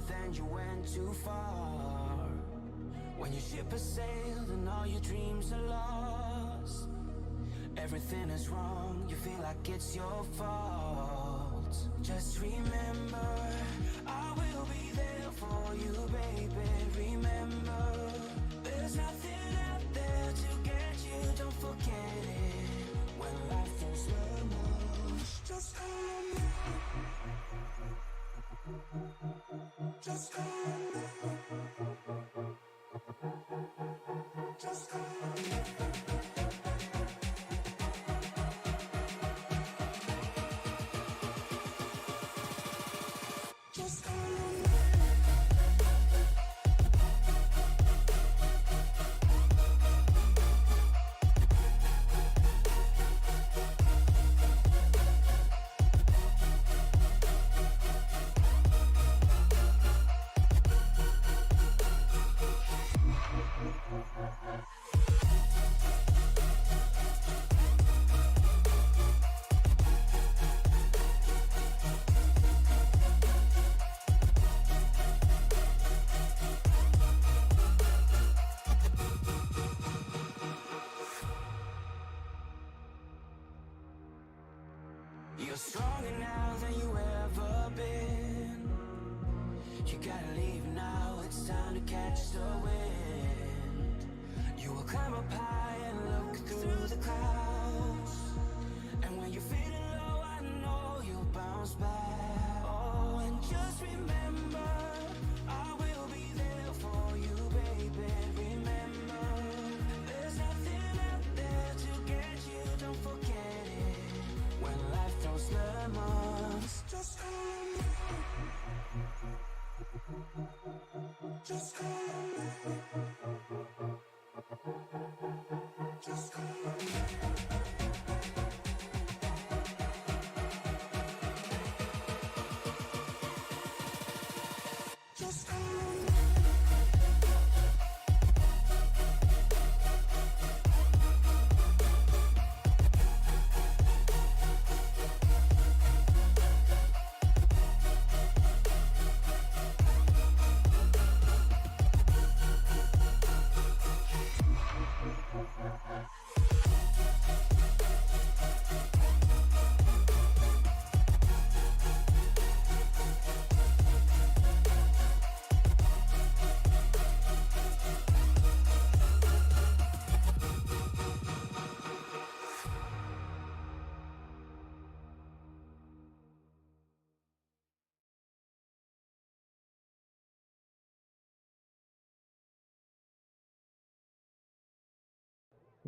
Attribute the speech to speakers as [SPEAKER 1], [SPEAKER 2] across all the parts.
[SPEAKER 1] then you went too far. When your ship has sailed and all your dreams are lost, everything is wrong, you feel like it's your fault. Just remember, I will be there for you, baby. Remember, there's nothing out there to get you, don't forget it. When life throws lemons, just call me. Just call me. Just call me. Just call me. You're stronger now than you ever been. You gotta leave now, it's time to catch the wind. You will climb up high and look through the clouds. And when you're feeling low, I know you'll bounce back. Oh, and just remember, I will be there for you, baby. Remember, there's nothing out there to get you, don't forget it. When life throws lemons, just call me. Just call me. Just call me. Just call me.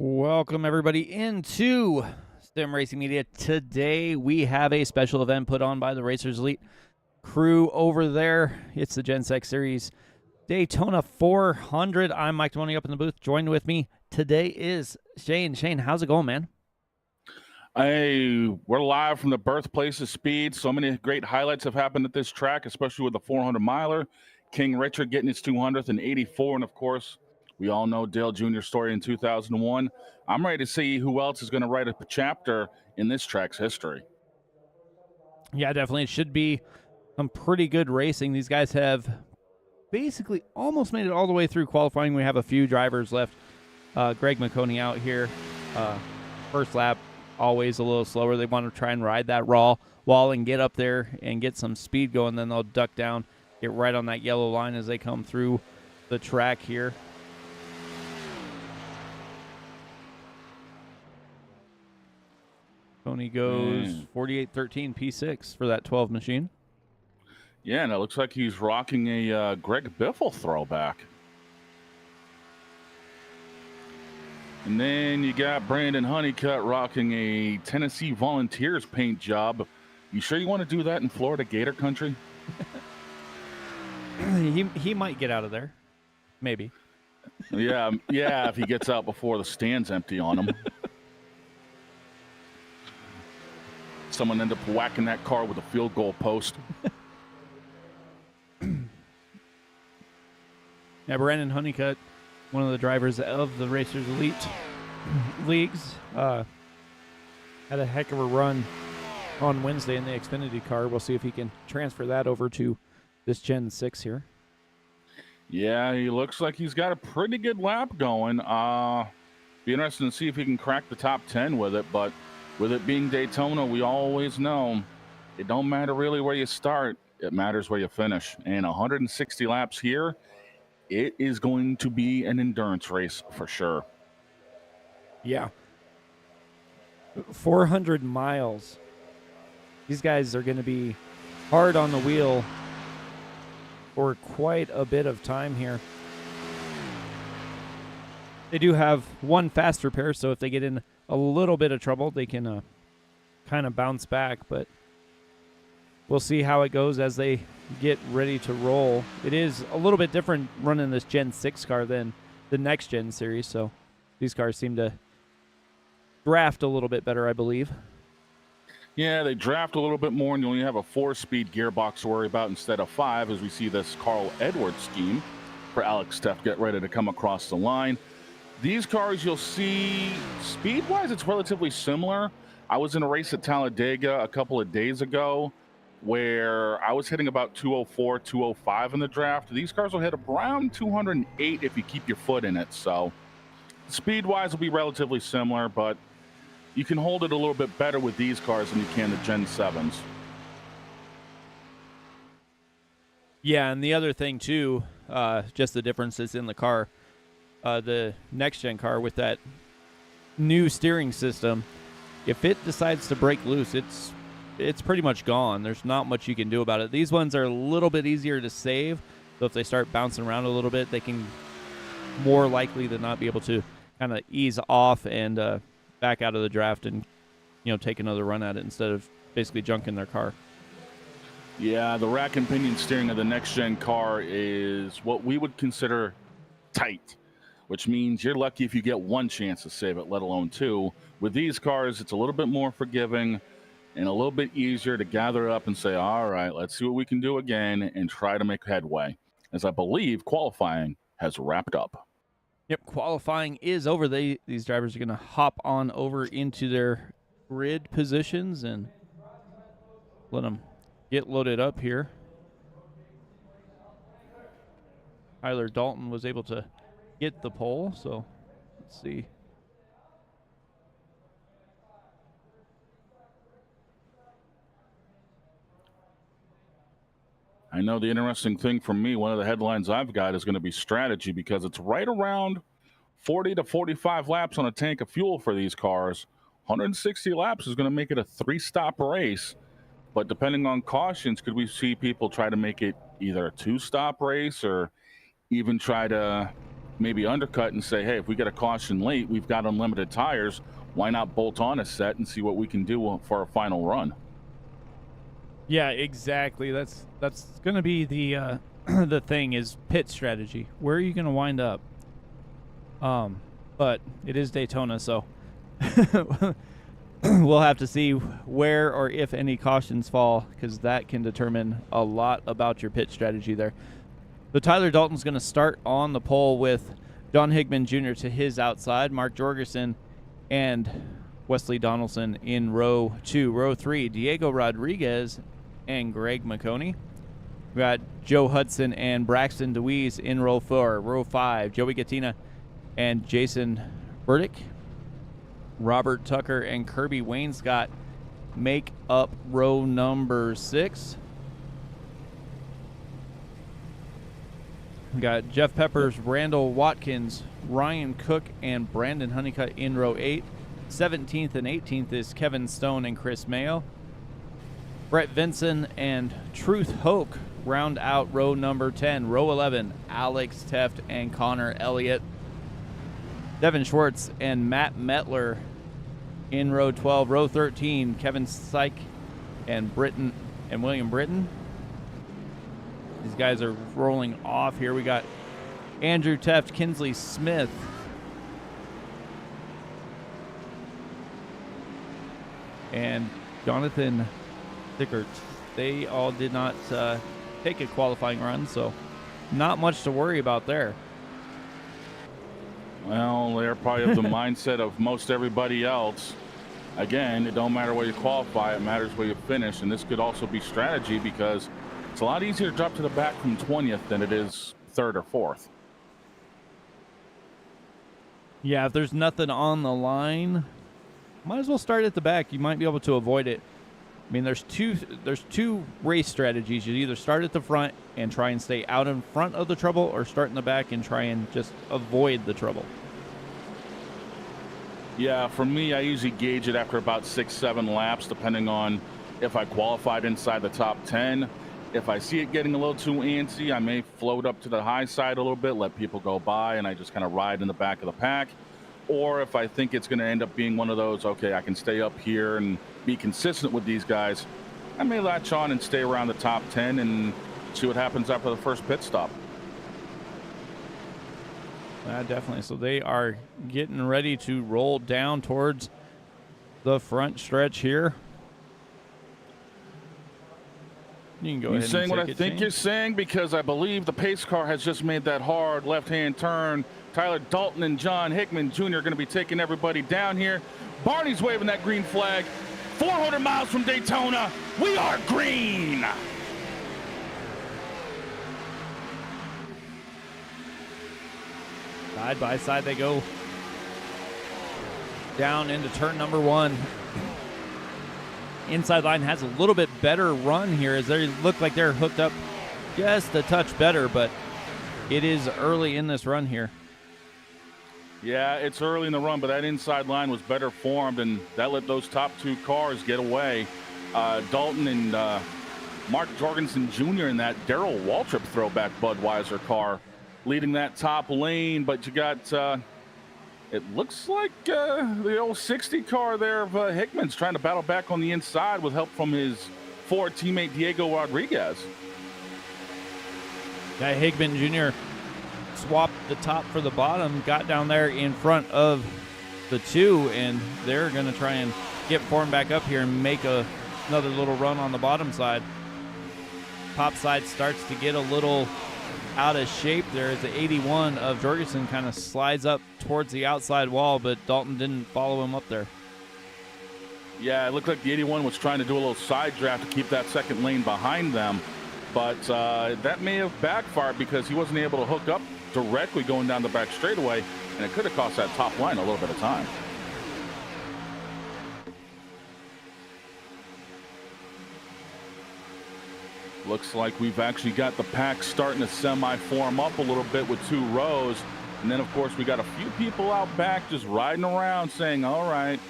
[SPEAKER 2] Welcome, everybody, into STEM Racing Media. Today, we have a special event put on by the Racers Elite crew over there. It's the Gen 6 Series Daytona 400. I'm Mike Demoney up in the booth. Joined with me today is Shane. Shane, how's it going, man?
[SPEAKER 3] Hey, we're live from the birthplace of speed. So many great highlights have happened at this track, especially with the 400-miler. King Richard getting his 200th in 84, and of course, we all know Dale Jr.'s story in 2001. I'm ready to see who else is going to write a chapter in this track's history.
[SPEAKER 2] Yeah, definitely. It should be some pretty good racing. These guys have basically almost made it all the way through qualifying. We have a few drivers left. Greg McConey out here. First lap, always a little slower. They want to try and ride that raw wall and get up there and get some speed going. Then they'll duck down, get right on that yellow line as they come through the track here. Tony goes 48-13 P6 for that 12 machine.
[SPEAKER 3] Yeah, and it looks like he's rocking a Greg Biffle throwback. And then you got Brandon Honeycutt rocking a Tennessee Volunteers paint job. You sure you want to do that in Florida Gator country?
[SPEAKER 2] He might get out of there. Maybe.
[SPEAKER 3] Yeah, if he gets out before the stand's empty on him. Someone end up whacking that car with a field goal post.
[SPEAKER 2] Yeah, Brandon Honeycutt, one of the drivers of the Racers Elite Leagues, had a heck of a run on Wednesday in the Xfinity car. We'll see if he can transfer that over to this Gen 6 here.
[SPEAKER 3] Yeah, he looks like he's got a pretty good lap going. Be interesting to see if he can crack the top 10 with it, but with it being Daytona, we always know it don't matter really where you start, it matters where you finish. And 160 laps here, it is going to be an endurance race for sure.
[SPEAKER 2] Yeah. 400 miles. These guys are going to be hard on the wheel for quite a bit of time here. They do have one faster pair, so if they get in a little bit of trouble, they can kind of bounce back, but we'll see how it goes as they get ready to roll. It is a little bit different running this Gen 6 car than the next Gen series, so these cars seem to draft a little bit better, I believe.
[SPEAKER 3] Yeah, they draft a little bit more, and you only have a 4-speed gearbox to worry about instead of 5, as we see this Carl Edwards scheme for Alex Steff get ready to come across the line. These cars, you'll see, speed-wise, it's relatively similar. I was in a race at Talladega a couple of days ago where I was hitting about 204, 205 in the draft. These cars will hit around 208 if you keep your foot in it. So speed-wise will be relatively similar, but you can hold it a little bit better with these cars than you can the Gen 7s.
[SPEAKER 2] Yeah, and the other thing, too, just the differences in the car. The next-gen car with that new steering system, if it decides to break loose, it's pretty much gone. There's not much you can do about it. These ones are a little bit easier to save, so if they start bouncing around a little bit, they can more likely than not be able to kind of ease off and back out of the draft and, you know, take another run at it instead of basically junking their car.
[SPEAKER 3] Yeah, the rack and pinion steering of the next-gen car is what we would consider tight, which means you're lucky if you get one chance to save it, let alone two. With these cars, it's a little bit more forgiving and a little bit easier to gather up and say, all right, let's see what we can do again and try to make headway, as I believe qualifying has wrapped up.
[SPEAKER 2] Yep, qualifying is over. These drivers are going to hop on over into their grid positions and let them get loaded up here. Tyler Dalton was able to get the pole, so let's see.
[SPEAKER 3] I know the interesting thing for me, one of the headlines I've got is going to be strategy, because it's right around 40 to 45 laps on a tank of fuel for these cars. 160 laps is going to make it a 3-stop race. But depending on cautions, could we see people try to make it either a 2-stop race or even try to maybe undercut and say, hey, if we get a caution late, we've got unlimited tires. Why not bolt on a set and see what we can do for a final run?
[SPEAKER 2] Yeah, exactly. That's going to be the the thing is pit strategy. Where are you going to wind up? But it is Daytona, so we'll have to see where or if any cautions fall, because that can determine a lot about your pit strategy there. So Tyler Dalton's going to start on the pole with John Higman Jr. to his outside, Mark Jorgensen and Wesley Donaldson in row 2. Row 3, Diego Rodriguez and Greg McConey. We got Joe Hudson and Braxton DeWeese in row 4. Row 5, Joey Gattina and Jason Burdick. Robert Tucker and Kirby Wainscott make up row number 6. We got Jeff Peppers, Randall Watkins, Ryan Cook, and Brandon Honeycutt in row 8. 17th and 18th is Kevin Stone and Chris Mayo. Brett Vinson and Truth Hoke round out row number 10. Row 11, Alex Teft and Connor Elliott. Devin Schwartz and Matt Metler in row 12. Row 13, Kevin Syke and William Britton. These guys are rolling off here. We got Andrew Teft, Kinsley Smith, and Jonathan Dickert. They all did not take a qualifying run, so not much to worry about there.
[SPEAKER 3] Well, they're probably of the mindset of most everybody else. Again, it don't matter where you qualify, it matters where you finish. And this could also be strategy, because It's a lot easier to drop to the back from 20th than it is 3rd or 4th.
[SPEAKER 2] Yeah, if there's nothing on the line, might as well start at the back. You might be able to avoid it. I mean, there's two race strategies. You either start at the front and try and stay out in front of the trouble, or start in the back and try and just avoid the trouble.
[SPEAKER 3] Yeah, for me, I usually gauge it after about 6-7 laps, depending on if I qualified inside the top 10. If I see it getting a little too antsy, I may float up to the high side a little bit, let people go by, and I just kind of ride in the back of the pack. Or if I think it's going to end up being one of those, okay, I can stay up here and be consistent with these guys, I may latch on and stay around the top 10 and see what happens after the first pit stop.
[SPEAKER 2] Definitely. So they are getting ready to roll down towards the front stretch here. You can go ahead and
[SPEAKER 3] saying what I
[SPEAKER 2] take it,
[SPEAKER 3] think
[SPEAKER 2] Shane.
[SPEAKER 3] you're saying, because I believe the pace car has just made that hard left-hand turn. Tyler Dalton and John Hickman Jr. are going to be taking everybody down here. Barney's waving that green flag. 400 miles from Daytona, we are green.
[SPEAKER 2] Side by side they go down into turn number 1. Inside line has a little bit better run here, as they look like they're hooked up just a touch better, but it is early in this run here.
[SPEAKER 3] Yeah, it's early in the run, but that inside line was better formed, and that let those top 2 cars get away. Dalton and Mark Jorgensen Jr. in that Darrell Waltrip throwback Budweiser car leading that top lane, but you got it looks like the old 60 car there of Hickman's trying to battle back on the inside with help from his Ford teammate Diego Rodriguez.
[SPEAKER 2] That Hickman Jr. swapped the top for the bottom, got down there in front of the 2, and they're going to try and get formed back up here and make another little run on the bottom side. Top side starts to get a little out of shape there as the 81 of Jorgensen kind of slides up towards the outside wall, but Dalton didn't follow him up there.
[SPEAKER 3] Yeah, it looked like the 81 was trying to do a little side draft to keep that second lane behind them, but that may have backfired because he wasn't able to hook up directly going down the back straightaway, and it could have cost that top line a little bit of time. Looks like we've actually got the pack starting to semi-form up a little bit with 2 rows. And then, of course, we got a few people out back just riding around saying, all right,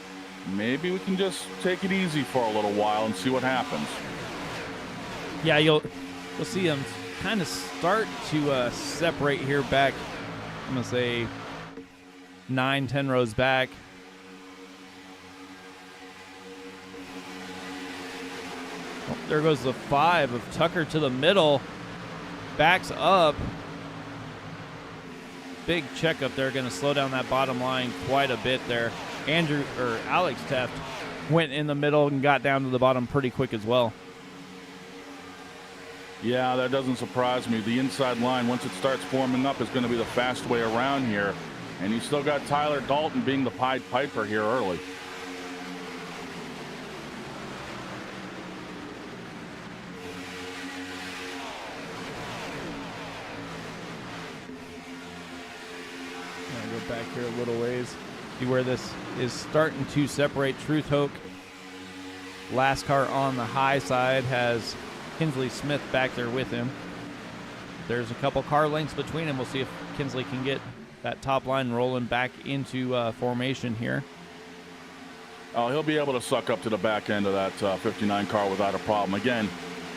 [SPEAKER 3] maybe we can just take it easy for a little while and see what happens.
[SPEAKER 2] Yeah, you'll see them kind of start to separate here back, I'm going to say 9-10 rows back. Oh, there goes the 5 of Tucker to the middle, backs up. Big checkup there, going to slow down that bottom line quite a bit there. Alex Teft went in the middle and got down to the bottom pretty quick as well.
[SPEAKER 3] Yeah, that doesn't surprise me. The inside line, once it starts forming up, is going to be the fast way around here. And you still got Tyler Dalton being the Pied Piper here early.
[SPEAKER 2] Go back here a little ways. See where this is starting to separate. Truth Hoke, last car on the high side, has Kinsley Smith back there with him. There's a couple car lengths between them. We'll see if Kinsley can get that top line rolling back into formation here.
[SPEAKER 3] Oh, he'll be able to suck up to the back end of that 59 car without a problem. Again,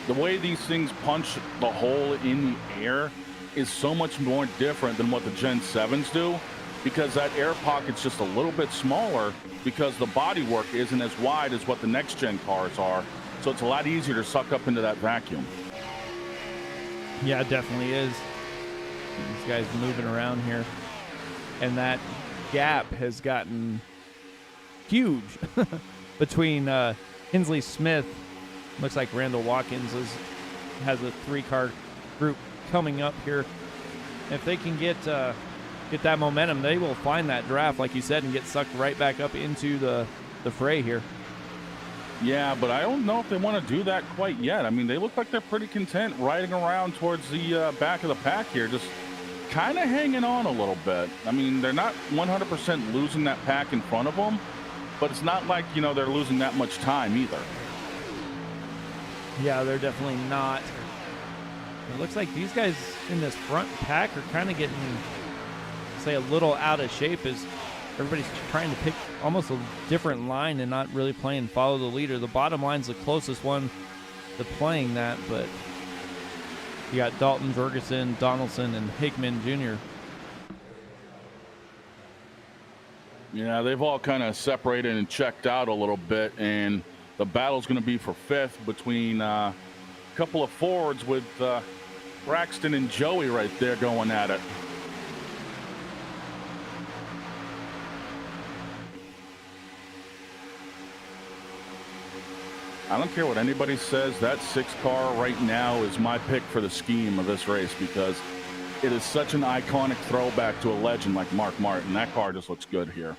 [SPEAKER 3] the way these things punch the hole in the air is so much more different than what the Gen 7s do, because that air pocket's just a little bit smaller because the bodywork isn't as wide as what the next gen cars are. So it's a lot easier to suck up into that vacuum.
[SPEAKER 2] Yeah, it definitely is. These guys moving around here. And that gap has gotten huge between Kinsley Smith. Looks like Randall Watkins has a 3-car group coming up here. If they can get that momentum, they will find that draft, like you said, and get sucked right back up into the fray here.
[SPEAKER 3] Yeah, but I don't know if they want to do that quite yet. I mean, they look like they're pretty content riding around towards the back of the pack here, just kind of hanging on a little bit. I mean, they're not 100% losing that pack in front of them, but it's not like, you know, they're losing that much time either.
[SPEAKER 2] Yeah, they're definitely not. It looks like these guys in this front pack are kind of getting, say, a little out of shape as everybody's trying to pick almost a different line and not really playing follow the leader. The bottom line's the closest one to playing that, but you got Dalton, Ferguson, Donaldson, and Hickman Jr.
[SPEAKER 3] Yeah, they've all kind of separated and checked out a little bit, and the battle's going to be for fifth between a couple of forwards with Braxton and Joey right there going at it. I don't care what anybody says, that 6 car right now is my pick for the scheme of this race because it is such an iconic throwback to a legend like Mark Martin. That car just looks good here.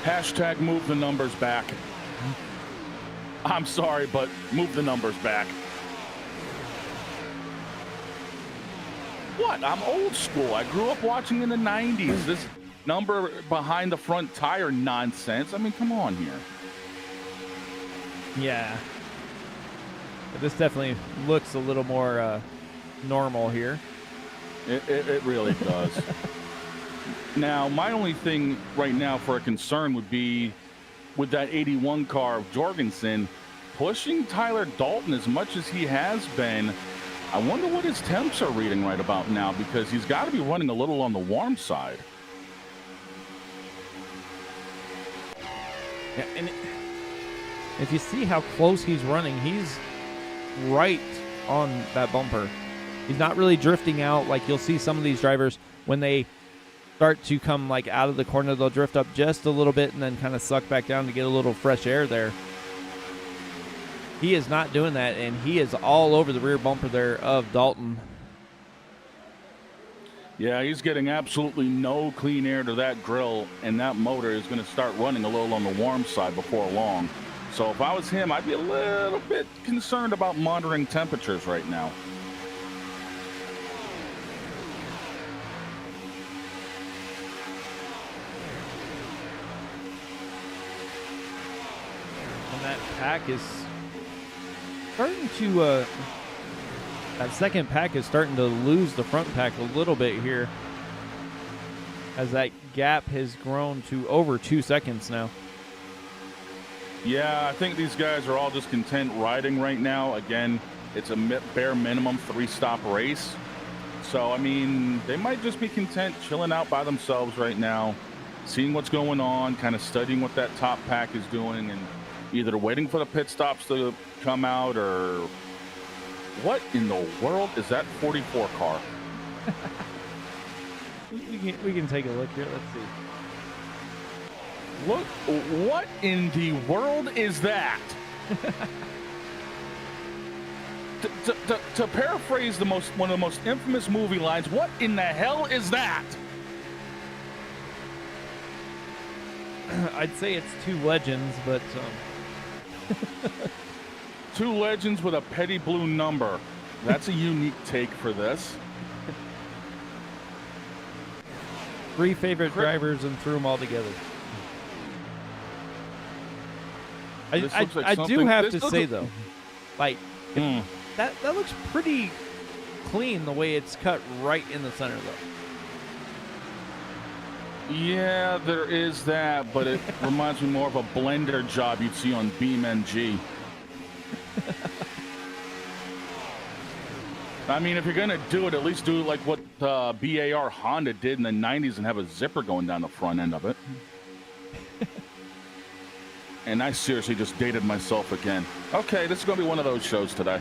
[SPEAKER 3] Hashtag move the numbers back. I'm sorry, but move the numbers back. What? I'm old school. I grew up watching in the 90s. This number behind the front tire nonsense. I mean, come on here.
[SPEAKER 2] Yeah. But this definitely looks a little more normal here.
[SPEAKER 3] It really does. Now, my only thing right now for a concern would be with that 81 car of Jorgensen pushing Tyler Dalton as much as he has been. I wonder what his temps are reading right about now because he's got to be running a little on the warm side.
[SPEAKER 2] Yeah, and if you see how close he's running, he's right on that bumper. He's not really drifting out like you'll see some of these drivers when they start to come like out of the corner, they'll drift up just a little bit and then kind of suck back down to get a little fresh air there. He is not doing that, and he is all over the rear bumper there of Dalton.
[SPEAKER 3] Yeah, he's getting absolutely no clean air to that grill, and that motor is going to start running a little on the warm side before long. So if I was him, I'd be a little bit concerned about monitoring temperatures right now.
[SPEAKER 2] And that pack is starting to, that second pack is starting to lose the front pack a little bit here as that gap has grown to over 2 seconds now.
[SPEAKER 3] Yeah, I think these guys are all just content riding right now. Again, it's a bare minimum 3-stop race. So, I mean, they might just be content chilling out by themselves right now, seeing what's going on, kind of studying what that top pack is doing, and either waiting for the pit stops to come out or what in the world is that 44 car?
[SPEAKER 2] we can take a look here. Let's see.
[SPEAKER 3] Look, what in the world is that? to paraphrase one of the most infamous movie lines, what in the hell is that?
[SPEAKER 2] I'd say it's 2 legends, but
[SPEAKER 3] Two legends with a petty blue number. That's a unique take for this.
[SPEAKER 2] 3 favorite drivers and threw them all together. I do have to say, though, like, that looks pretty clean the way it's cut right in the center, though.
[SPEAKER 3] Yeah, there is that, but it reminds me more of a blender job you'd see on BeamNG. I mean, if you're going to do it, at least do it like what BAR Honda did in the 90s and have a zipper going down the front end of it. And I seriously just dated myself again. Okay, this is going to be one of those shows today.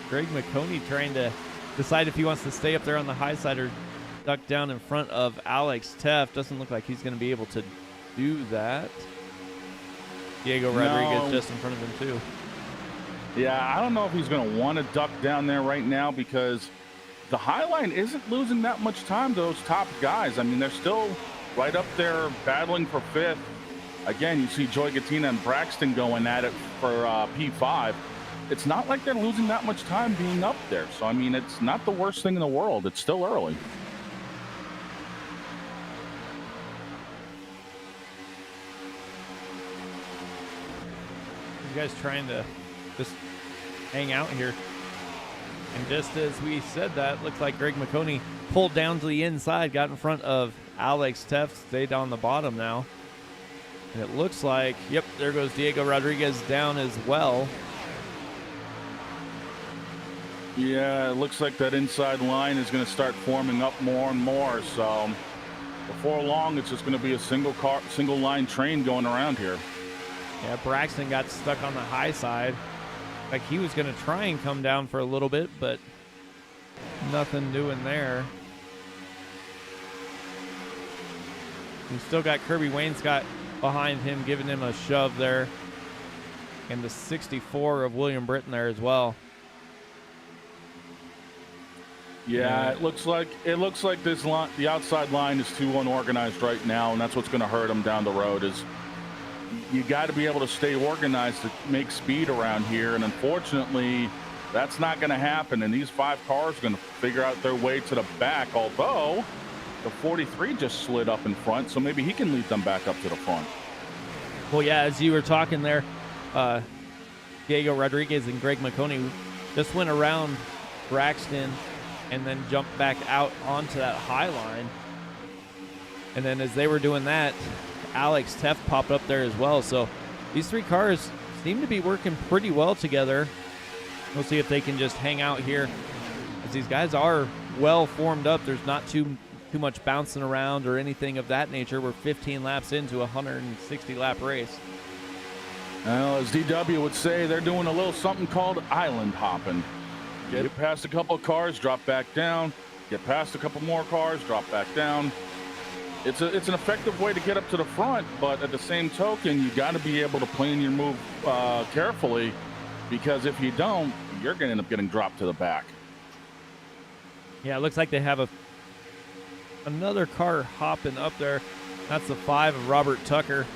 [SPEAKER 2] Greg McConey trying to decide if he wants to stay up there on the high side or duck down in front of Alex Teff. Doesn't look like he's going to be able to do that. Diego Rodriguez just in front of him too.
[SPEAKER 3] Yeah, I don't know if he's going to want to duck down there right now because the high line isn't losing that much time to those top guys. I mean, they're still right up there battling for 5th. Again, you see Joey Gattina and Braxton going at it for P5. It's not like they're losing that much time being up there. So, I mean, it's not the worst thing in the world. It's still early.
[SPEAKER 2] You guys trying to just hang out here. And just as we said that, looks like Greg McConey pulled down to the inside, got in front of Alex Teff, stayed on the bottom now. And it looks like, yep, there goes Diego Rodriguez down as well.
[SPEAKER 3] Yeah, it looks like that inside line is going to start forming up more and more. So before long, it's just going to be a single line train going around here.
[SPEAKER 2] Yeah, Braxton got stuck on the high side. Like he was going to try and come down for a little bit, but nothing doing there. He's still got Kirby Wainscott behind him, giving him a shove there. And the 64 of William Britton there as well.
[SPEAKER 3] Yeah, it looks like this line, the outside line is too unorganized right now, and that's what's going to hurt him down the road. Is you got to be able to stay organized to make speed around here, and unfortunately, that's not going to happen. And these 5 cars are going to figure out their way to the back. Although the 43 just slid up in front, so maybe he can lead them back up to the front.
[SPEAKER 2] Well, yeah, as you were talking there, Diego Rodriguez and Greg McConey just went around Braxton and then jumped back out onto that high line. And then as they were doing that, Alex Teff popped up there as well. So these 3 cars seem to be working pretty well together. We'll see if they can just hang out here, as these guys are well formed up. There's not too much bouncing around or anything of that nature. We're 15 laps into a 160 lap race.
[SPEAKER 3] Well, as DW would say, they're doing a little something called island hopping. Get past a couple of cars, drop back down. Get past a couple more cars, drop back down. It's an effective way to get up to the front, but at the same token, you got to be able to plan your move carefully, because if you don't, you're going to end up getting dropped to the back.
[SPEAKER 2] Yeah, it looks like they have another car hopping up there. That's the 5 of Robert Tucker.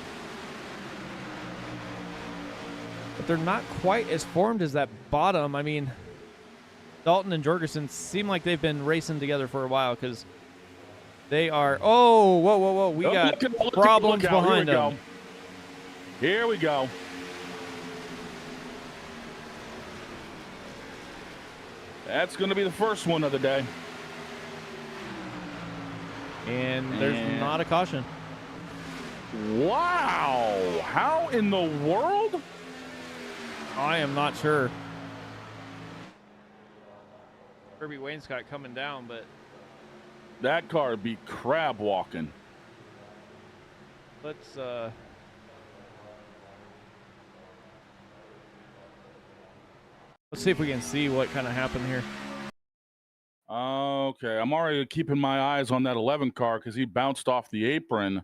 [SPEAKER 2] But they're not quite as formed as that bottom. I mean, Dalton and Jorgensen seem like they've been racing together for a while, because they are. Oh, whoa. We got problems behind them.
[SPEAKER 3] Here we go. That's going to be the first one of the day.
[SPEAKER 2] And there's not a caution.
[SPEAKER 3] Wow. How in the world?
[SPEAKER 2] I am not sure. Kirby Wainscott coming down, but
[SPEAKER 3] that car would be crab walking.
[SPEAKER 2] Let's see if we can see what kind of happened here.
[SPEAKER 3] Okay, I'm already keeping my eyes on that 11 car because he bounced off the apron,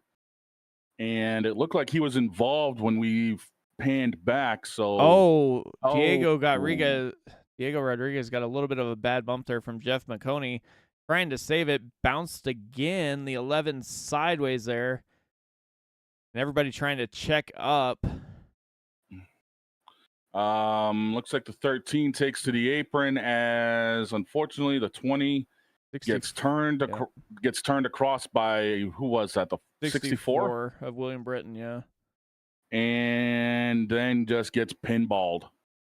[SPEAKER 3] and it looked like he was involved when we panned back. So
[SPEAKER 2] Diego Rodriguez got a little bit of a bad bump there from Jeff McConey, trying to save it, bounced again, the 11 sideways there, and everybody trying to check up.
[SPEAKER 3] Looks like the 13 takes to the apron, as unfortunately the 20 gets turned across by, who was that? The 64
[SPEAKER 2] of William Britton, yeah.
[SPEAKER 3] And then just gets pinballed.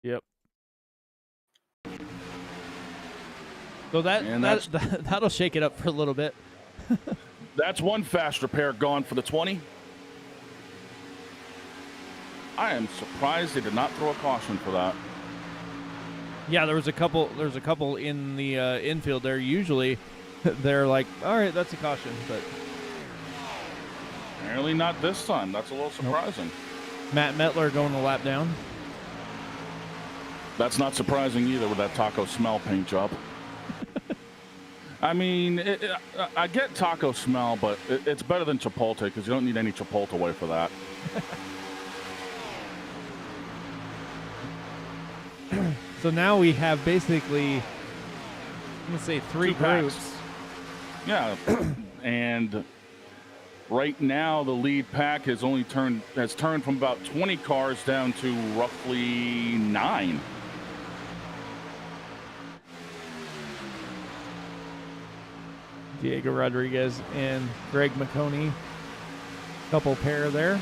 [SPEAKER 2] Yep. So that'll shake it up for a little bit.
[SPEAKER 3] That's one fast repair gone for the 20. I am surprised they did not throw a caution for that.
[SPEAKER 2] Yeah, there's a couple in the infield there. Usually they're like, all right, that's a caution, but
[SPEAKER 3] Apparently not this time. That's a little surprising.
[SPEAKER 2] Matt Mettler going a lap down.
[SPEAKER 3] That's not surprising either with that taco smell paint job. I mean, I get taco smell, but it's better than Chipotle because you don't need any Chipotle way for that.
[SPEAKER 2] So now we have basically, let's say, three
[SPEAKER 3] Two packs.
[SPEAKER 2] groups.
[SPEAKER 3] Yeah, and right now the lead pack has turned from about 20 cars down to roughly 9.
[SPEAKER 2] Diego Rodriguez and Greg McConey, couple pair there.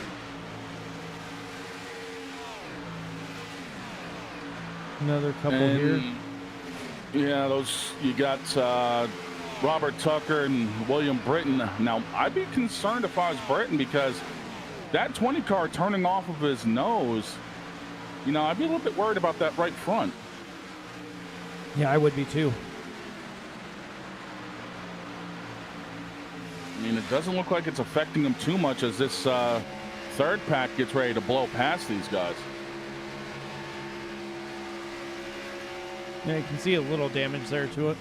[SPEAKER 2] Another couple here.
[SPEAKER 3] Yeah, those you got Robert Tucker and William Britton. Now, I'd be concerned if I was Britton because that 20 car turning off of his nose, you know, I'd be a little bit worried about that right front.
[SPEAKER 2] Yeah, I would be too.
[SPEAKER 3] I mean, it doesn't look like it's affecting him too much as this third pack gets ready to blow past these guys.
[SPEAKER 2] Yeah, you can see a little damage there to it.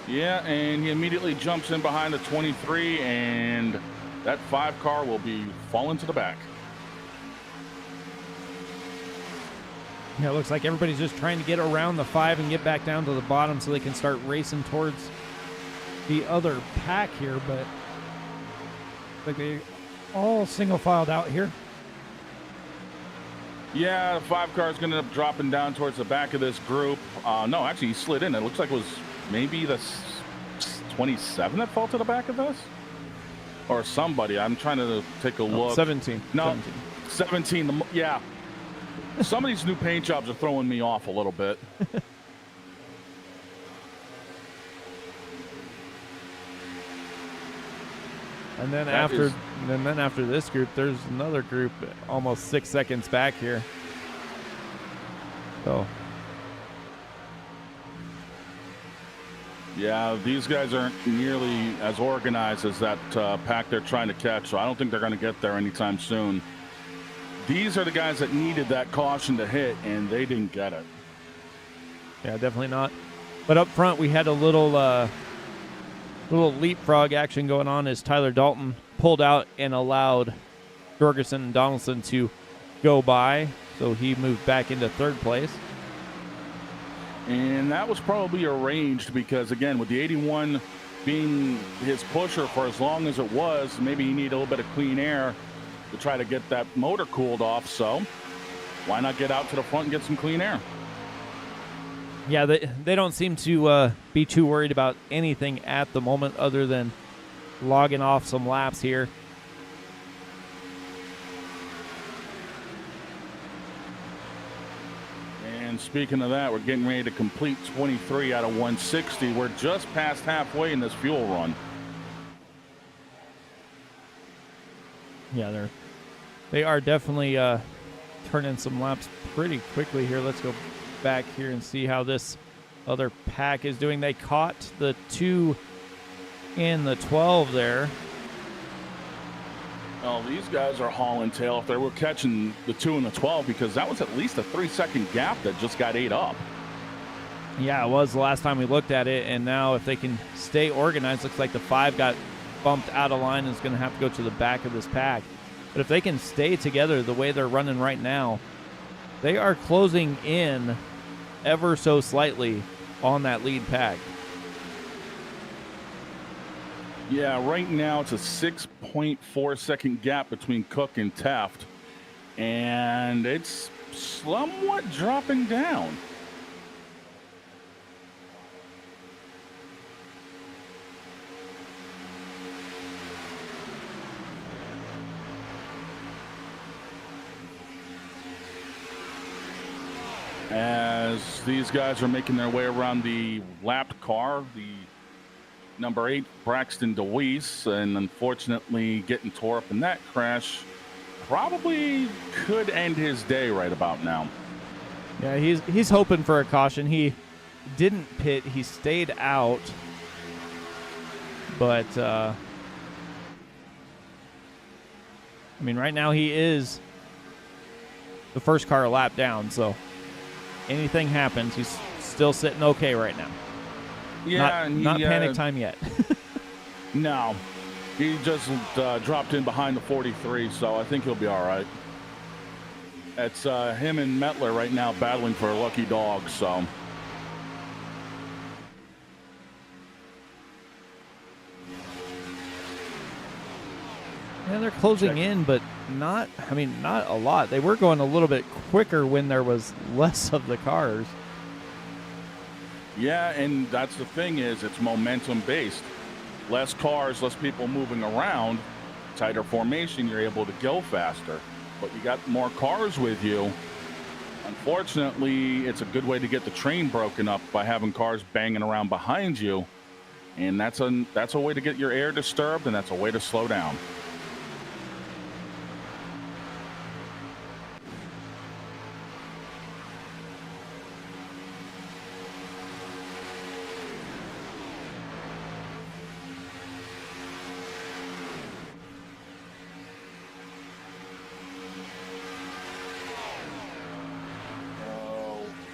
[SPEAKER 3] Yeah, and he immediately jumps in behind the 23, and that 5 car will be falling to the back.
[SPEAKER 2] Yeah, it looks like everybody's just trying to get around the 5 and get back down to the bottom so they can start racing towards the other pack here, but like they all single filed out here.
[SPEAKER 3] Yeah, the 5 car is going to end up dropping down towards the back of this group. No, actually, he slid in. It looks like it was maybe the 27 that fell to the back of this? Or somebody. I'm trying to take a look.
[SPEAKER 2] 17.
[SPEAKER 3] No, 17. Yeah. Some of these new paint jobs are throwing me off a little bit.
[SPEAKER 2] And then after this group, there's another group almost 6 seconds back here. So
[SPEAKER 3] yeah, these guys aren't nearly as organized as that pack they're trying to catch, so I don't think they're going to get there anytime soon. These are the guys that needed that caution to hit, and they didn't get it.
[SPEAKER 2] yeah, definitely not. But up front, we had a little leapfrog action going on as Tyler Dalton pulled out and allowed Jorgensen and Donaldson to go by, so he moved back into third place.
[SPEAKER 3] And that was probably arranged because, again, with the 81 being his pusher for as long as it was, maybe he needed a little bit of clean air to try to get that motor cooled off. So why not get out to the front and get some clean air?
[SPEAKER 2] Yeah, they don't seem to be too worried about anything at the moment other than logging off some laps here.
[SPEAKER 3] And speaking of that, we're getting ready to complete 23 out of 160. We're just past halfway in this fuel run.
[SPEAKER 2] Yeah, they are definitely turning some laps pretty quickly here. Let's go back here and see how this other pack is doing. They caught the 2 and the 12 there.
[SPEAKER 3] Well, these guys are hauling tail if they were catching the 2 and the 12 because that was at least a 3-second gap that just got ate up.
[SPEAKER 2] Yeah, it was the last time we looked at it, and now if they can stay organized, looks like the 5 got bumped out of line and is going to have to go to the back of this pack. But if they can stay together the way they're running right now, they are closing in ever so slightly on that lead pack.
[SPEAKER 3] Yeah, right now it's a 6.4 second gap between Cook and Taft, and it's somewhat dropping down. As these guys are making their way around the lapped car, the number 8, Braxton DeWeese, and unfortunately getting tore up in that crash probably could end his day right about now.
[SPEAKER 2] Yeah, he's hoping for a caution. He didn't pit. He stayed out. But I mean, right now he is the first car a lap down, so anything happens, he's still sitting okay right now.
[SPEAKER 3] Yeah,
[SPEAKER 2] not panic time yet.
[SPEAKER 3] No, he just dropped in behind the 43, so I think he'll be all right. It's him and Metler right now battling for a lucky dog, so.
[SPEAKER 2] Yeah, they're closing in, but not a lot. They were going a little bit quicker when there was less of the cars.
[SPEAKER 3] Yeah, and that's the thing is it's momentum based. Less cars, less people moving around, tighter formation, you're able to go faster. But you got more cars with you. Unfortunately, it's a good way to get the train broken up by having cars banging around behind you. And that's a way to get your air disturbed, and that's a way to slow down.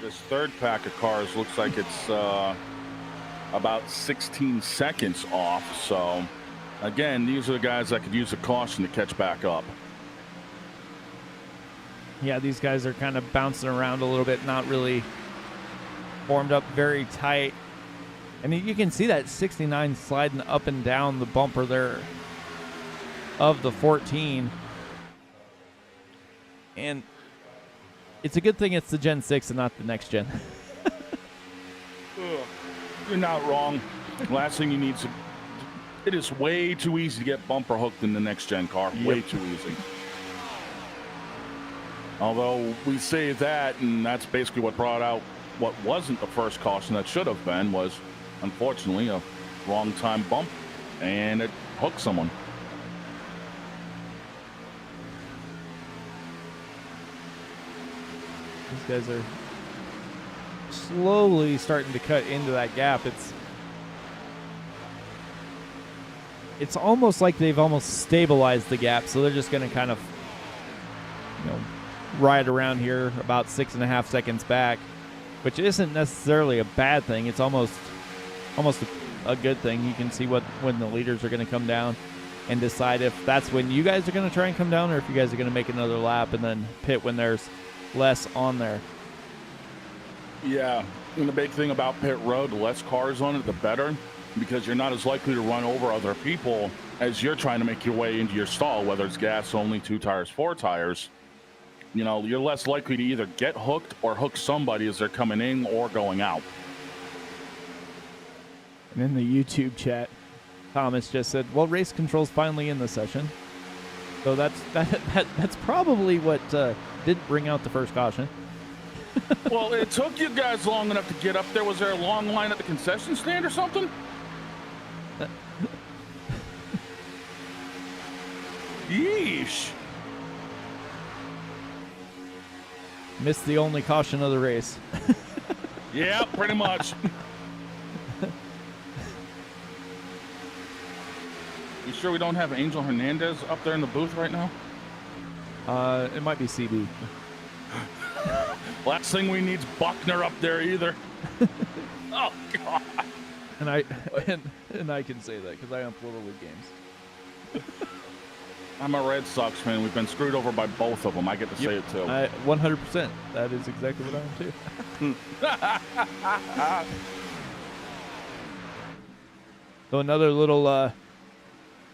[SPEAKER 3] This third pack of cars looks like it's about 16 seconds off. So, again, these are the guys that could use a caution to catch back up.
[SPEAKER 2] Yeah, these guys are kind of bouncing around a little bit, not really formed up very tight. I mean, you can see that 69 sliding up and down the bumper there of the 14. And it's a good thing it's the Gen 6 and not the next gen.
[SPEAKER 3] You're not wrong. Last thing you need to... It is way too easy to get bumper hooked in the next gen car. Yep. Way too easy. Although we say that, and that's basically what brought out what wasn't the first caution that should have been, was unfortunately a wrong time bump, and it hooked someone.
[SPEAKER 2] These guys are slowly starting to cut into that gap. It's almost like they've almost stabilized the gap, so they're just going to kind of, ride around here about 6.5 seconds back, which isn't necessarily a bad thing. It's almost a good thing. You can see when the leaders are going to come down and decide if that's when you guys are going to try and come down, or if you guys are going to make another lap and then pit when there's less on there.
[SPEAKER 3] Yeah, and the big thing about pit road, the less cars on it, the better, because you're not as likely to run over other people as you're trying to make your way into your stall, whether it's gas only, 2 tires, 4 tires. You're less likely to either get hooked or hook somebody as they're coming in or going out.
[SPEAKER 2] And in the YouTube chat, Thomas just said, well, race control's finally in the session. So that's probably what didn't bring out the first caution.
[SPEAKER 3] Well, it took you guys long enough to get up there. Was there a long line at the concession stand or something? Yeesh.
[SPEAKER 2] Missed the only caution of the race.
[SPEAKER 3] Yeah, pretty much. You sure we don't have Angel Hernandez up there in the booth right now?
[SPEAKER 2] It might be CB.
[SPEAKER 3] Last thing we need's Buckner up there either. Oh God.
[SPEAKER 2] And I can say that because I am Little League games.
[SPEAKER 3] I'm a Red Sox fan. We've been screwed over by both of them. I get to say it too.
[SPEAKER 2] 100%. That is exactly what I am too. So another little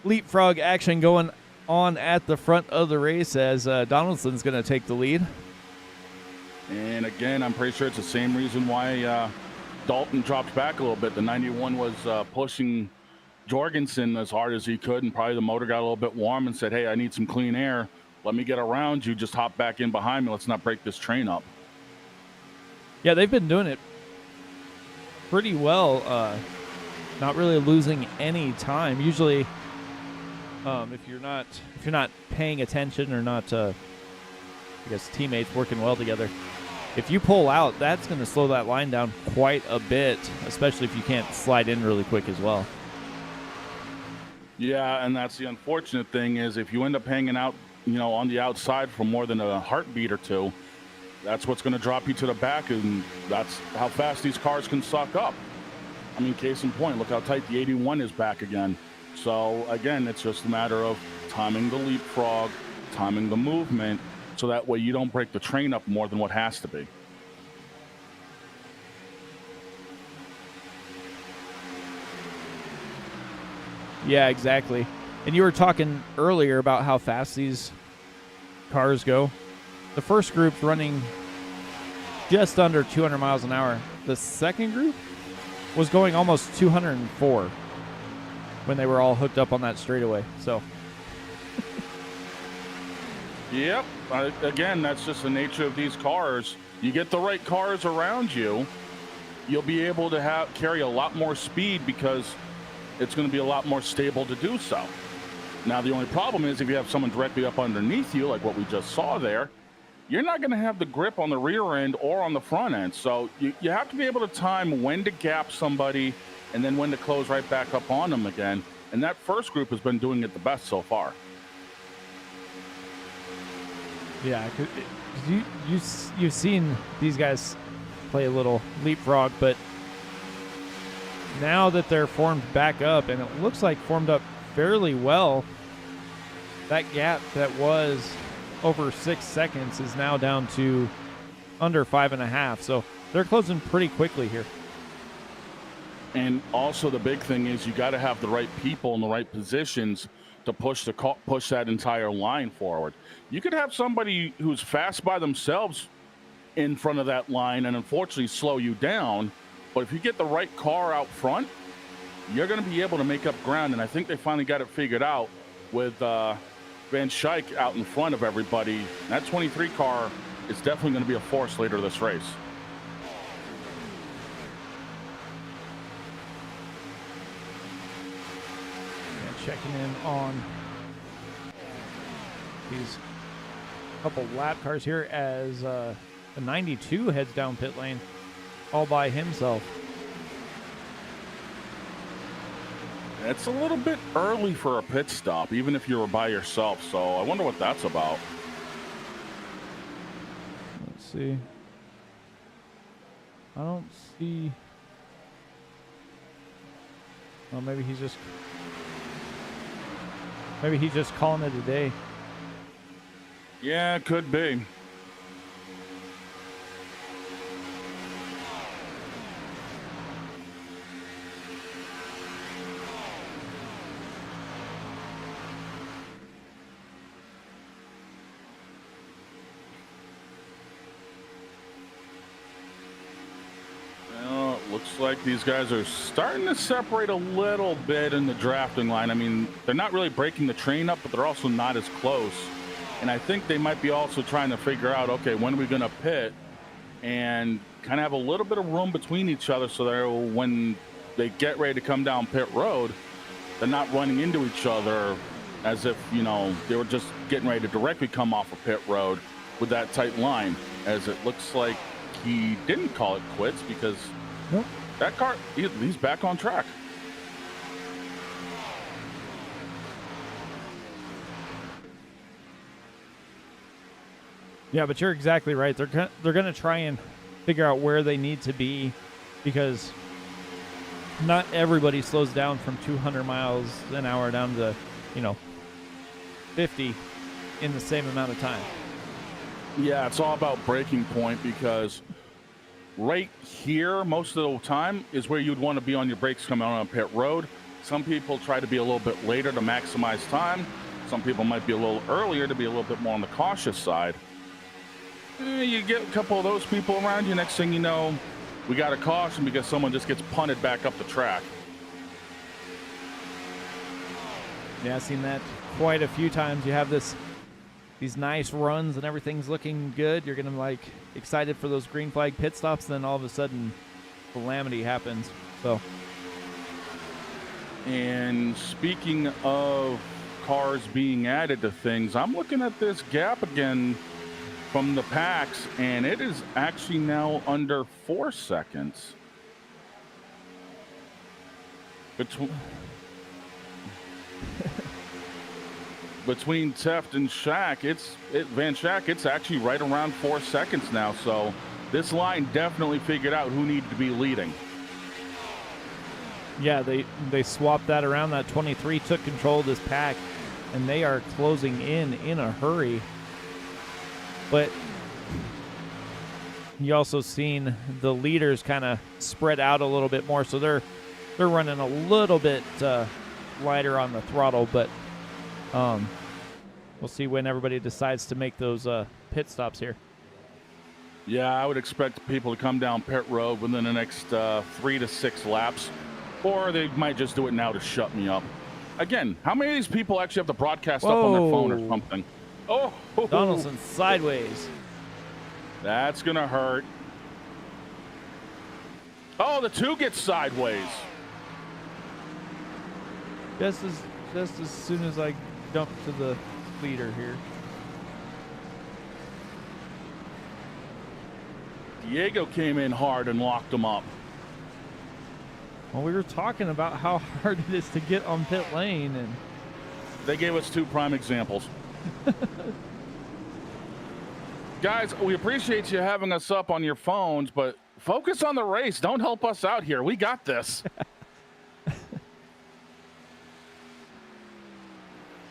[SPEAKER 2] leapfrog action going on at the front of the race as Donaldson's going to take the lead.
[SPEAKER 3] And again, I'm pretty sure it's the same reason why Dalton dropped back a little bit. The 91 was pushing Jorgensen as hard as he could, and probably the motor got a little bit warm and said, hey, I need some clean air. Let me get around you. Just hop back in behind me. Let's not break this train up.
[SPEAKER 2] Yeah, they've been doing it pretty well. Not really losing any time. Usually, if you're not paying attention or not, I guess teammates working well together, if you pull out, that's going to slow that line down quite a bit, especially if you can't slide in really quick as well.
[SPEAKER 3] Yeah, and that's the unfortunate thing is if you end up hanging out on the outside for more than a heartbeat or two, that's what's going to drop you to the back, and that's how fast these cars can suck up. I mean, case in point, look how tight the 81 is back again. So again, it's just a matter of timing the leapfrog, timing the movement, so that way you don't break the train up more than what has to be.
[SPEAKER 2] Yeah, exactly. And you were talking earlier about how fast these cars go. The first group's running just under 200 miles an hour. The second group was going almost 204 when they were all hooked up on that straightaway. So,
[SPEAKER 3] yep. Again, that's just the nature of these cars. You get the right cars around you, you'll be able to carry a lot more speed because it's going to be a lot more stable to do so. Now, the only problem is if you have someone directly up underneath you, like what we just saw there, you're not going to have the grip on the rear end or on the front end. So you have to be able to time when to gap somebody and then when to close right back up on them again. And that first group has been doing it the best so far.
[SPEAKER 2] yeah, you've seen these guys play a little leapfrog, but now that they're formed back up, and it looks like formed up fairly well, that gap that was over 6 seconds is now down to under 5.5. So they're closing pretty quickly here.
[SPEAKER 3] And also the big thing is you got to have the right people in the right positions to push that entire line forward. You could have somebody who's fast by themselves in front of that line and unfortunately slow you down. But if you get the right car out front, you're going to be able to make up ground. And I think they finally got it figured out with Van Schaik out in front of everybody. That 23 car is definitely going to be a force later this race.
[SPEAKER 2] And checking in on these couple lap cars here as the 92 heads down pit lane all by himself.
[SPEAKER 3] It's a little bit early for a pit stop, even if you were by yourself. So I wonder what that's about.
[SPEAKER 2] Let's see. I don't see. Well, maybe he's just calling it a day.
[SPEAKER 3] Yeah, it could be. Looks like these guys are starting to separate a little bit in the drafting line. I mean, they're not really breaking the train up, but they're also not as close. And I think they might be also trying to figure out, okay, when are we going to pit and kind of have a little bit of room between each other so that when they get ready to come down pit road, they're not running into each other as if, they were just getting ready to directly come off of pit road with that tight line, as it looks like he didn't call it quits because
[SPEAKER 2] Nope.
[SPEAKER 3] that car, he's back on track.
[SPEAKER 2] Yeah, but you're exactly right. They're going to try and figure out where they need to be because not everybody slows down from 200 miles an hour down to, 50 in the same amount of time.
[SPEAKER 3] Yeah, it's all about breaking point because right here, most of the time, is where you'd want to be on your brakes coming on pit road. Some people try to be a little bit later to maximize time. Some people might be a little earlier to be a little bit more on the cautious side. You get a couple of those people around you, next thing you know, we got a caution because someone just gets punted back up the track.
[SPEAKER 2] Yeah, I've seen that quite a few times. You have these nice runs and everything's looking good. You're going to excited for those green flag pit stops. Then all of a sudden calamity happens. So,
[SPEAKER 3] and speaking of cars being added to things, I'm looking at this gap again from the packs, and it is actually now under 4 seconds. between Teft and Van Schack, it's actually right around 4 seconds now. So this line definitely figured out who needed to be leading.
[SPEAKER 2] Yeah, they swapped that around. That 23 took control of this pack, and they are closing in a hurry. But you also seen the leaders kind of spread out a little bit more, so they're running a little bit lighter on the throttle. But we'll see when everybody decides to make those pit stops here.
[SPEAKER 3] Yeah, I would expect people to come down pit road within the next 3 to 6 laps, or they might just do it now to shut me up. Again, how many of these people actually have the broadcast up on their phone or something? Oh,
[SPEAKER 2] Donaldson sideways.
[SPEAKER 3] That's going to hurt. Oh, the 2 gets sideways.
[SPEAKER 2] Just as soon as I dump to the leader here.
[SPEAKER 3] Diego came in hard and locked him up.
[SPEAKER 2] Well, we were talking about how hard it is to get on pit lane, and
[SPEAKER 3] they gave us 2 prime examples. Guys, we appreciate you having us up on your phones, but focus on the race. Don't help us out here. We got this.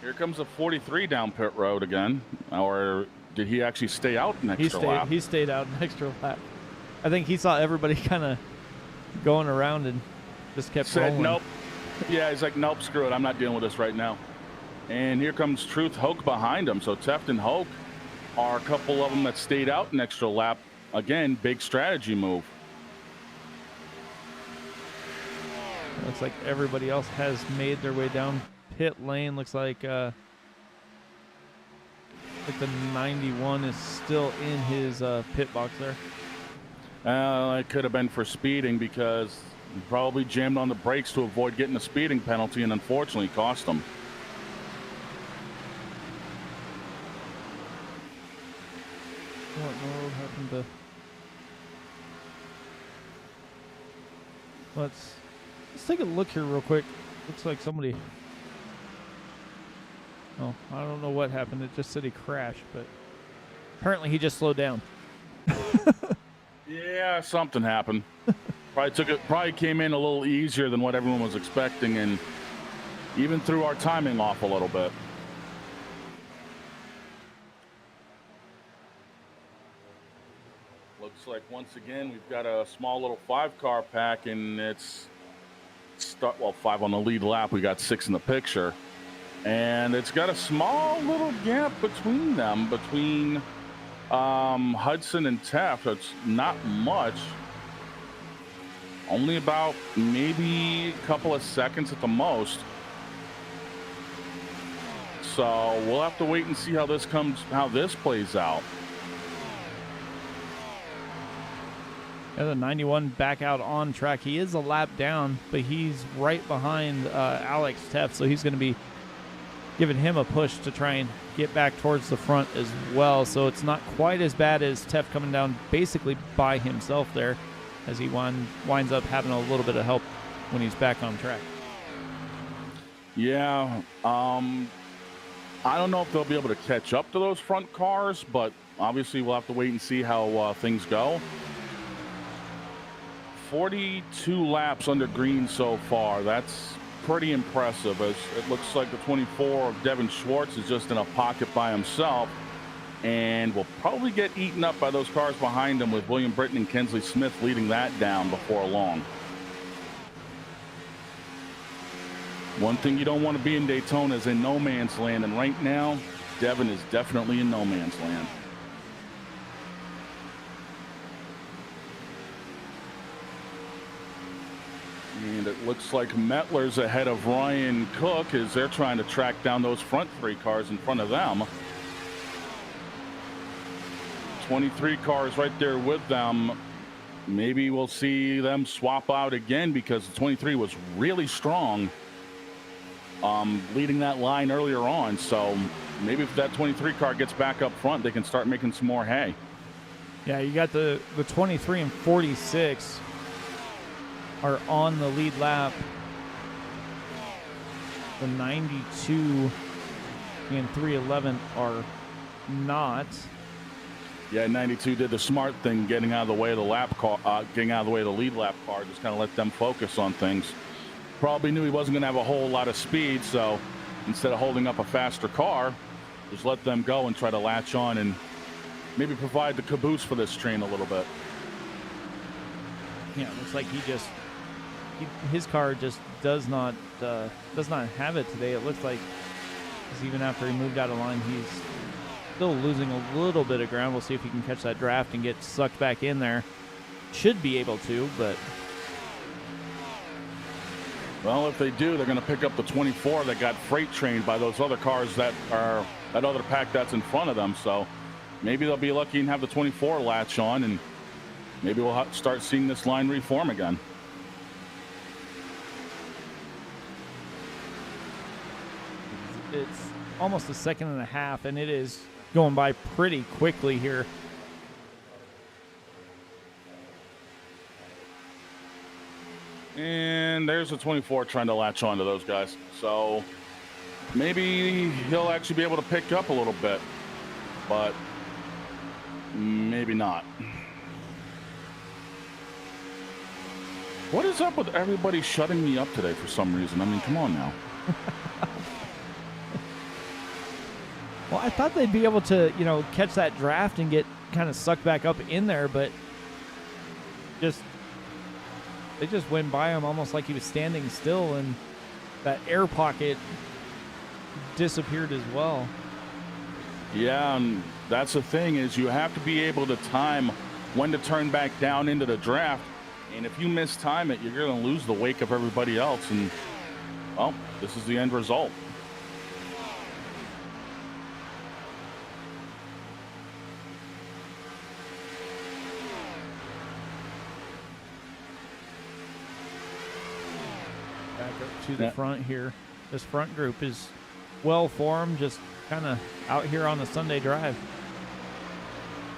[SPEAKER 3] Here comes a 43 down pit road again. Or did he actually stay out an extra lap?
[SPEAKER 2] He stayed out an extra lap. I think he saw everybody kind of going around and just kept rolling.
[SPEAKER 3] Nope. Yeah, he's like, nope, screw it. I'm not dealing with this right now. And here comes Truth Hoke behind him. So Teft and Hoke are a couple of them that stayed out an extra lap. Again, big strategy move.
[SPEAKER 2] Looks like everybody else has made their way down pit lane. Looks like the 91 is still in his pit box there.
[SPEAKER 3] It could have been for speeding, because he probably jammed on the brakes to avoid getting a speeding penalty, and unfortunately cost him.
[SPEAKER 2] What in the world happened to... Let's take a look here real quick. Looks like somebody... Oh, I don't know what happened. It just said he crashed, but apparently he just slowed down.
[SPEAKER 3] Yeah, something happened. Probably came in a little easier than what everyone was expecting, and even threw our timing off a little bit. Looks like once again we've got a small little 5-car pack, and it's 5 on the lead lap. We got 6 in the picture, and it's got a small little gap between them, between Hudson and Teft. It's not much, only about maybe a couple of seconds at the most. So we'll have to wait and see how this plays out.
[SPEAKER 2] Yeah, the 91 back out on track. He is a lap down, but he's right behind Alex Teft, so he's going to be giving him a push to try and get back towards the front as well. So it's not quite as bad as Teft coming down basically by himself there, as he winds up having a little bit of help when he's back on track.
[SPEAKER 3] Yeah, I don't know if they'll be able to catch up to those front cars, but obviously we'll have to wait and see how things go. 42 laps under green so far. That's pretty impressive, as it looks like the 24 of Devin Schwartz is just in a pocket by himself, and will probably get eaten up by those cars behind him, with William Britton and Kensley Smith leading that down before long. One thing you don't want to be in Daytona is in no man's land, and right now Devin is definitely in no man's land. And it looks like Mettler's ahead of Ryan Cook as they're trying to track down those front 3 cars in front of them. 23 cars right there with them. Maybe we'll see them swap out again, because the 23 was really strong leading that line earlier on. So maybe if that 23 car gets back up front, they can start making some more hay.
[SPEAKER 2] Yeah, you got the 23 and 46 are on the lead lap. The 92 and 311 are not.
[SPEAKER 3] Yeah, 92 did the smart thing, getting out of the way of the getting out of the way of the lead lap car, just kind of let them focus on things. Probably knew he wasn't going to have a whole lot of speed, so instead of holding up a faster car, just let them go and try to latch on and maybe provide the caboose for this train a little bit.
[SPEAKER 2] Yeah, looks like his car just does not have it today. It looks like even after he moved out of line, he's still losing a little bit of ground. We'll see if he can catch that draft and get sucked back in there. Should be able to, but...
[SPEAKER 3] Well, if they do, they're going to pick up the 24 that got freight trained by those other cars that other pack that's in front of them. So maybe they'll be lucky and have the 24 latch on, and maybe we'll start seeing this line reform again.
[SPEAKER 2] It's almost a second and a half, and it is going by pretty quickly here.
[SPEAKER 3] And there's a 24 trying to latch on to those guys. So maybe he'll actually be able to pick up a little bit, but maybe not. What is up with everybody shutting me up today for some reason? I mean, come on now.
[SPEAKER 2] Well, I thought they'd be able to, catch that draft and get kind of sucked back up in there, but they just went by him almost like he was standing still, and that air pocket disappeared as well.
[SPEAKER 3] Yeah, and that's the thing, is you have to be able to time when to turn back down into the draft, and if you mistime it, you're going to lose the wake of everybody else, and, well, this is the end result.
[SPEAKER 2] To the front here. This front group is well formed, just kind of out here on the Sunday drive.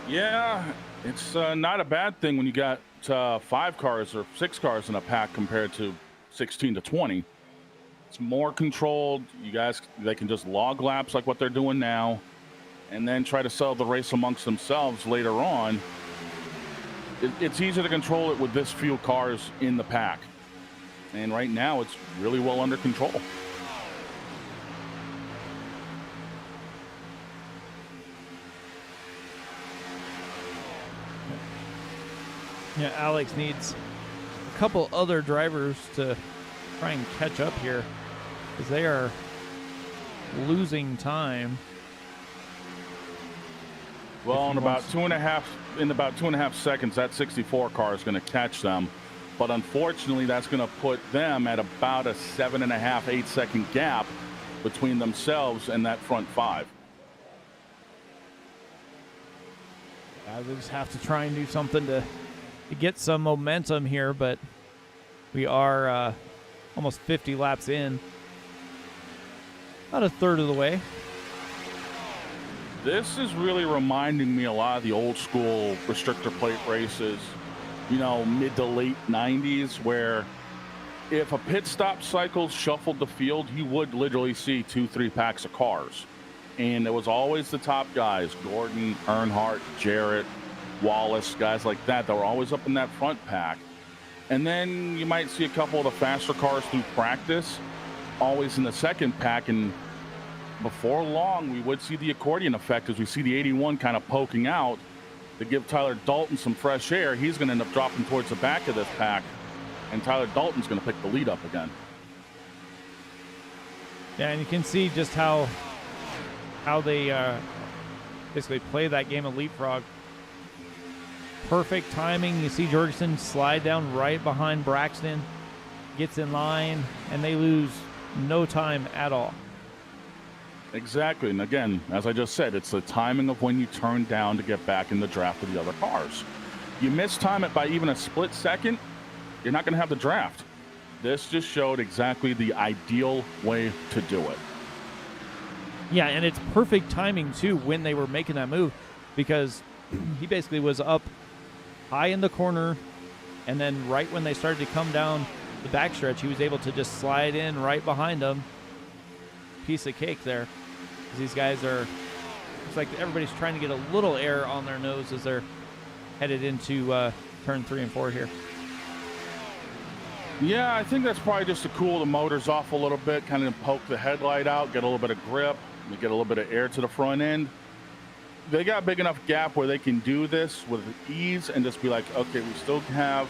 [SPEAKER 3] Yeah, it's not a bad thing when you got 5 cars or 6 cars in a pack compared to 16 to 20. It's more controlled. They can just log laps like what they're doing now, and then try to settle the race amongst themselves later on. It's easier to control it with this few cars in the pack. And right now, it's really well under control.
[SPEAKER 2] Yeah, Alex needs a couple other drivers to try and catch up here, because they are losing time.
[SPEAKER 3] Well, in about 2.5 seconds, that 64 car is going to catch them. But unfortunately, that's going to put them at about a 7.5, 8-second gap between themselves and that front 5.
[SPEAKER 2] They just have to try and do something to get some momentum here, but we are almost 50 laps in. About a third of the way.
[SPEAKER 3] This is really reminding me a lot of the old school restrictor plate races, mid to late 90s, where if a pit stop cycle shuffled the field, you would literally see 2-3 packs of cars. And it was always the top guys, Gordon, Earnhardt, Jarrett, Wallace, guys like that were always up in that front pack. And then you might see a couple of the faster cars through practice, always in the second pack. And before long, we would see the accordion effect as we see the 81 kind of poking out to give Tyler Dalton some fresh air. He's going to end up dropping towards the back of this pack, and Tyler Dalton's going to pick the lead up again.
[SPEAKER 2] Yeah, and you can see just how they basically play that game of leapfrog. Perfect timing. You see Jorgensen slide down right behind Braxton, gets in line, and they lose no time at all.
[SPEAKER 3] Exactly. And again, as I just said, it's the timing of when you turn down to get back in the draft of the other cars. You mistime it by even a split second, you're not going to have the draft. This just showed exactly the ideal way to do it.
[SPEAKER 2] Yeah, and it's perfect timing, too, when they were making that move, because he basically was up high in the corner, and then right when they started to come down the backstretch, he was able to just slide in right behind them. Piece of cake there. These guys are, it's like everybody's trying to get a little air on their nose as they're headed into turn 3 and 4 here.
[SPEAKER 3] Yeah, I think that's probably just to cool the motors off a little bit, kind of poke the headlight out, get a little bit of grip, get a little bit of air to the front end. They got a big enough gap where they can do this with ease and just be like, okay, we still have,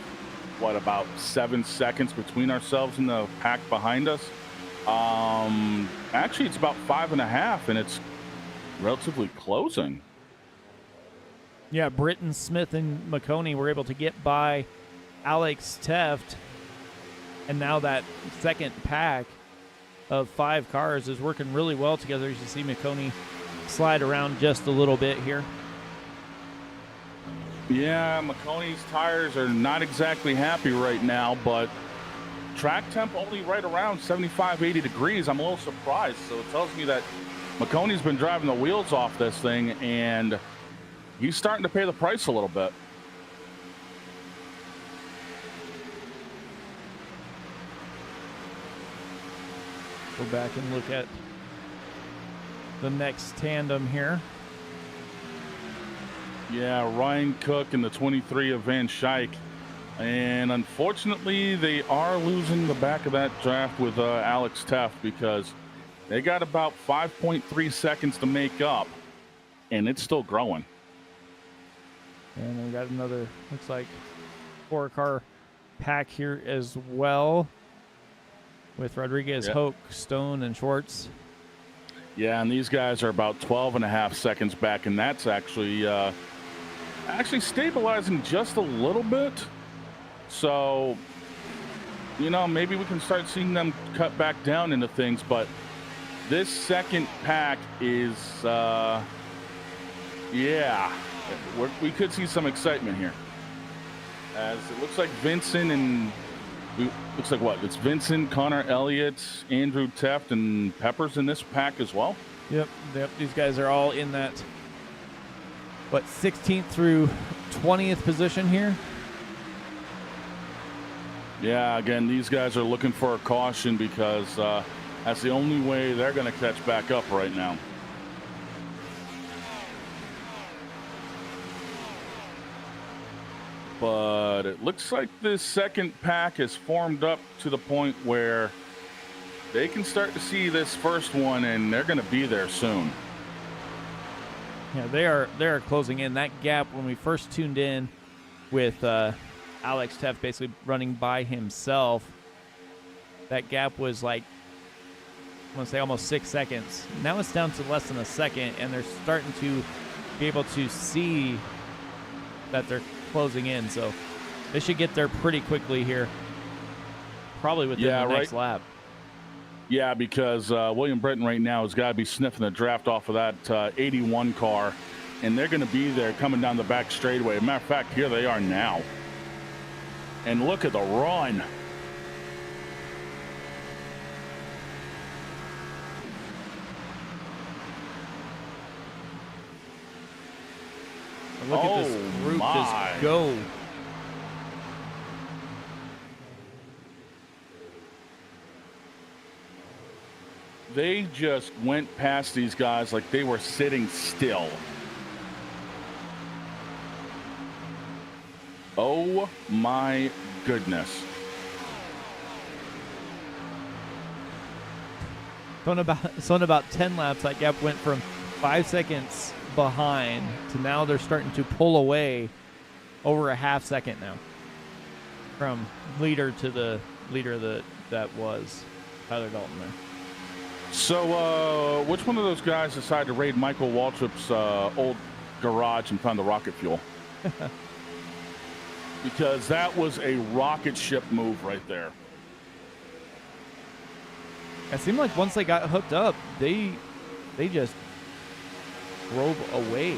[SPEAKER 3] what, about 7 seconds between ourselves and the pack behind us. Actually, it's about 5.5, and it's relatively closing.
[SPEAKER 2] Yeah, Britton, Smith, and McConey were able to get by Alex Teft. And now that second pack of 5 cars is working really well together. As you see McConey slide around just a little bit here.
[SPEAKER 3] Yeah, McConey's tires are not exactly happy right now, but track temp only right around 75, 80 degrees. I'm a little surprised. So it tells me that McConey's been driving the wheels off this thing, and he's starting to pay the price a little bit.
[SPEAKER 2] Go back and look at the next tandem here.
[SPEAKER 3] Yeah, Ryan Cook and the 23 of Van Schaik. And unfortunately, they are losing the back of that draft with Alex Teft, because they got about 5.3 seconds to make up, and it's still growing.
[SPEAKER 2] And we got another, looks like, 4-car pack here as well, with Rodriguez,
[SPEAKER 3] Yep.
[SPEAKER 2] Hoke, Stone, and Schwartz.
[SPEAKER 3] Yeah, and these guys are about 12.5 seconds back, and that's actually stabilizing just a little bit. So, you know, maybe we can start seeing them cut back down into things. But this second pack is, yeah, we could see some excitement here. As it looks like Vincent and looks like what? It's Vincent, Connor Elliott, Andrew Teft, and Peppers in this pack as well.
[SPEAKER 2] Yep. These guys are all in that, 16th through 20th position here.
[SPEAKER 3] Yeah, again, these guys are looking for a caution, because that's the only way they're going to catch back up right now. But it looks like this second pack is formed up to the point where they can start to see this first one, and they're going to be there soon.
[SPEAKER 2] Yeah, they are closing in. That gap, when we first tuned in with Alex Teft basically running by himself, that gap was like, I want to say almost 6 seconds. Now it's down to less than a second, and they're starting to be able to see that they're closing in. So they should get there pretty quickly here, probably within the next lap.
[SPEAKER 3] Yeah, because William Britton right now has got to be sniffing the draft off of that 81 car, and they're going to be there coming down the back straightaway. Matter of fact, here they are now. And look at the run.
[SPEAKER 2] Look at this group just go.
[SPEAKER 3] They just went past these guys like they were sitting still. Oh my goodness.
[SPEAKER 2] So in about 10 laps, that gap went from 5 seconds behind to now they're starting to pull away over a half second now from leader to the leader that was Tyler Dalton there.
[SPEAKER 3] So which one of those guys decided to raid Michael Waltrip's old garage and find the rocket fuel? Because that was a rocket ship move right there.
[SPEAKER 2] It seemed like once they got hooked up, they just drove away.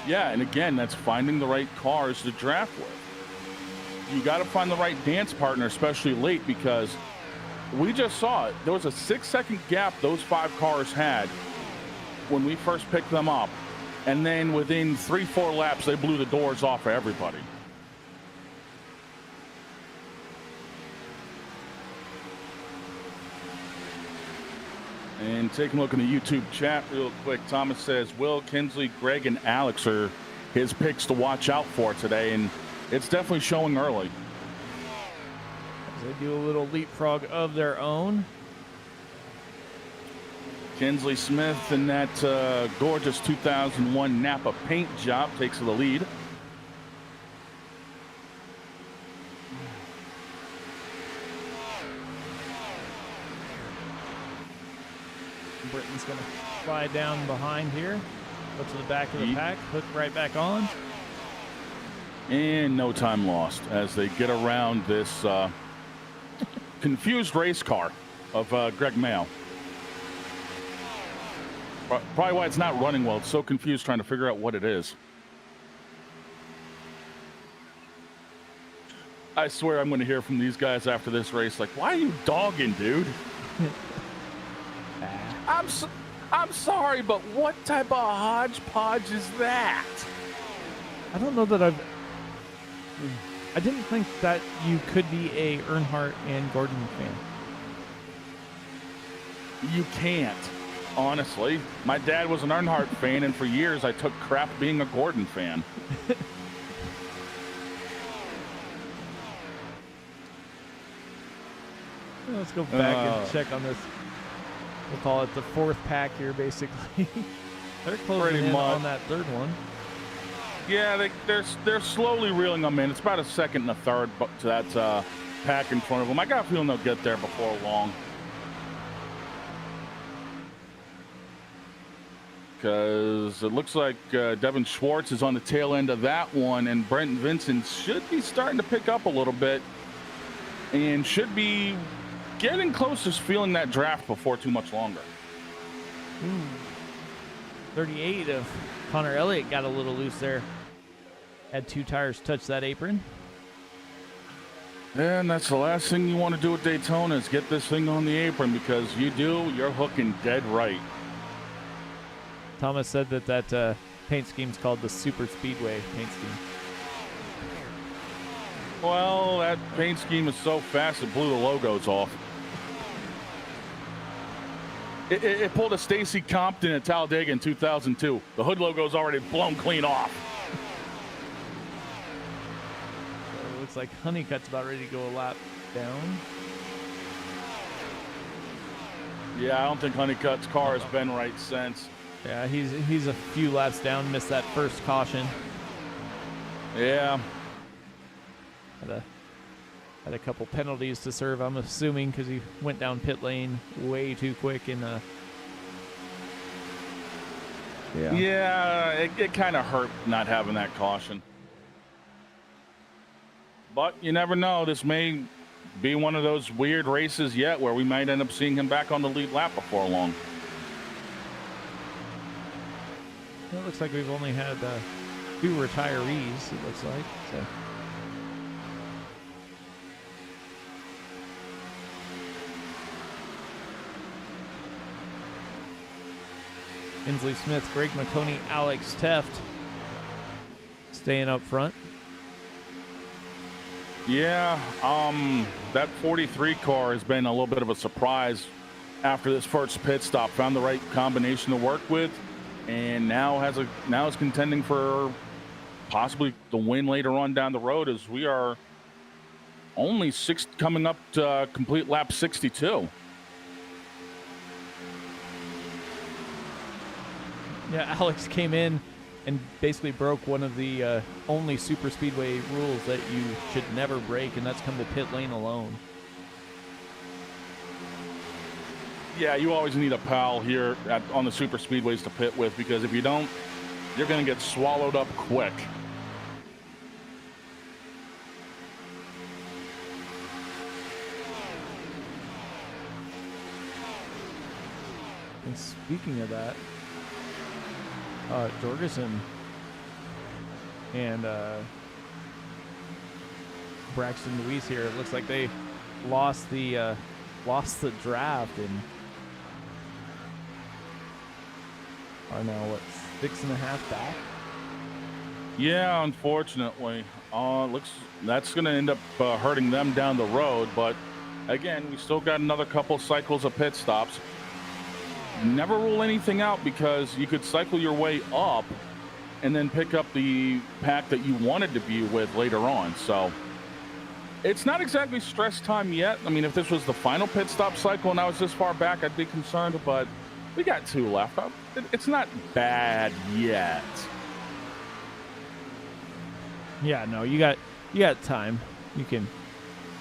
[SPEAKER 3] Yeah, and again, that's finding the right cars to draft with. You got to find the right dance partner, especially late, because we just saw it. There was a 6-second gap those 5 cars had when we first picked them up. And then within 3-4 laps, they blew the doors off of everybody. And taking a look in the YouTube chat real quick, Thomas says, Will, Kinsley, Greg, and Alex are his picks to watch out for today, and it's definitely showing early.
[SPEAKER 2] As they do a little leapfrog of their own.
[SPEAKER 3] Kinsley Smith in that gorgeous 2001 Napa paint job takes the lead.
[SPEAKER 2] Britton's going to fly down behind here. Go to the back of the pack, hook right back on.
[SPEAKER 3] And no time lost as they get around this confused race car of Greg Mayo. Probably why it's not running well. It's so confused trying to figure out what it is. I swear I'm going to hear from these guys after this race like, why are you dogging, dude? I'm sorry, but what type of hodgepodge is that?
[SPEAKER 2] I don't know that I didn't think that you could be a Earnhardt and Gordon fan.
[SPEAKER 3] You can't, honestly. My dad was an Earnhardt fan, and for years I took crap being a Gordon fan.
[SPEAKER 2] Let's go back and check on this. We'll call it the fourth pack here, basically. They're closing in on that third one.
[SPEAKER 3] Yeah, they're slowly reeling them in. It's about a second and a third to that pack in front of them. I got a feeling they'll get there before long. Because it looks like Devin Schwartz is on the tail end of that one, and Brenton Vincent should be starting to pick up a little bit and should be getting close to feeling that draft before too much longer.
[SPEAKER 2] 38 of Connor Elliott got a little loose there. Had two tires touch that apron.
[SPEAKER 3] And that's the last thing you want to do at Daytona is get this thing on the apron, because you do, you're hooking dead right.
[SPEAKER 2] Thomas said that paint scheme is called the Super Speedway paint scheme.
[SPEAKER 3] Well, that paint scheme is so fast it blew the logos off. It pulled a Stacy Compton at Talladega in 2002. The hood logo's already blown clean off.
[SPEAKER 2] So it looks like Honeycutt's about ready to go a lap down.
[SPEAKER 3] Yeah, I don't think Honeycutt's car has been right since.
[SPEAKER 2] Yeah, he's a few laps down, missed that first caution.
[SPEAKER 3] Yeah.
[SPEAKER 2] Had a couple penalties to serve, I'm assuming, because he went down pit lane way too quick. And
[SPEAKER 3] it kind of hurt not having that caution. But you never know. This may be one of those weird races yet where we might end up seeing him back on the lead lap before long.
[SPEAKER 2] It looks like we've only had 2 retirees, it looks like. So. Inslee Smith, Greg McConey, Alex Teft staying up front.
[SPEAKER 3] Yeah, that 43 car has been a little bit of a surprise after this first pit stop. Found the right combination to work with, and now is contending for possibly the win later on down the road, as we are only coming up to complete lap 62.
[SPEAKER 2] Yeah, Alex came in and basically broke one of the only super speedway rules that you should never break, and that's come to pit lane alone.
[SPEAKER 3] Yeah, you always need a pal here on the super speedways to pit with, because if you don't, you're going to get swallowed up quick.
[SPEAKER 2] And speaking of that, Jorgensen and Braxton Luis here, it looks like they lost the draft and are now 6.5 back.
[SPEAKER 3] Yeah, unfortunately, looks that's going to end up hurting them down the road. But again, we still got another couple cycles of pit stops. never rule anything out, because you could cycle your way up and then pick up the pack that you wanted to be with later on. So it's not exactly stress time yet. I mean, if this was the final pit stop cycle and I was this far back, I'd be concerned, but we got 2 left. It's not bad yet.
[SPEAKER 2] Yeah, no, you got time. You can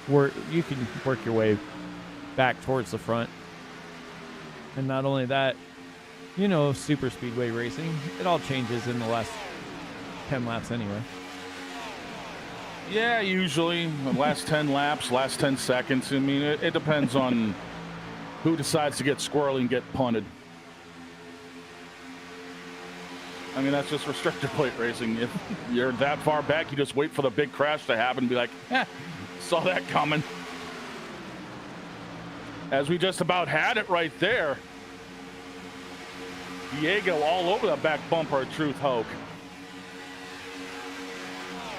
[SPEAKER 2] work your way back towards the front. And not only that, you know, super speedway racing, it all changes in the last 10 laps anyway.
[SPEAKER 3] Yeah, usually last 10 laps, last 10 seconds. I mean, it depends on who decides to get squirrely and get punted. I mean, that's just restrictor plate racing. If you're that far back, you just wait for the big crash to happen and be like, saw that coming. As we just about had it right there. Diego all over the back bumper of Truth Hoke.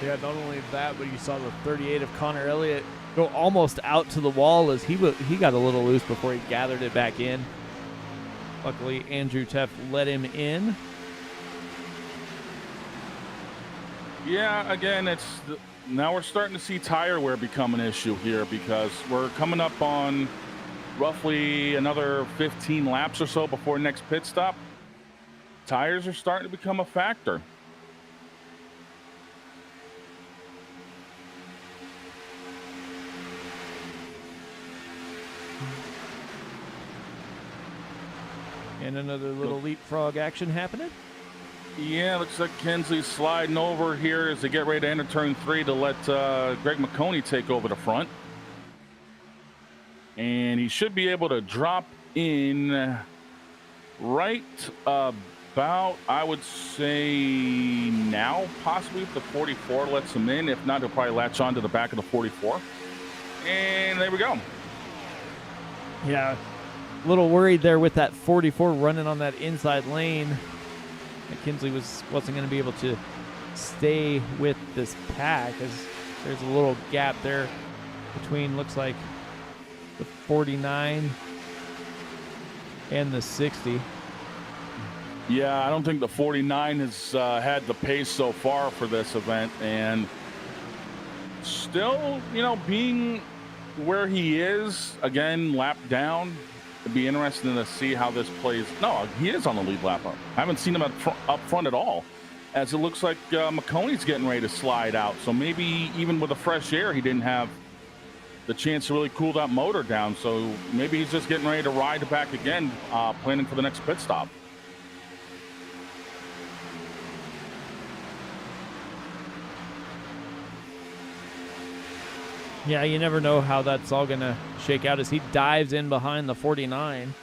[SPEAKER 2] Yeah, not only that, but you saw the 38 of Connor Elliott go almost out to the wall as he got a little loose before he gathered it back in. Luckily, Andrew Teff let him in.
[SPEAKER 3] Yeah, again, now we're starting to see tire wear become an issue here, because we're coming up on roughly another 15 laps or so before next pit stop. Tires are starting to become a factor.
[SPEAKER 2] And another little leapfrog action happening.
[SPEAKER 3] Yeah, looks like Kinsley's sliding over here as they get ready to enter turn 3 to let Greg McConey take over the front. And he should be able to drop in right about, I would say now, possibly if the 44 lets him in. If not, he'll probably latch on to the back of the 44. And there we go.
[SPEAKER 2] Yeah, a little worried there with that 44 running on that inside lane. Kinsley wasn't going to be able to stay with this pack, as there's a little gap there between, looks like, the 49 and the 60.
[SPEAKER 3] Yeah, I don't think the 49 has had the pace so far for this event, and still, you know, being where he is, again, lap down. It'd be interesting to see how this plays. No, he is on the lead lap up. I haven't seen him up front at all, as it looks like McConey's getting ready to slide out. So maybe even with the fresh air, he didn't have the chance to really cool that motor down. So maybe he's just getting ready to ride back again, planning for the next pit stop.
[SPEAKER 2] Yeah, you never know how that's all going to shake out as he dives in behind the 49.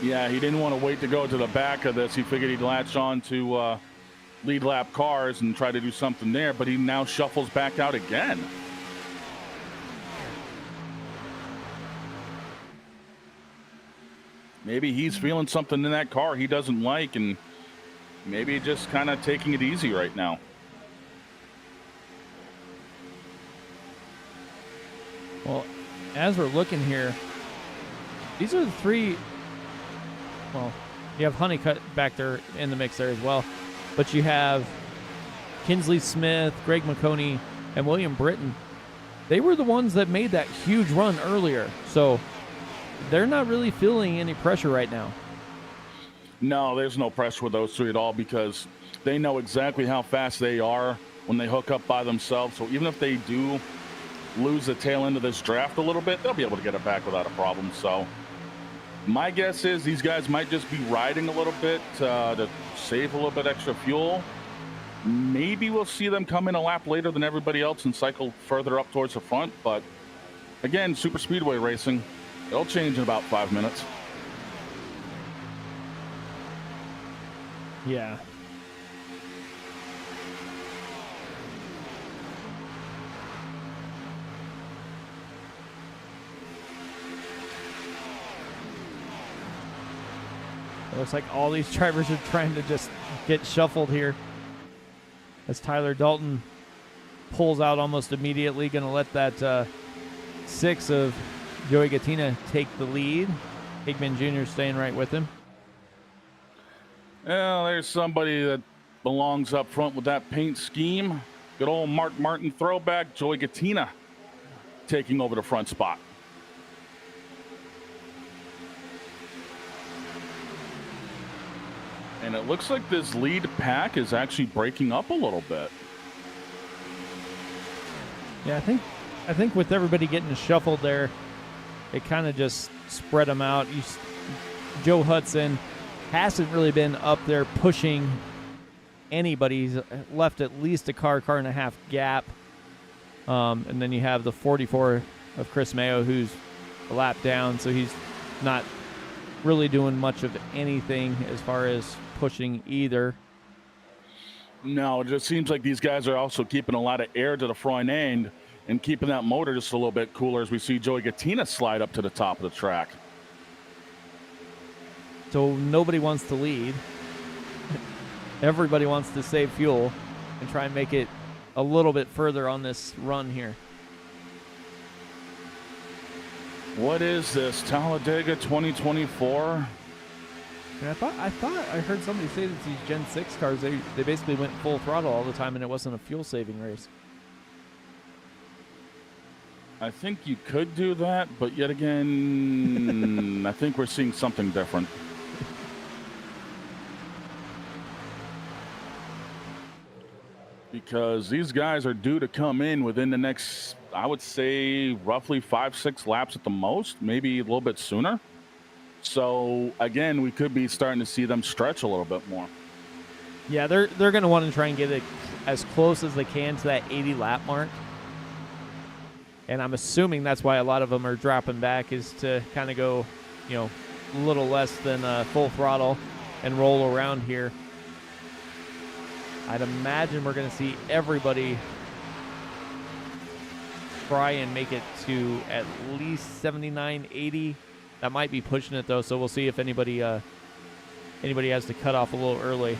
[SPEAKER 3] Yeah, he didn't want to wait to go to the back of this. He figured he'd latch on to lead lap cars and try to do something there, but he now shuffles back out again. Maybe he's feeling something in that car he doesn't like, and maybe just kind of taking it easy right now.
[SPEAKER 2] Well, as we're looking here, these are the 3. Well, you have Honeycutt back there in the mix there as well, but you have Kinsley Smith, Greg McConey, and William Britton. They were the ones that made that huge run earlier, so they're not really feeling any pressure right now.
[SPEAKER 3] No, there's no pressure with those 3 at all, because they know exactly how fast they are when they hook up by themselves. So even if they do lose the tail end of this draft a little bit, they'll be able to get it back without a problem. So my guess is these guys might just be riding a little bit to save a little bit extra fuel. Maybe we'll see them come in a lap later than everybody else and cycle further up towards the front. But again, super speedway racing, it'll change in about 5 minutes.
[SPEAKER 2] Yeah. It looks like all these drivers are trying to just get shuffled here, as Tyler Dalton pulls out almost immediately, going to let that 6 of Joey Gattina take the lead. Higman Jr. staying right with him.
[SPEAKER 3] Well, there's somebody that belongs up front with that paint scheme. Good old Mark Martin throwback. Joey Gattina taking over the front spot. And it looks like this lead pack is actually breaking up a little bit.
[SPEAKER 2] Yeah, I think with everybody getting shuffled there, it kind of just spread them out. Joe Hudson hasn't really been up there pushing anybody. He's left at least a car and a half gap. And then you have the 44 of Chris Mayo, who's a lap down, so he's not really doing much of anything as far as pushing either.
[SPEAKER 3] No, it just seems like these guys are also keeping a lot of air to the front end and keeping that motor just a little bit cooler as we see Joey Gattina slide up to the top of the track.
[SPEAKER 2] So nobody wants to lead. Everybody wants to save fuel and try and make it a little bit further on this run here.
[SPEAKER 3] What is this, Talladega 2024?
[SPEAKER 2] And I thought I heard somebody say that these Gen 6 cars, they basically went full throttle all the time and it wasn't a fuel saving race.
[SPEAKER 3] I think you could do that, but yet again, I think we're seeing something different. Because these guys are due to come in within the next, I would say, roughly 5-6 laps at the most, maybe a little bit sooner. So again, we could be starting to see them stretch a little bit more.
[SPEAKER 2] Yeah, they're going to want to try and get it as close as they can to that 80 lap mark. And I'm assuming that's why a lot of them are dropping back, is to kind of go, a little less than full throttle and roll around here. I'd imagine we're going to see everybody try and make it to at least 79, 80. That might be pushing it, though, so we'll see if anybody has to cut off a little early.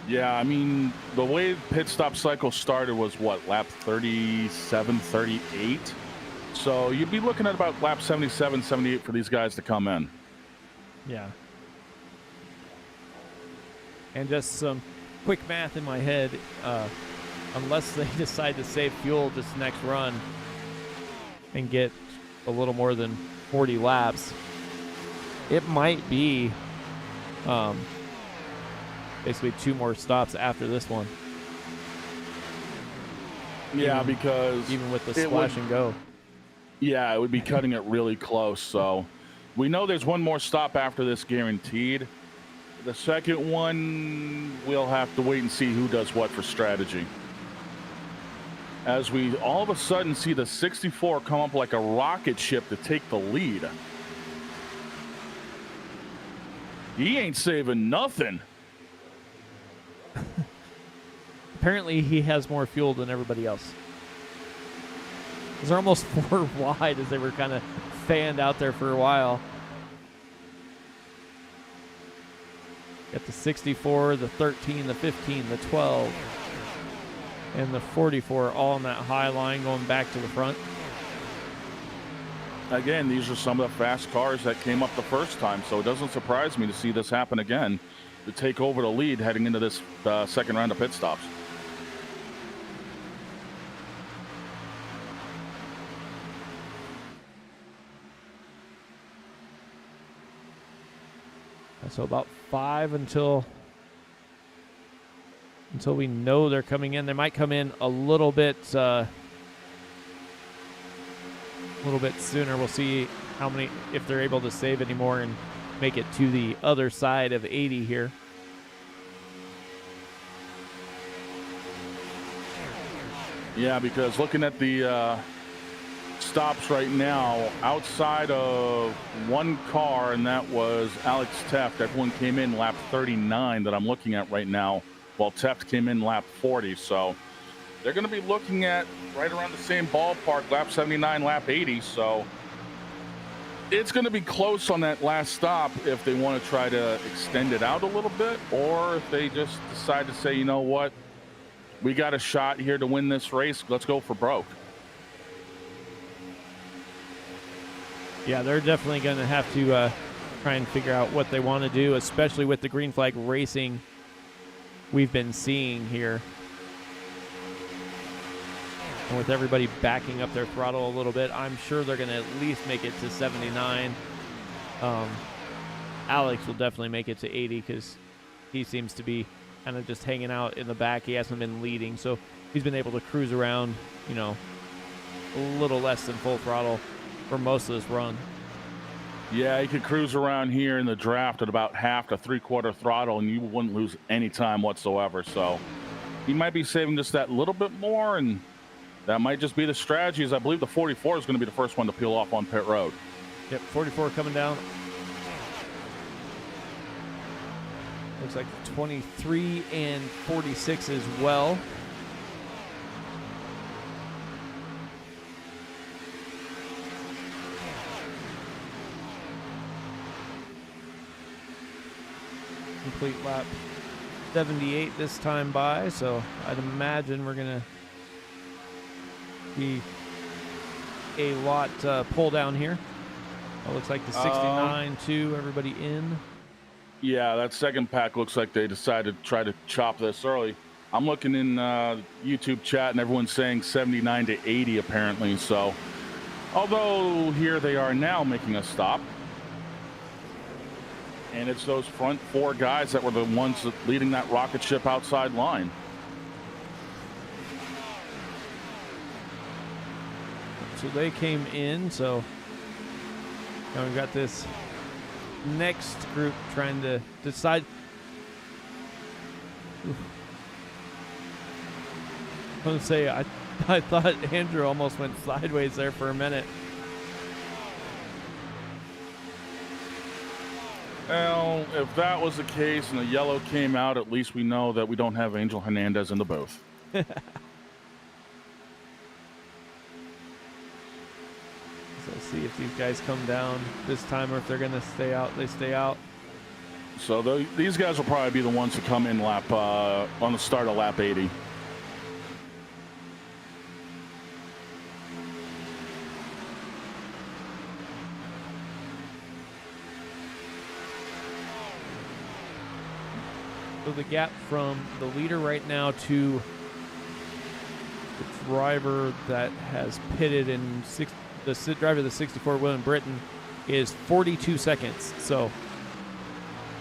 [SPEAKER 3] Yeah, I mean, the way pit stop cycle started was, what, lap 37, 38? So you'd be looking at about lap 77, 78 for these guys to come in.
[SPEAKER 2] Yeah. And just some quick math in my head, unless they decide to save fuel this next run and get a little more than 40 laps, it might be basically 2 more stops after this one.
[SPEAKER 3] Yeah, because
[SPEAKER 2] even with the splash and go.
[SPEAKER 3] Yeah, it would be cutting it really close. So we know there's one more stop after this guaranteed. The second one, we'll have to wait and see who does what for strategy. As we all of a sudden see the 64 come up like a rocket ship to take the lead. He ain't saving nothing.
[SPEAKER 2] Apparently he has more fuel than everybody else. They're almost 4 wide as they were kind of fanned out there for a while. Got the 64, the 13, the 15, the 12, and the 44 all on that high line going back to the front.
[SPEAKER 3] Again, these are some of the fast cars that came up the first time, so it doesn't surprise me to see this happen again, to take over the lead heading into this second round of pit stops.
[SPEAKER 2] So about 5 until we know they're coming in. They might come in a little bit sooner. We'll see how many, if they're able to save any more and make it to the other side of 80 here.
[SPEAKER 3] Yeah, because looking at the stops right now, outside of one car, and that was Alex Teft. Everyone came in lap 39 that I'm looking at right now, while Teft came in lap 40. So they're going to be looking at right around the same ballpark, lap 79, lap 80. So it's going to be close on that last stop if they want to try to extend it out a little bit, or if they just decide to say, you know what, we got a shot here to win this race. Let's go for broke.
[SPEAKER 2] Yeah, they're definitely going to have to try and figure out what they want to do, especially with the green flag racing we've been seeing here. And with everybody backing up their throttle a little bit, I'm sure they're going to at least make it to 79. Alex will definitely make it to 80 because he seems to be kind of just hanging out in the back. He hasn't been leading, so he's been able to cruise around, you know, a little less than full throttle for most of this run.
[SPEAKER 3] Yeah, he could cruise around here in the draft at about half to three-quarter throttle, and you wouldn't lose any time whatsoever. So he might be saving just that little bit more, and that might just be the strategy. As I believe the 44 is going to be the first one to peel off on pit road.
[SPEAKER 2] Yep, 44 coming down. Looks like 23 and 46 as well. Complete lap 78 this time by, so I'd imagine we're going to be a lot pull down here. It looks like the 69 too, everybody in.
[SPEAKER 3] Yeah, that second pack looks like they decided to try to chop this early. I'm looking in YouTube chat and everyone's saying 79 to 80 apparently. So, although here they are now making a stop. And it's those front four guys that were the ones leading that rocket ship outside line.
[SPEAKER 2] So they came in, so now we've got this next group trying to decide. I want to say I thought Andrew almost went sideways there for a minute.
[SPEAKER 3] Well, if that was the case and the yellow came out, at least we know that we don't have Angel Hernandez in the booth.
[SPEAKER 2] So see if these guys come down this time or if they're going to stay out. They stay out.
[SPEAKER 3] So these guys will probably be the ones to come in lap on the start of lap 80.
[SPEAKER 2] So the gap from the leader right now to the driver that has pitted in the driver of the 64, William Britton, is 42 seconds. So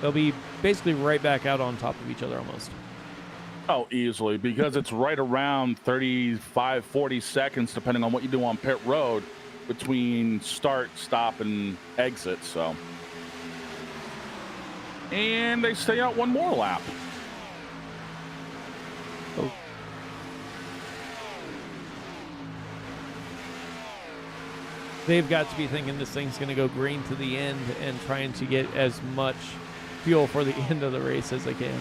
[SPEAKER 2] they'll be basically right back out on top of each other almost.
[SPEAKER 3] Oh, easily, because it's right around 35, 40 seconds, depending on what you do on pit road, between start, stop, and exit. So, and they stay out one more lap.
[SPEAKER 2] Oh. They've got to be thinking this thing's going to go green to the end and trying to get as much fuel for the end of the race as they can.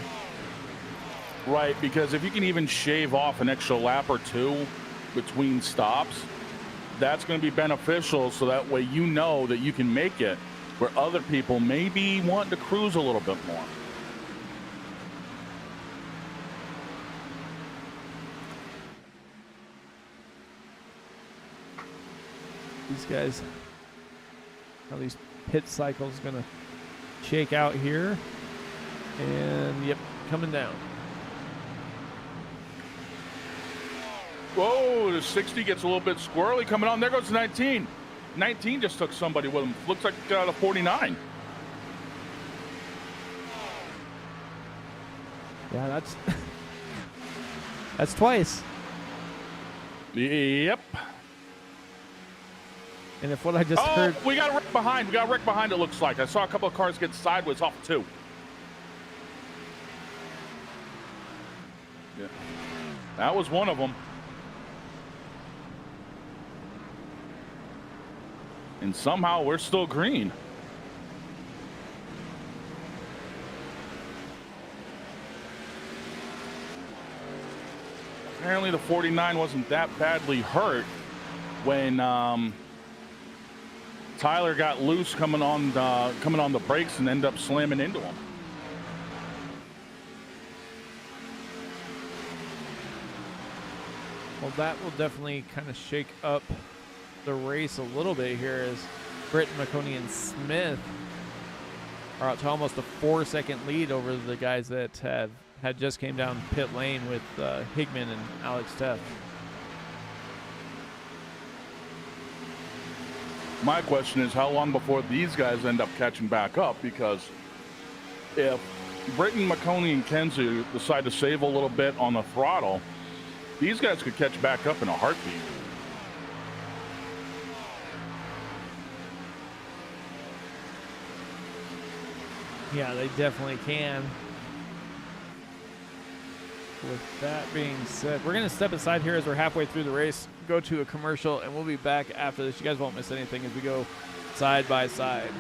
[SPEAKER 3] Right, because if you can even shave off an extra lap or two between stops, that's going to be beneficial, so that way you know that you can make it where other people maybe want to cruise a little bit more.
[SPEAKER 2] These guys, how these pit cycles going to shake out here. And, yep, coming down.
[SPEAKER 3] Whoa, the 60 gets a little bit squirrely coming on. There goes the 19. 19 just took somebody with him. Looks like the 49.
[SPEAKER 2] Yeah, that's twice.
[SPEAKER 3] Yep.
[SPEAKER 2] And if what I just heard...
[SPEAKER 3] we got a wreck behind. We got a wreck behind, it looks like. I saw a couple of cars get sideways off two. Yeah. That was one of them. And somehow we're still green. Apparently the 49 wasn't that badly hurt when Tyler got loose coming on the brakes and ended up slamming into him.
[SPEAKER 2] Well, that will definitely kind of shake up the race a little bit here as Britton, McConey, and Smith are out to almost a 4-second lead over the guys that had just came down pit lane with Higman and Alex Teff.
[SPEAKER 3] My question is, how long before these guys end up catching back up? Because if Britton, McConey, and Kenzie decide to save a little bit on the throttle, these guys could catch back up in a heartbeat.
[SPEAKER 2] Yeah, they definitely can. With that being said, we're going to step aside here as we're halfway through the race, go to a commercial, and we'll be back after this. You guys won't miss anything as we go side by side.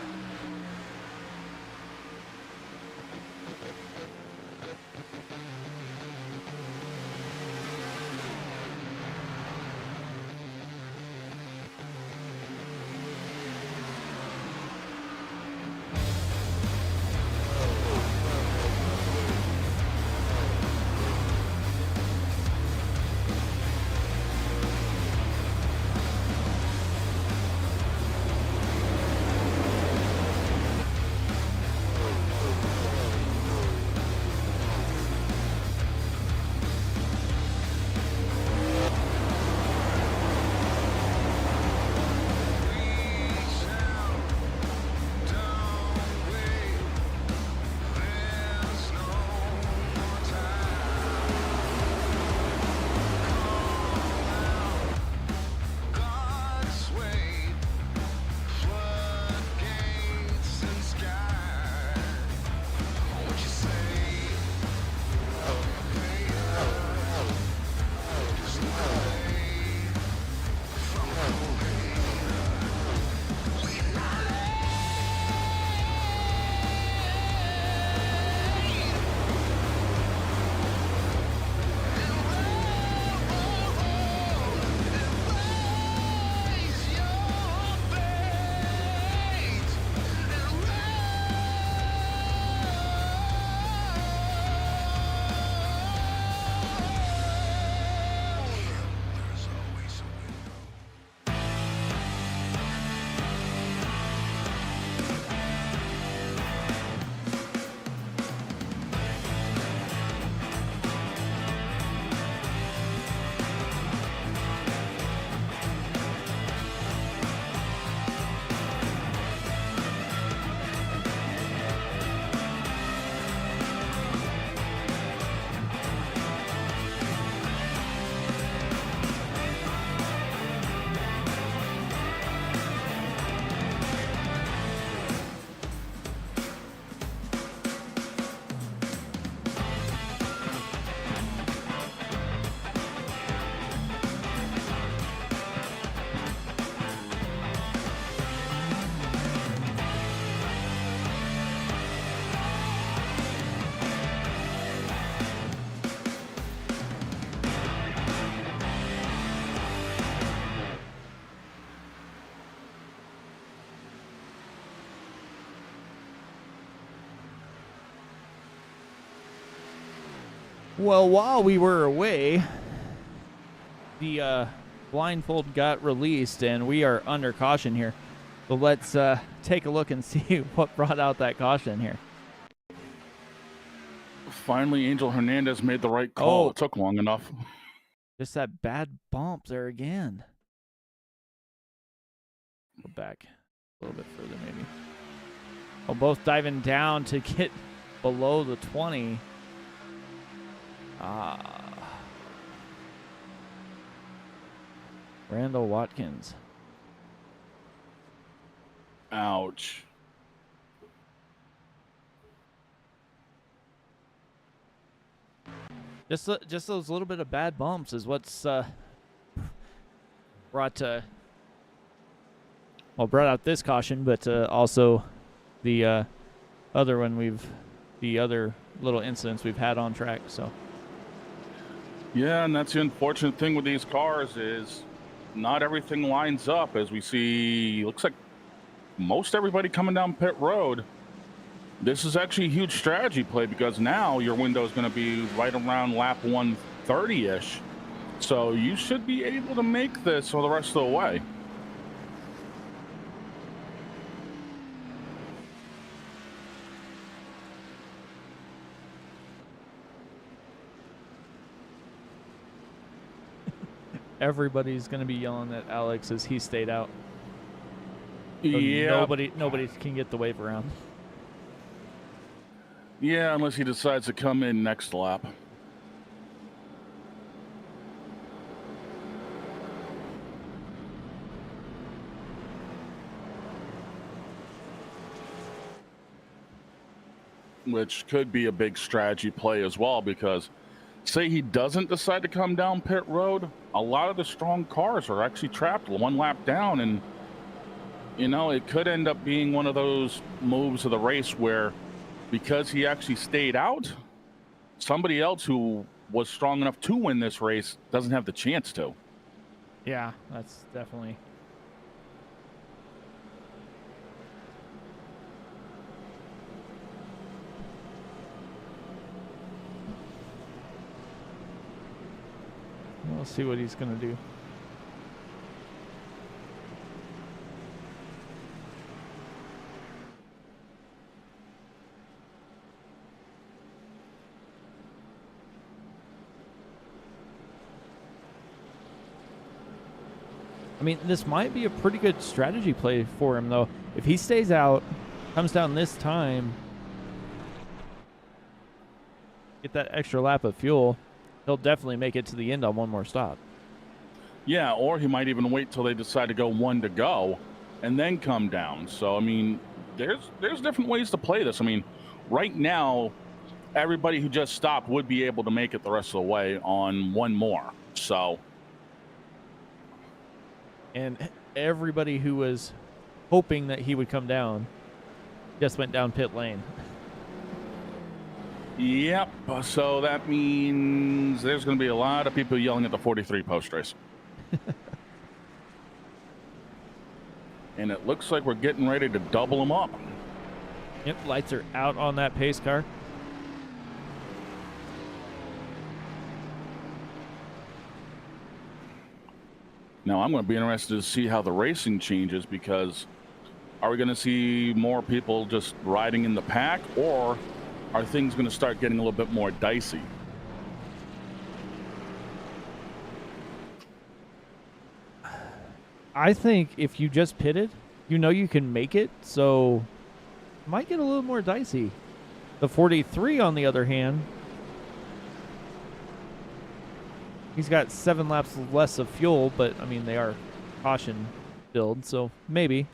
[SPEAKER 2] Well, while we were away, the blindfold got released, and we are under caution here. So let's take a look and see what brought out that caution here.
[SPEAKER 3] Finally, Angel Hernandez made the right call.
[SPEAKER 2] Oh.
[SPEAKER 3] It took long enough.
[SPEAKER 2] Just that bad bump there again. Go back a little bit further, maybe. Oh, both diving down to get below the 20. Randall Watkins.
[SPEAKER 3] Ouch.
[SPEAKER 2] Just those little bit of bad bumps is what's brought out this caution, but also the other one the other little incidents we've had on track. So
[SPEAKER 3] yeah, and that's the unfortunate thing with these cars is not everything lines up. As we see, looks like most everybody coming down pit road. This is actually a huge strategy play because now your window is going to be right around lap 130-ish. So you should be able to make this for the rest of the way.
[SPEAKER 2] everybody's going to be yelling at Alex as he stayed out. So
[SPEAKER 3] Yeah.
[SPEAKER 2] nobody can get the wave around.
[SPEAKER 3] Yeah, unless he decides to come in next lap. Which could be a big strategy play as well, because say he doesn't decide to come down pit road, a lot of the strong cars are actually trapped one lap down, and you know, it could end up being one of those moves of the race where, because he actually stayed out, somebody else who was strong enough to win this race doesn't have the chance to.
[SPEAKER 2] Yeah, that's definitely. We'll see what he's going to do. I mean, this might be a pretty good strategy play for him, though. If he stays out, comes down this time, get that extra lap of fuel, he'll definitely make it to the end on one more stop.
[SPEAKER 3] Yeah, or he might even wait till they decide to go one to go and then come down. So, I mean, there's different ways to play this. I mean, right now, everybody who just stopped would be able to make it the rest of the way on one more. So,
[SPEAKER 2] and everybody who was hoping that he would come down just went down pit lane.
[SPEAKER 3] Yep. So that means there's going to be a lot of people yelling at the 43 post race. And it looks like we're getting ready to double them up.
[SPEAKER 2] Yep, lights are out on that pace car.
[SPEAKER 3] Now, I'm going to be interested to see how the racing changes, because are we going to see more people just riding in the pack, or are things going to start getting a little bit more dicey?
[SPEAKER 2] I think if you just pitted, you know you can make it, so it might get a little more dicey. The 43, on the other hand, he's got 7 laps less of fuel, but, I mean, they are caution build, so maybe.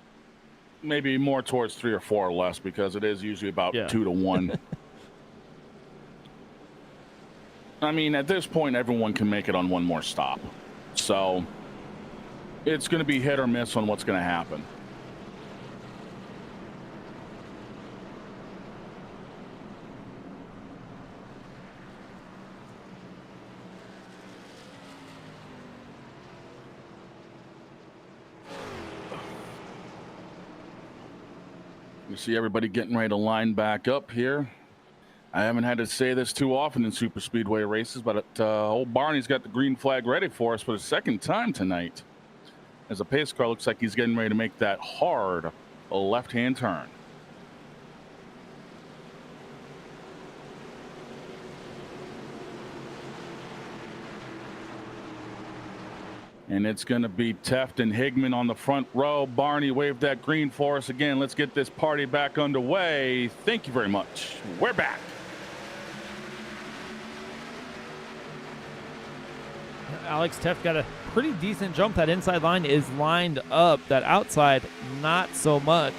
[SPEAKER 3] Maybe more towards 3 or 4 or less, because it is usually about 2 to 1. I mean, at this point, everyone can make it on one more stop. So it's going to be hit or miss on what's going to happen. You see everybody getting ready to line back up here. I haven't had to say this too often in super speedway races, but old Barney's got the green flag ready for us for the second time tonight, as the pace car looks like he's getting ready to make that hard left-hand turn. And it's going to be Teft and Higman on the front row. Barney waved that green for us again. Let's get this party back underway. Thank you very much. We're back.
[SPEAKER 2] Alex Teft got a pretty decent jump. That inside line is lined up. That outside, not so much,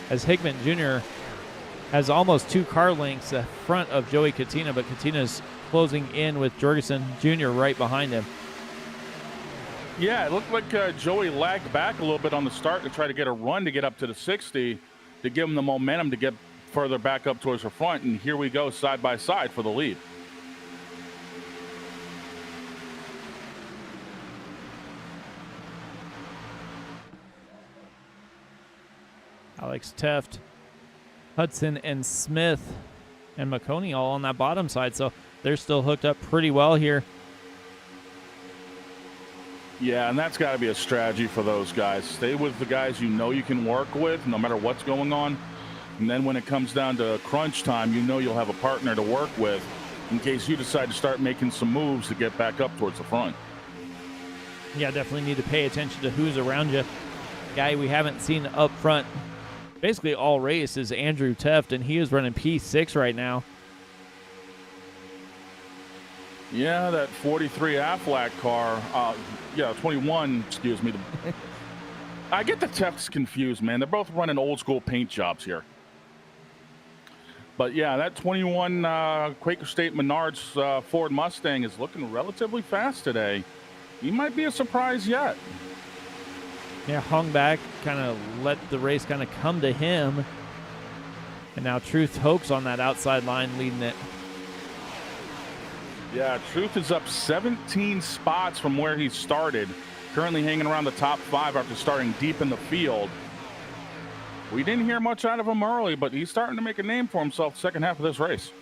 [SPEAKER 2] as Higman Jr. has almost 2 car lengths in front of Joey Katina, but Katina's closing in with Jorgensen Jr. right behind him.
[SPEAKER 3] Yeah, it looked like Joey lagged back a little bit on the start to try to get a run to get up to the 60 to give him the momentum to get further back up towards the front. And here we go side by side for the lead.
[SPEAKER 2] Alex Teft, Hudson, and Smith, and McConey all on that bottom side, so they're still hooked up pretty well here.
[SPEAKER 3] Yeah, and that's got to be a strategy for those guys. Stay with the guys you know you can work with, no matter what's going on. And then when it comes down to crunch time, you know you'll have a partner to work with in case you decide to start making some moves to get back up towards the front.
[SPEAKER 2] Yeah, definitely need to pay attention to who's around you. Guy we haven't seen up front basically all race is Andrew Teft, and he is running P6 right now.
[SPEAKER 3] Yeah, that 43 Aflac car. Yeah, 21, excuse me. I get the Tefts confused, man. They're both running old school paint jobs here. But yeah, that 21 Quaker State Menards Ford Mustang is looking relatively fast today. He might be a surprise yet.
[SPEAKER 2] Yeah, hung back, kind of let the race kind of come to him. And now Truth Hoax on that outside line leading it.
[SPEAKER 3] Yeah, Truth is up 17 spots from where he started. Currently hanging around the top 5 after starting deep in the field. We didn't hear much out of him early, but he's starting to make a name for himself second half of this race.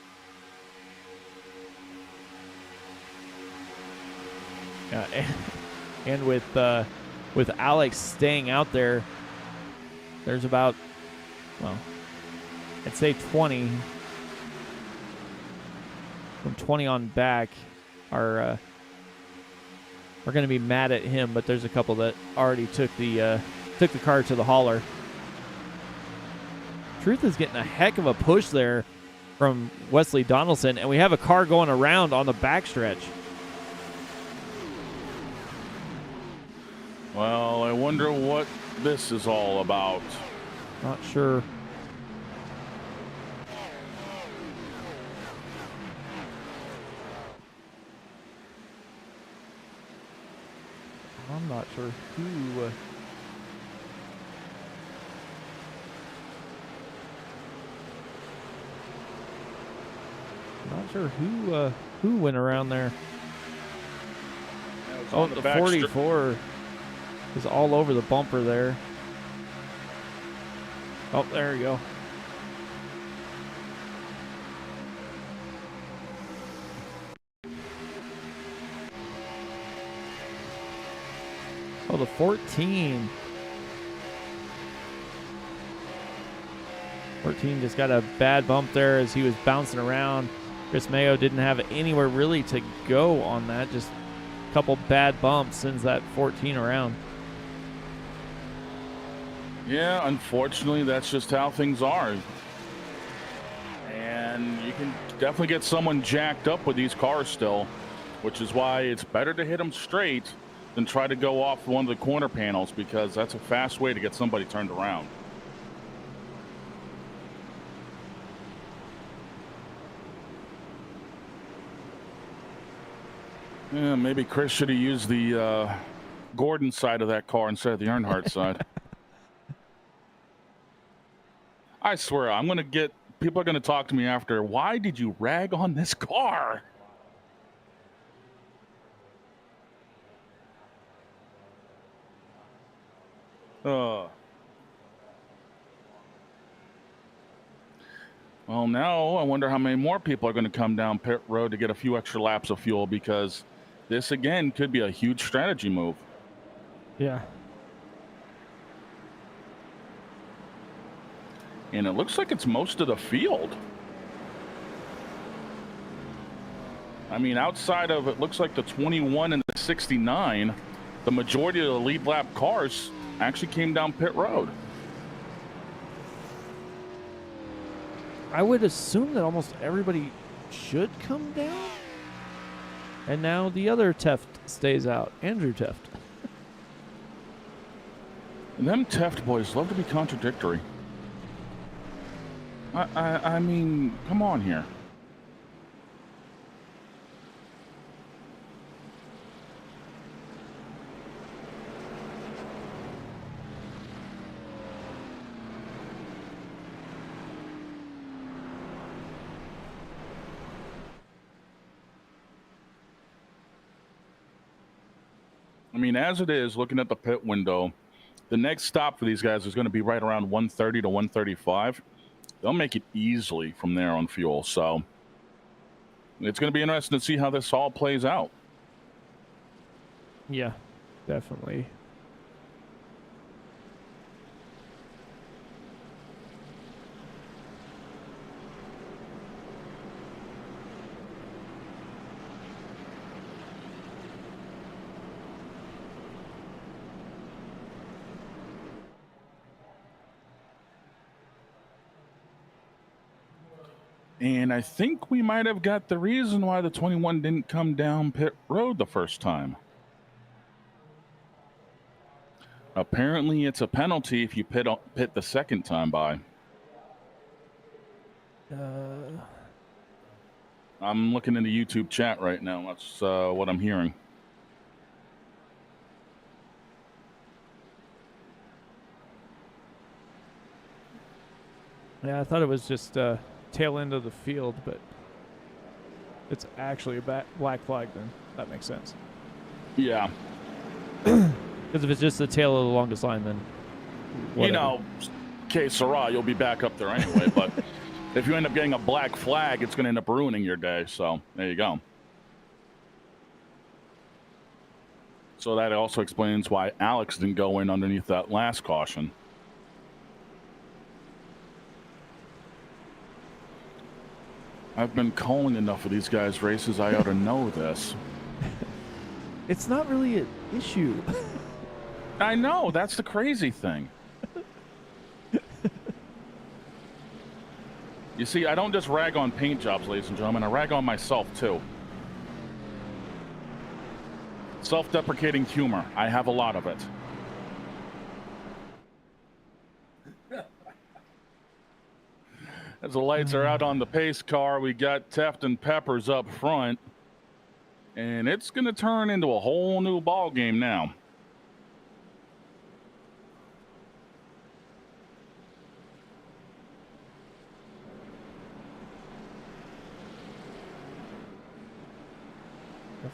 [SPEAKER 2] Yeah, and with Alex staying out there, there's about, well, I'd say 20. From 20 on back are going to be mad at him, but there's a couple that already took the car to the hauler. Truth is getting a heck of a push there from Wesley Donaldson, and we have a car going around on the backstretch.
[SPEAKER 3] Well, I wonder what this is all about.
[SPEAKER 2] Not sure. I'm not sure who. Not sure who went around there. Oh, the 44 is all over the bumper there. Oh, there you go. Oh, the 14. 14 just got a bad bump there as he was bouncing around. Chris Mayo didn't have anywhere really to go on that. Just a couple bad bumps sends that 14 around.
[SPEAKER 3] Yeah, unfortunately, that's just how things are. And you can definitely get someone jacked up with these cars still, which is why it's better to hit them straight than try to go off one of the corner panels, because that's a fast way to get somebody turned around. Yeah, maybe Chris should have used the Gordon side of that car instead of the Earnhardt side. I swear, I'm going to get, people are going to talk to me after, why did you rag on this car? Well, now I wonder how many more people are going to come down pit road to get a few extra laps of fuel, because this, again, could be a huge strategy move.
[SPEAKER 2] Yeah.
[SPEAKER 3] And it looks like it's most of the field. I mean, outside of, it looks like the 21 and the 69, the majority of the lead lap cars actually came down pit road.
[SPEAKER 2] I would assume that almost everybody should come down. And now the other Teft stays out, Andrew Teft.
[SPEAKER 3] And them Teft boys love to be contradictory. I mean, come on here. I mean, as it is, looking at the pit window, the next stop for these guys is going to be right around 130 to 135. They'll make it easily from there on fuel. So it's going to be interesting to see how this all plays out.
[SPEAKER 2] Yeah, definitely.
[SPEAKER 3] And I think we might have got the reason why the 21 didn't come down pit road the first time. Apparently, it's a penalty if you pit the second time by. I'm looking in the YouTube chat right now. That's what I'm hearing.
[SPEAKER 2] Yeah, I thought it was just tail end of the field, but it's actually a black flag then. That makes sense.
[SPEAKER 3] Yeah.
[SPEAKER 2] Because if it's just the tail of the longest line, then whatever.
[SPEAKER 3] You know, que sera, you'll be back up there anyway. But if you end up getting a black flag, it's going to end up ruining your day. So there you go. So that also explains why Alex didn't go in underneath that last caution. I've been calling enough of these guys' races. I ought to know this.
[SPEAKER 2] It's not really an issue.
[SPEAKER 3] I know. That's the crazy thing. You see, I don't just rag on paint jobs, ladies and gentlemen. I rag on myself, too. Self-deprecating humor. I have a lot of it. As the lights are out on the pace car, we got Teft and Peppers up front. And it's going to turn into a whole new ball game now.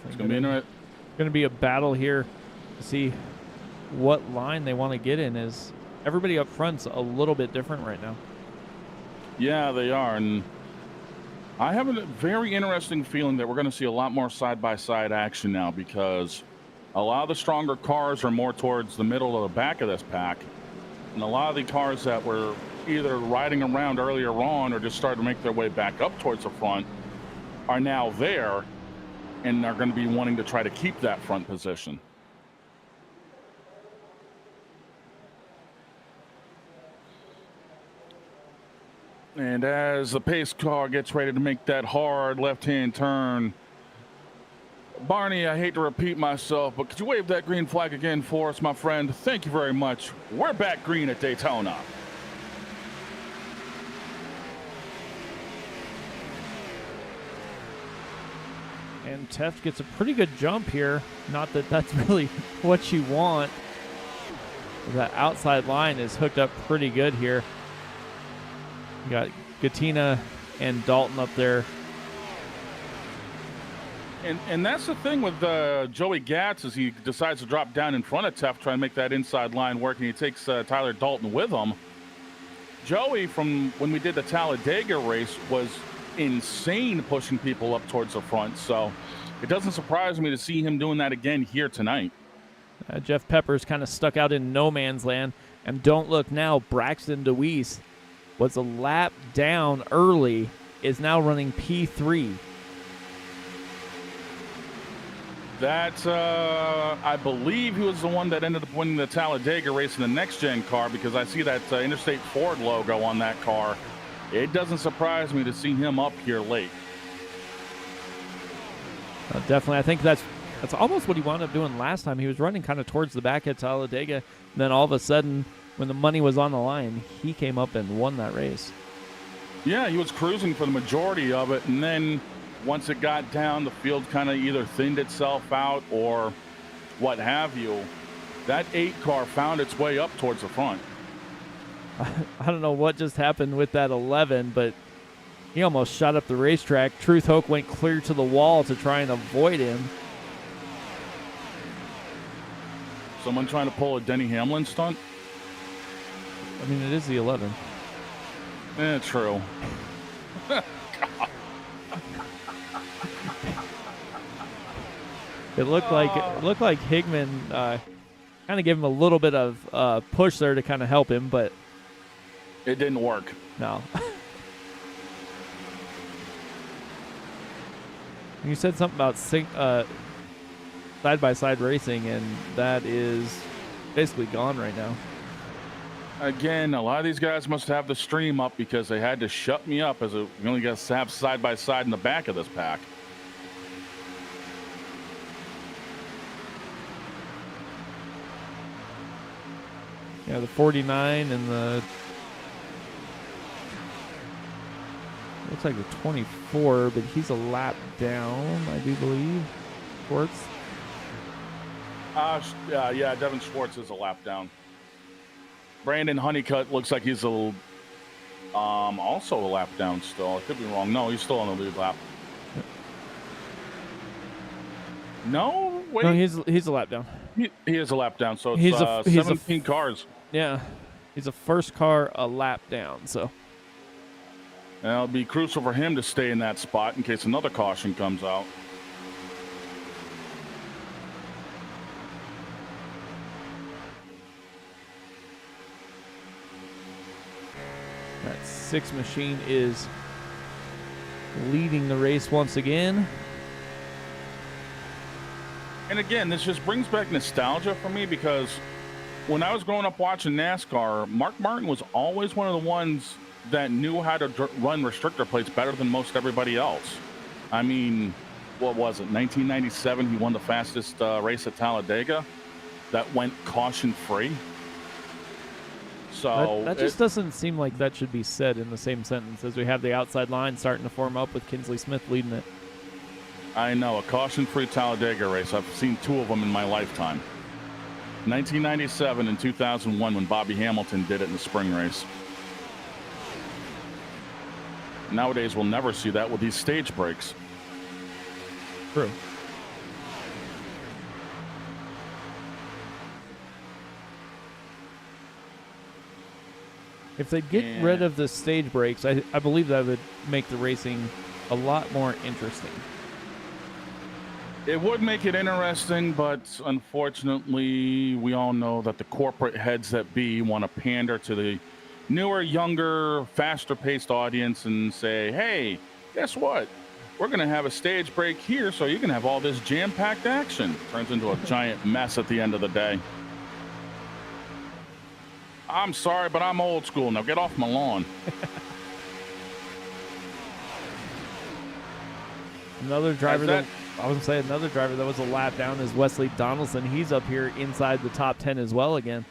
[SPEAKER 3] It's going
[SPEAKER 2] to be a battle here to see what line they want to get in. Is everybody up front's a little bit different right now.
[SPEAKER 3] Yeah, they are. And I have a very interesting feeling that we're going to see a lot more side-by-side action now, because a lot of the stronger cars are more towards the middle or the back of this pack. And a lot of the cars that were either riding around earlier on or just started to make their way back up towards the front are now there and are going to be wanting to try to keep that front position. And as the pace car gets ready to make that hard left-hand turn, Barney, I hate to repeat myself, but could you wave that green flag again for us, my friend? Thank you very much. We're back green at Daytona.
[SPEAKER 2] And Teft gets a pretty good jump here. Not that that's really what you want. That outside line is hooked up pretty good here. You got Gattina and Dalton up there.
[SPEAKER 3] And that's the thing with Joey Gatz, is he decides to drop down in front of Teft, trying to make that inside line work, and he takes Tyler Dalton with him. Joey, from when we did the Talladega race, was insane pushing people up towards the front, so it doesn't surprise me to see him doing that again here tonight.
[SPEAKER 2] Jeff Peppers kind of stuck out in no man's land, and don't look now, Braxton DeWeese was a lap down early, is now running P3.
[SPEAKER 3] That, I believe he was the one that ended up winning the Talladega race in the next-gen car, because I see that Interstate Ford logo on that car. It doesn't surprise me to see him up here late.
[SPEAKER 2] Definitely. I think that's almost what he wound up doing last time. He was running kind of towards the back at Talladega, and then all of a sudden, when the money was on the line, he came up and won that race.
[SPEAKER 3] Yeah, he was cruising for the majority of it, and then once it got down, the field kind of either thinned itself out or what have you. That 8 car found its way up towards the front.
[SPEAKER 2] I don't know what just happened with that 11, but he almost shot up the racetrack. Truth Hoke went clear to the wall to try and avoid him.
[SPEAKER 3] Someone trying to pull a Denny Hamlin stunt?
[SPEAKER 2] I mean, it is the 11.
[SPEAKER 3] True.
[SPEAKER 2] It looked like Higman kind of gave him a little bit of push there to kind of help him, but
[SPEAKER 3] it didn't work.
[SPEAKER 2] No. You said something about side-by-side racing, and that is basically gone right now.
[SPEAKER 3] Again, a lot of these guys must have the stream up because they had to shut me up as we only got to have side by side in the back of this pack.
[SPEAKER 2] Yeah, the 49 and the looks like the 24, but he's a lap down, I do believe. Schwartz.
[SPEAKER 3] Yeah, Devin Schwartz is a lap down. Brandon Honeycutt looks like he's also a lap down still. I could be wrong. No, he's still on the lead lap. No, wait.
[SPEAKER 2] No, he's a lap down.
[SPEAKER 3] He is a lap down, so it's
[SPEAKER 2] He's
[SPEAKER 3] 17 cars.
[SPEAKER 2] Yeah, he's a first car a lap down, so.
[SPEAKER 3] And it'll be crucial for him to stay in that spot in case another caution comes out.
[SPEAKER 2] That 6 machine is leading the race once again.
[SPEAKER 3] And again, this just brings back nostalgia for me because when I was growing up watching NASCAR, Mark Martin was always one of the ones that knew how to run restrictor plates better than most everybody else. I mean, what was it? 1997, he won the fastest race at Talladega that went caution free. So
[SPEAKER 2] that just doesn't seem like that should be said in the same sentence as we have the outside line starting to form up with Kinsley Smith leading it.
[SPEAKER 3] I know, a caution-free Talladega race. I've seen 2 of them in my lifetime. 1997 and 2001 when Bobby Hamilton did it in the spring race. Nowadays, we'll never see that with these stage breaks.
[SPEAKER 2] True. If they get rid of the stage breaks, I believe that would make the racing a lot more interesting.
[SPEAKER 3] It would make it interesting, but unfortunately, we all know that the corporate heads that be want to pander to the newer, younger, faster-paced audience and say, hey, guess what? We're going to have a stage break here so you can have all this jam-packed action. Turns into a giant mess at the end of the day. I'm sorry, but I'm old school. Now get off my lawn.
[SPEAKER 2] Another driver another driver that was a lap down is Wesley Donaldson. He's up here inside the top 10 as well again.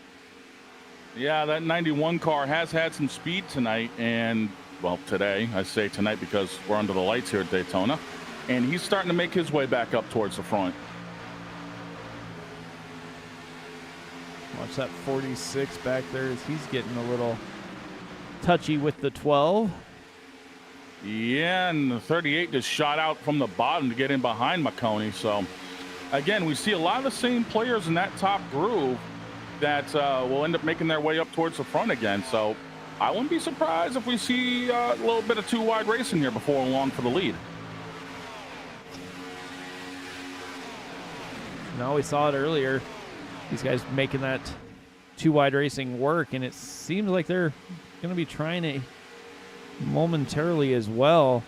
[SPEAKER 3] Yeah, that 91 car has had some speed tonight, and well, today. I say tonight because we're under the lights here at Daytona, and he's starting to make his way back up towards the front.
[SPEAKER 2] Watch that 46 back there as he's getting a little touchy with the 12.
[SPEAKER 3] Yeah, and the 38 just shot out from the bottom to get in behind McConey. So, again, we see a lot of the same players in that top groove that will end up making their way up towards the front again. So, I wouldn't be surprised if we see a little bit of 2-wide racing here before long for the lead.
[SPEAKER 2] No, we saw it earlier. These guys making that 2-wide racing work, and it seems like they're going to be trying it momentarily as well.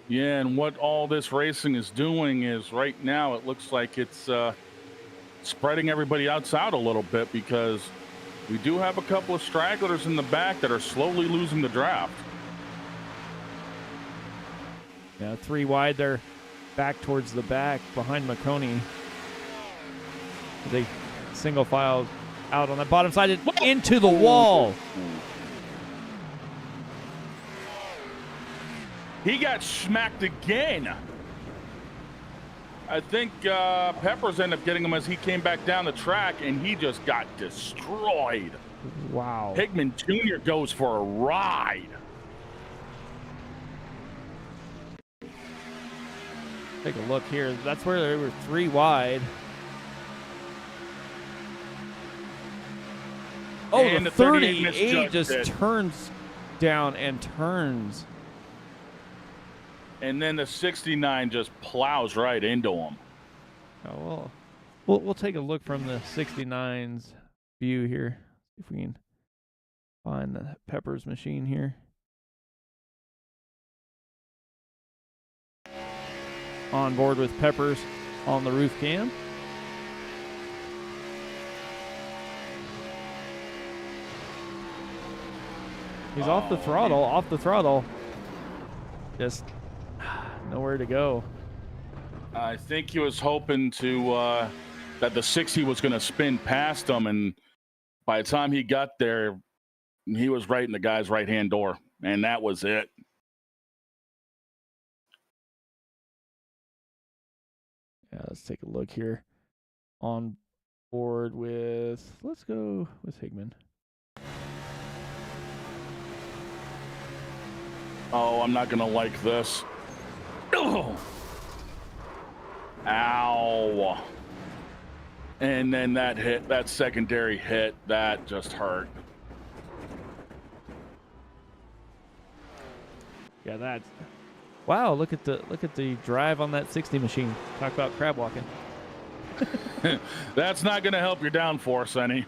[SPEAKER 3] Yeah, and what all this racing is doing is right now it looks like it's spreading everybody else out a little bit because we do have a couple of stragglers in the back that are slowly losing the draft.
[SPEAKER 2] Yeah, 3 wide there, back towards the back behind McConey. They single file out on the bottom side and into the wall.
[SPEAKER 3] He got smacked again. I think Peppers ended up getting him as he came back down the track, and he just got destroyed.
[SPEAKER 2] Wow.
[SPEAKER 3] Hickman Jr. goes for a ride.
[SPEAKER 2] Take a look here. That's where they were 3 wide. Oh,
[SPEAKER 3] And
[SPEAKER 2] the
[SPEAKER 3] the 38
[SPEAKER 2] 38
[SPEAKER 3] misjudged
[SPEAKER 2] just
[SPEAKER 3] it.
[SPEAKER 2] turns down and turns.
[SPEAKER 3] And then the 69 just plows right into him.
[SPEAKER 2] Oh, well, we'll take a look from the 69's view here. If we can find the Peppers machine here. on board with Peppers on the roof cam. He's off the throttle. Just nowhere to go.
[SPEAKER 3] I think he was hoping to that the 60 was going to spin past him, and by the time he got there, he was right in the guy's right-hand door, and that was it.
[SPEAKER 2] Yeah, let's take a look here. On board with, let's go with Higman.
[SPEAKER 3] Oh, I'm not going to like this. Ugh. Ow. And then that secondary hit, that just hurt.
[SPEAKER 2] Yeah, that's wow. Look at the drive on that 60 machine. Talk about crab walking.
[SPEAKER 3] That's not going to help your downforce any.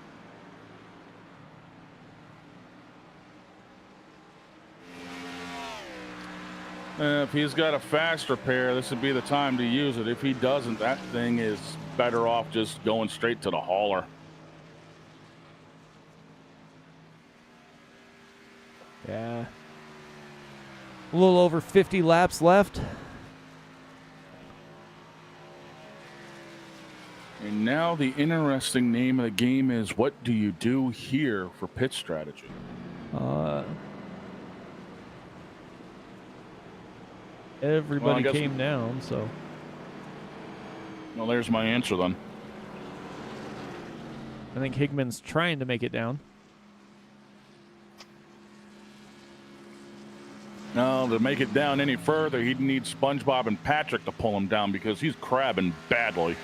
[SPEAKER 3] If he's got a fast repair, this would be the time to use it. If he doesn't, that thing is better off just going straight to the hauler.
[SPEAKER 2] Yeah. A little over 50 laps left.
[SPEAKER 3] And now the interesting name of the game is, what do you do here for pit strategy?
[SPEAKER 2] Everybody came down, so.
[SPEAKER 3] Well, there's my answer then.
[SPEAKER 2] I think Higman's trying to make it down.
[SPEAKER 3] No, to make it down any further, he'd need SpongeBob and Patrick to pull him down because he's crabbing badly.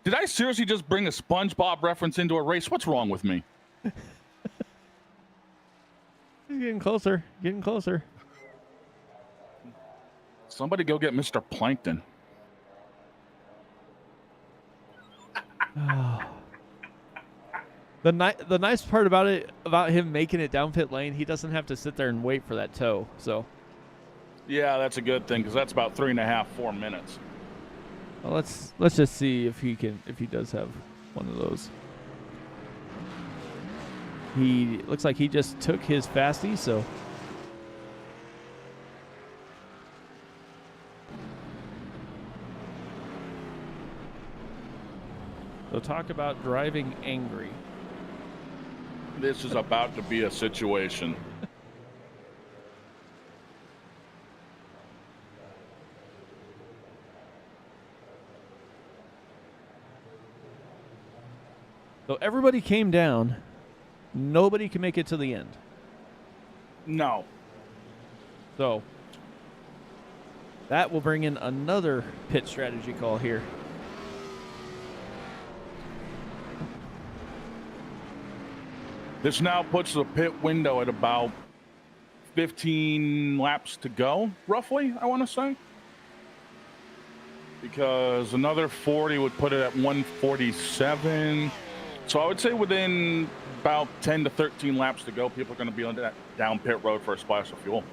[SPEAKER 3] Did I seriously just bring a SpongeBob reference into a race? What's wrong with me?
[SPEAKER 2] He's getting closer, getting closer.
[SPEAKER 3] Somebody go get Mr. Plankton.
[SPEAKER 2] Oh. The nice part about him making it down pit lane, he doesn't have to sit there and wait for that tow. So,
[SPEAKER 3] yeah, that's a good thing because that's about 3.5, 4 minutes.
[SPEAKER 2] Well, let's just see if he does have one of those. He looks like he just took his fastie, so. So talk about driving angry.
[SPEAKER 3] This is about to be a situation.
[SPEAKER 2] So everybody came down. Nobody can make it to the end.
[SPEAKER 3] No.
[SPEAKER 2] So that will bring in another pit strategy call here.
[SPEAKER 3] This now puts the pit window at about 15 laps to go, roughly, I want to say. Because another 40 would put it at 147. So I would say within about 10 to 13 laps to go, people are going to be on that down pit road for a splash of fuel.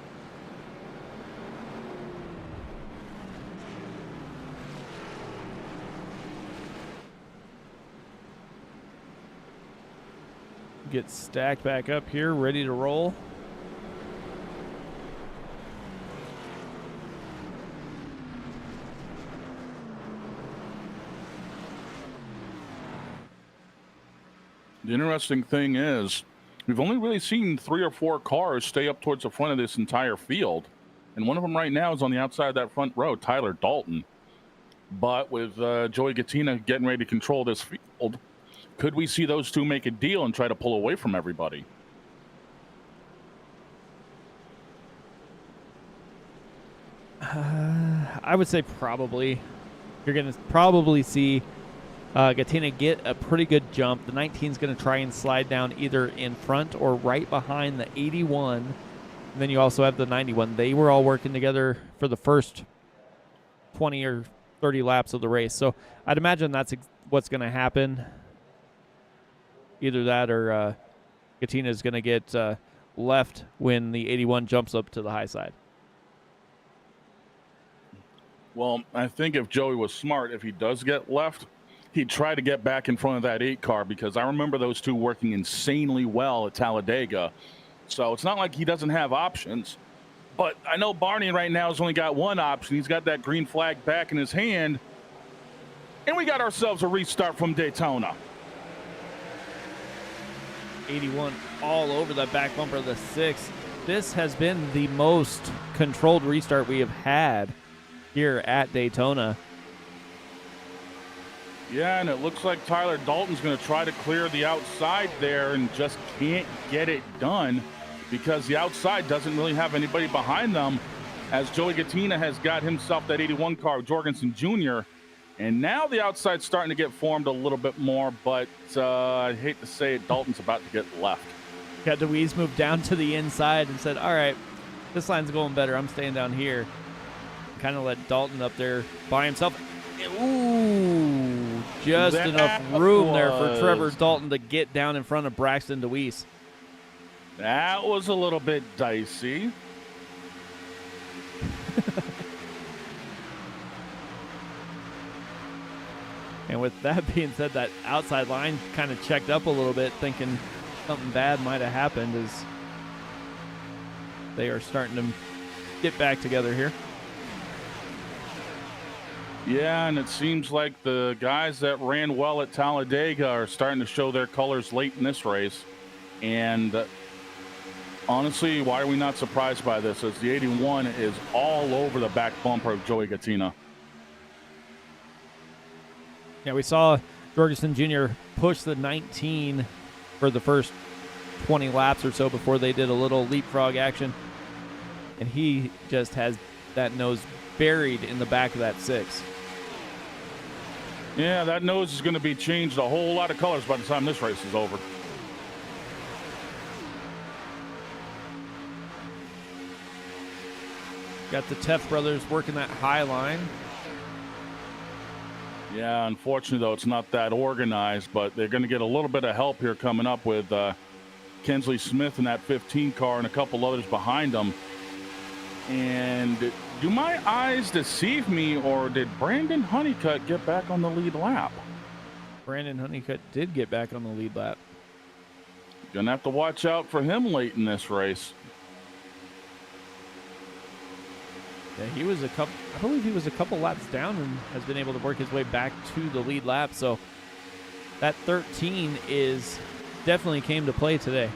[SPEAKER 2] Get stacked back up here, ready to roll.
[SPEAKER 3] The interesting thing is, we've only really seen 3 or 4 cars stay up towards the front of this entire field. And one of them right now is on the outside of that front row, Tyler Dalton. But with Joey Gattina getting ready to control this field, could we see those two make a deal and try to pull away from everybody?
[SPEAKER 2] I would say probably. You're going to probably see Gattina get a pretty good jump. The 19 is going to try and slide down either in front or right behind the 81. And then you also have the 91. They were all working together for the first 20 or 30 laps of the race. So I'd imagine that's what's going to happen. Either that or Gattina is going to get left when the 81 jumps up to the high side.
[SPEAKER 3] Well, I think if Joey was smart, if he does get left, he'd try to get back in front of that 8 car, because I remember those two working insanely well at Talladega. So it's not like he doesn't have options. But I know Barney right now has only got one option. He's got that green flag back in his hand. And we got ourselves a restart from Daytona.
[SPEAKER 2] 81 all over the back bumper of the 6. This has been the most controlled restart we have had here at Daytona.
[SPEAKER 3] Yeah, and it looks like Tyler Dalton's going to try to clear the outside there and just can't get it done because the outside doesn't really have anybody behind them, as Joey Gattina has got himself that 81 car, Jorgensen Jr., and now the outside's starting to get formed a little bit more, but I hate to say it, Dalton's about to get left.
[SPEAKER 2] Got DeWeese moved down to the inside and said, all right, this line's going better. I'm staying down here. Kind of let Dalton up there by himself. Ooh, just
[SPEAKER 3] That
[SPEAKER 2] enough room there for
[SPEAKER 3] was-
[SPEAKER 2] Trevor Dalton to get down in front of Braxton DeWeese.
[SPEAKER 3] That was a little bit dicey.
[SPEAKER 2] And with that being said, that outside line kind of checked up a little bit, thinking something bad might have happened, as they are starting to get back together here.
[SPEAKER 3] Yeah, and it seems like the guys that ran well at Talladega are starting to show their colors late in this race. And honestly, why are we not surprised by this? As the 81 is all over the back bumper of Joey Gattina.
[SPEAKER 2] Yeah, we saw Jorgensen Jr. push the 19 for the first 20 laps or so before they did a little leapfrog action. And he just has that nose buried in the back of that 6.
[SPEAKER 3] Yeah, that nose is going to be changed a whole lot of colors by the time this race is over.
[SPEAKER 2] Got the Teff brothers working that high line.
[SPEAKER 3] Yeah, unfortunately, though, it's not that organized, but they're going to get a little bit of help here coming up with Kensley Smith in that 15 car and a couple others behind them. And do my eyes deceive me, or did Brandon Honeycutt get back on the lead lap?
[SPEAKER 2] Brandon Honeycutt did get back on the lead lap.
[SPEAKER 3] Gonna have to watch out for him late in this race.
[SPEAKER 2] Yeah, he was I believe he was a couple laps down and has been able to work his way back to the lead lap. So that 13 is definitely came to play today.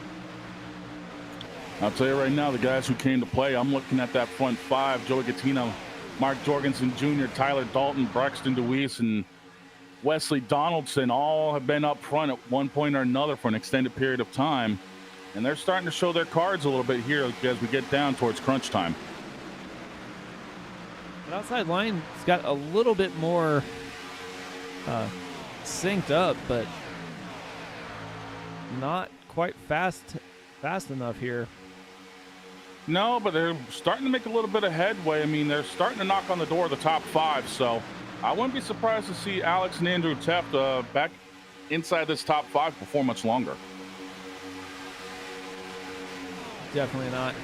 [SPEAKER 3] I'll tell you right now, the guys who came to play, I'm looking at that front 5, Joey Gattina, Mark Jorgensen Jr., Tyler Dalton, Braxton DeWeese, and Wesley Donaldson all have been up front at one point or another for an extended period of time. And they're starting to show their cards a little bit here as we get down towards crunch time.
[SPEAKER 2] The outside line's got a little bit more synced up, but not quite fast enough here.
[SPEAKER 3] No, but they're starting to make a little bit of headway. I mean, they're starting to knock on the door of the top 5, so I wouldn't be surprised to see Alex and Andrew Teff back inside this top 5 before much longer.
[SPEAKER 2] Definitely not.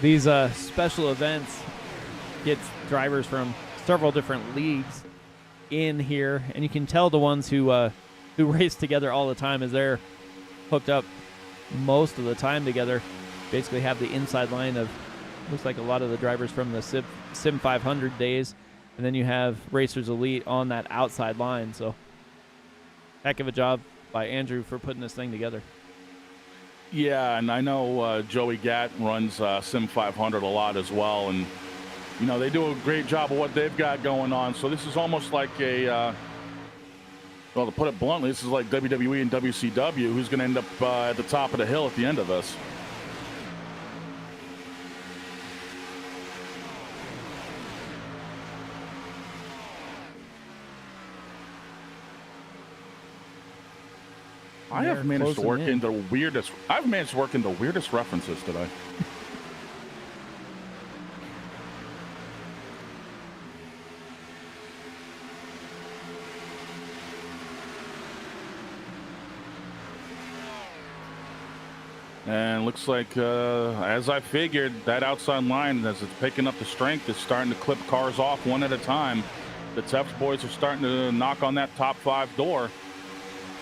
[SPEAKER 2] These special events get drivers from several different leagues in here, and you can tell the ones who race together all the time, as they're hooked up most of the time together, basically have the inside line of, looks like a lot of the drivers from the Sim 500 days, and then you have Racers Elite on that outside line. So heck of a job by Andrew for putting this thing together.
[SPEAKER 3] Yeah, and I know Joey Gatt runs Sim 500 a lot as well, and you know, they do a great job of what they've got going on. So this is almost like a well, to put it bluntly, this is like WWE and WCW. Who's going to end up at the top of the hill at the end of this? I have managed to work into weirdest. I've managed to work into weirdest references today. And looks like, as I figured, that outside line, as it's picking up the strength, is starting to clip cars off one at a time. The Tefts boys are starting to knock on that top 5 door.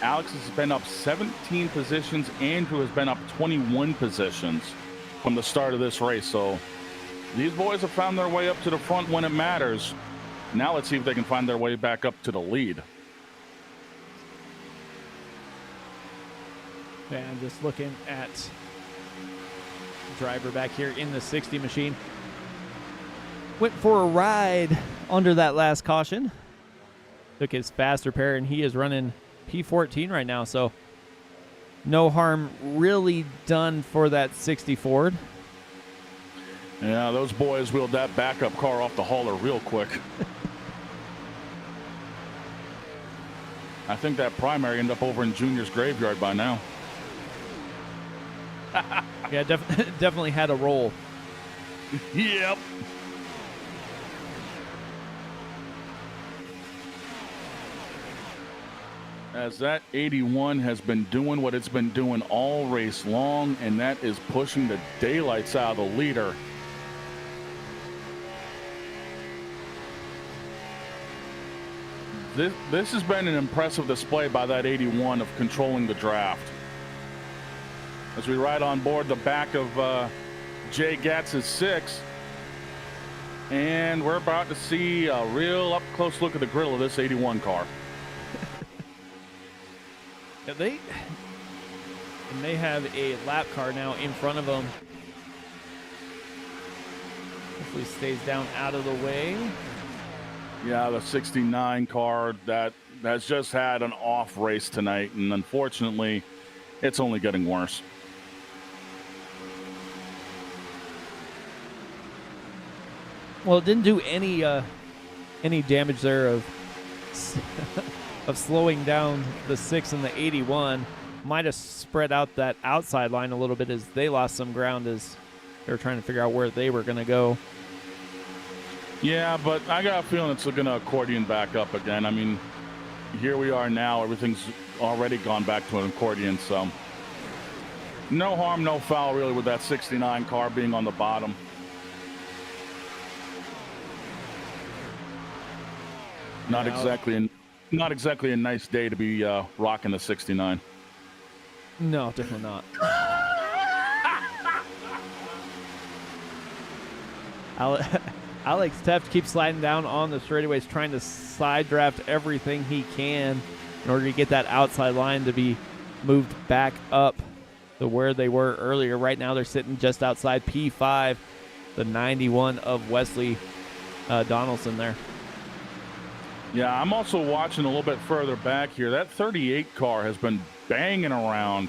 [SPEAKER 3] Alex has been up 17 positions. Andrew has been up 21 positions from the start of this race. So these boys have found their way up to the front when it matters. Now let's see if they can find their way back up to the lead.
[SPEAKER 2] And just looking at the driver back here in the 60 machine. Went for a ride under that last caution. Took his faster pair, and he is running P14 right now. So no harm really done for that 60 Ford.
[SPEAKER 3] Yeah, those boys wheeled that backup car off the hauler real quick. I think that primary ended up over in Junior's graveyard by now.
[SPEAKER 2] Yeah, definitely had a roll.
[SPEAKER 3] Yep. As that 81 has been doing what it's been doing all race long, and that is pushing the daylights out of the leader. This has been an impressive display by that 81 of controlling the draft. As we ride on board the back of Jay Gatz's 6, and we're about to see a real up-close look at the grill of this 81 car.
[SPEAKER 2] Yeah, they have a lap car now in front of them. Hopefully stays down out of the way.
[SPEAKER 3] Yeah, the 69 car that has just had an off race tonight, and unfortunately, it's only getting worse.
[SPEAKER 2] Well, it didn't do any damage there of of slowing down the 6 and the 81. Might have spread out that outside line a little bit as they lost some ground as they were trying to figure out where they were going to go.
[SPEAKER 3] Yeah, but I got a feeling it's going to accordion back up again. I mean, here we are now. Everything's already gone back to an accordion, so no harm, no foul really with that 69 car being on the bottom. Not exactly a nice day to be rocking the 69.
[SPEAKER 2] No, definitely not. Alex Teft keeps sliding down on the straightaways, trying to side draft everything he can in order to get that outside line to be moved back up to where they were earlier. Right now they're sitting just outside P5, the 91 of Wesley Donaldson there.
[SPEAKER 3] Yeah, I'm also watching a little bit further back here. That 38 car has been banging around,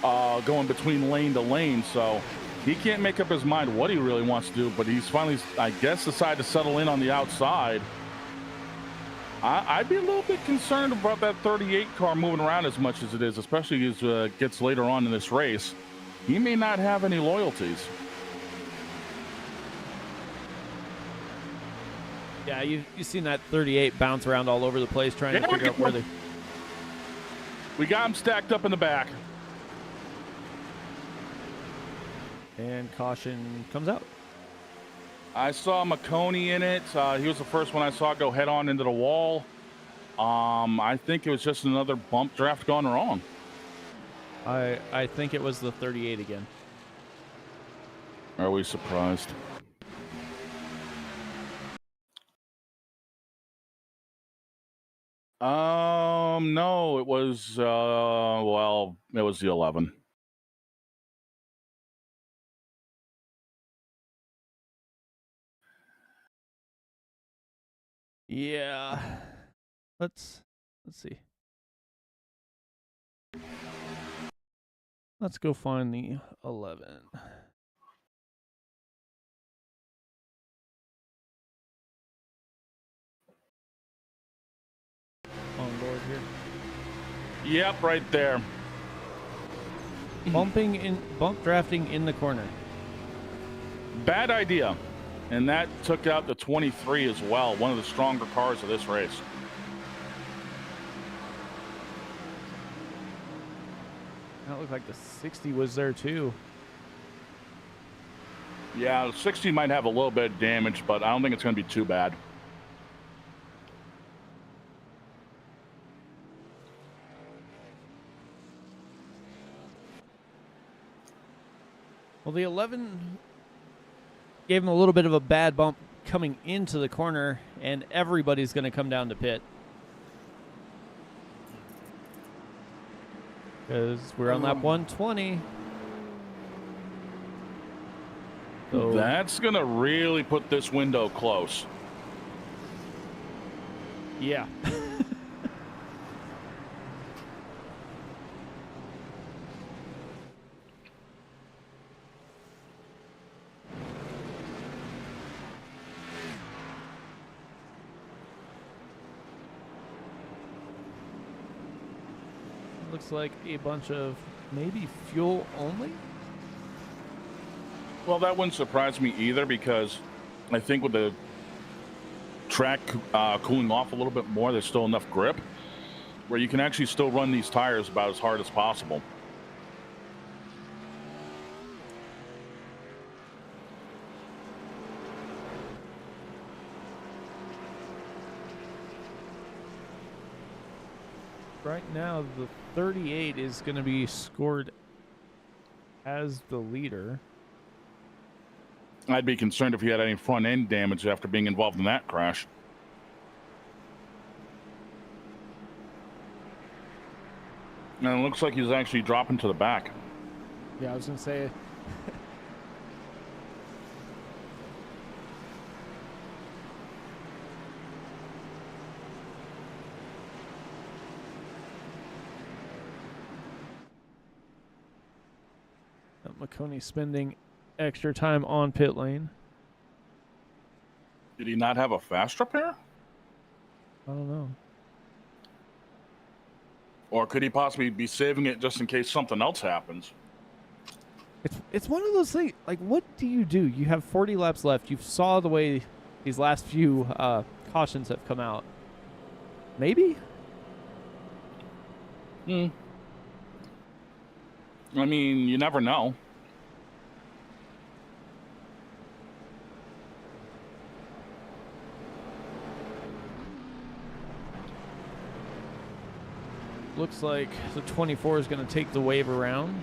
[SPEAKER 3] going between lane to lane, so he can't make up his mind what he really wants to do, but he's finally, I guess, decided to settle in on the outside. I'd be a little bit concerned about that 38 car moving around as much as it is, especially as it gets later on in this race. He may not have any loyalties.
[SPEAKER 2] Yeah, you've seen that 38 bounce around all over the place trying to figure out where they...
[SPEAKER 3] We got him stacked up in the back.
[SPEAKER 2] And caution comes out.
[SPEAKER 3] I saw McConey in it. He was the first one I saw go head on into the wall. I think it was just another bump draft gone wrong.
[SPEAKER 2] I think it was the 38 again.
[SPEAKER 3] Are we surprised? No, it was, well, it was the 11.
[SPEAKER 2] Yeah. Let's see. Let's go find the 11. On board here.
[SPEAKER 3] Yep, right there.
[SPEAKER 2] Bump drafting in the corner.
[SPEAKER 3] Bad idea. And that took out the 23 as well, one of the stronger cars of this race.
[SPEAKER 2] That looked like the 60 was there too.
[SPEAKER 3] Yeah, the 60 might have a little bit of damage, but I don't think it's going to be too bad.
[SPEAKER 2] Well, the 11 gave him a little bit of a bad bump coming into the corner, and everybody's going to come down to pit. Because we're on lap 120. So
[SPEAKER 3] That's going to really put this window close.
[SPEAKER 2] yeah. Looks like a bunch of maybe fuel only.
[SPEAKER 3] Well, that wouldn't surprise me either, because I think with the track cooling off a little bit more, there's still enough grip where you can actually still run these tires about as hard as possible.
[SPEAKER 2] Right now, the 38 is going to be scored as the leader.
[SPEAKER 3] I'd be concerned if he had any front end damage after being involved in that crash. And it looks like he's actually dropping to the back.
[SPEAKER 2] Yeah, I was going to say. McConey spending extra time on pit lane.
[SPEAKER 3] Did he not have a fast repair?
[SPEAKER 2] I don't know.
[SPEAKER 3] Or could he possibly be saving it just in case something else happens?
[SPEAKER 2] It's one of those things. Like, what do? You have 40 laps left. You saw the way these last few cautions have come out. Maybe?
[SPEAKER 3] I mean, you never know.
[SPEAKER 2] Looks like the 24 is going to take the wave around.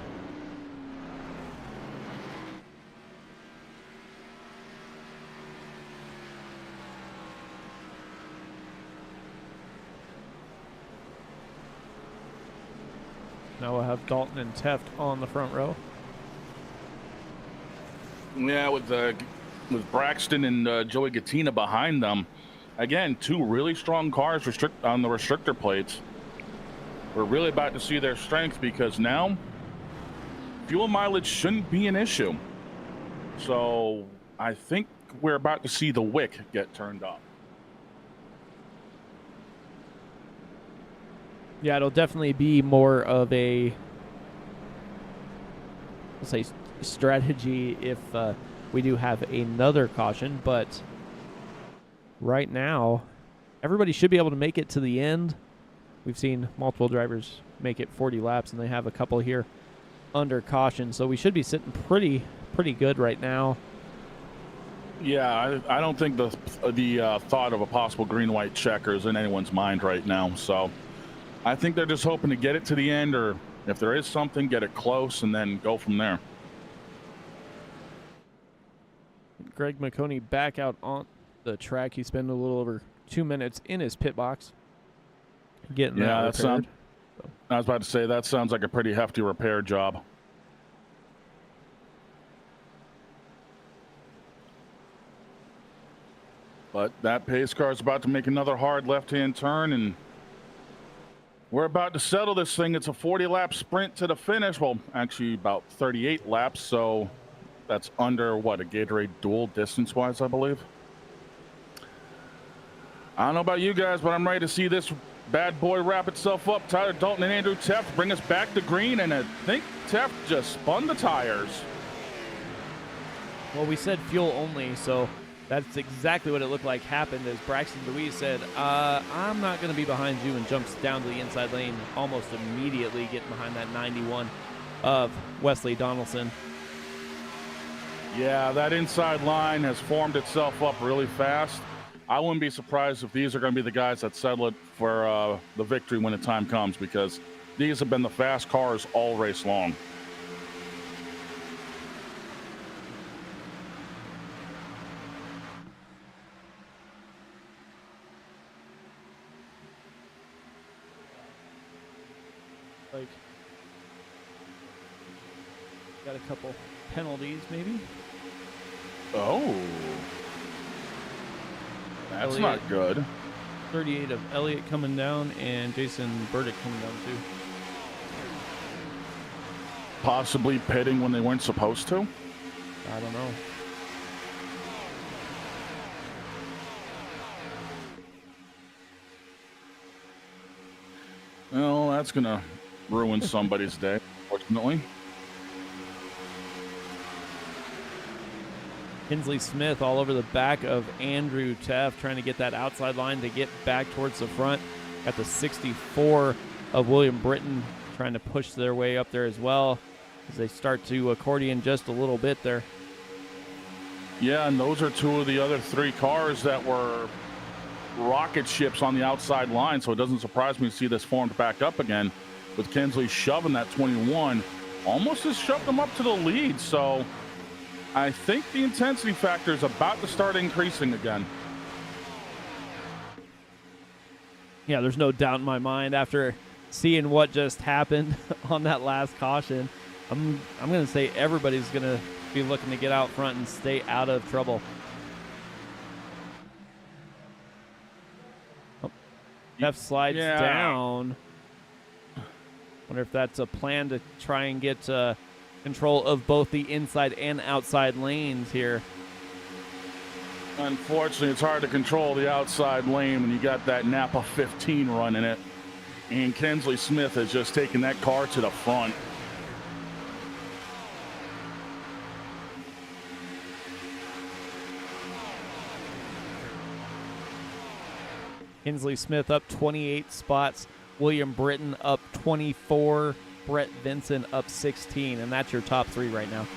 [SPEAKER 2] Now we'll have Dalton and Teft on the front row.
[SPEAKER 3] Yeah, with Braxton and Joey Gattina behind them. Again, two really strong cars on the restrictor plates. We're really about to see their strength, because now fuel mileage shouldn't be an issue. So I think we're about to see the wick get turned up.
[SPEAKER 2] Yeah, it'll definitely be more of a, let's say, strategy if we do have another caution. But right now, everybody should be able to make it to the end. We've seen multiple drivers make it 40 laps, and they have a couple here under caution. So we should be sitting pretty good right now.
[SPEAKER 3] Yeah, I don't think the thought of a possible green-white checker is in anyone's mind right now. So I think they're just hoping to get it to the end, or if there is something, get it close and then go from there.
[SPEAKER 2] Greg McConey back out on the track. He spent a little over 2 minutes in his pit box getting that repaired.
[SPEAKER 3] I was about to say, that sounds like a pretty hefty repair job. But that pace car is about to make another hard left-hand turn, and we're about to settle this thing. It's a 40-lap sprint to the finish. Well, actually about 38 laps, so that's under, what, a Gatorade duel distance-wise, I believe. I don't know about you guys, but I'm ready to see this bad boy wrap itself up. Tyler Dalton and Andrew Teft bring us back to green, and I think Teft just spun the tires.
[SPEAKER 2] Well, we said fuel only, so that's exactly what it looked like happened, as Braxton Louise said, I'm not going to be behind you, and jumps down to the inside lane almost immediately, getting behind that 91. of Wesley Donaldson.
[SPEAKER 3] Yeah, that inside line has formed itself up really fast. I wouldn't be surprised if these are going to be the guys that settle it for the victory when the time comes, because these have been the fast cars all race long.
[SPEAKER 2] Like, got a couple penalties, maybe.
[SPEAKER 3] Oh, that's
[SPEAKER 2] Elliott.
[SPEAKER 3] not good.
[SPEAKER 2] 38 of Elliott coming down, and Jason Burdick coming down too.
[SPEAKER 3] Possibly pitting when they weren't supposed to.
[SPEAKER 2] I don't know.
[SPEAKER 3] Well, that's gonna ruin somebody's day, unfortunately.
[SPEAKER 2] Kinsley Smith all over the back of Andrew Teff, trying to get that outside line to get back towards the front. Got the 64 of William Britton trying to push their way up there as well as they start to accordion just a little bit there.
[SPEAKER 3] Yeah, and those are two of the other three cars that were rocket ships on the outside line, so it doesn't surprise me to see this formed back up again with Kinsley shoving that 21. Almost has shoved them up to the lead, so I think the intensity factor is about to start increasing again.
[SPEAKER 2] Yeah, there's no doubt in my mind after seeing what just happened on that last caution. I'm going to say everybody's going to be looking to get out front and stay out of trouble. Oh, Jeff slides down. Wonder if that's a plan to try and get control of both the inside and outside lanes here.
[SPEAKER 3] Unfortunately, it's hard to control the outside lane when you got that Napa 15 running it. And Kinsley Smith has just taken that car to the front.
[SPEAKER 2] Kinsley Smith up 28 spots. William Britton up 24. Brett Vinson up 16. And that's your top three right now.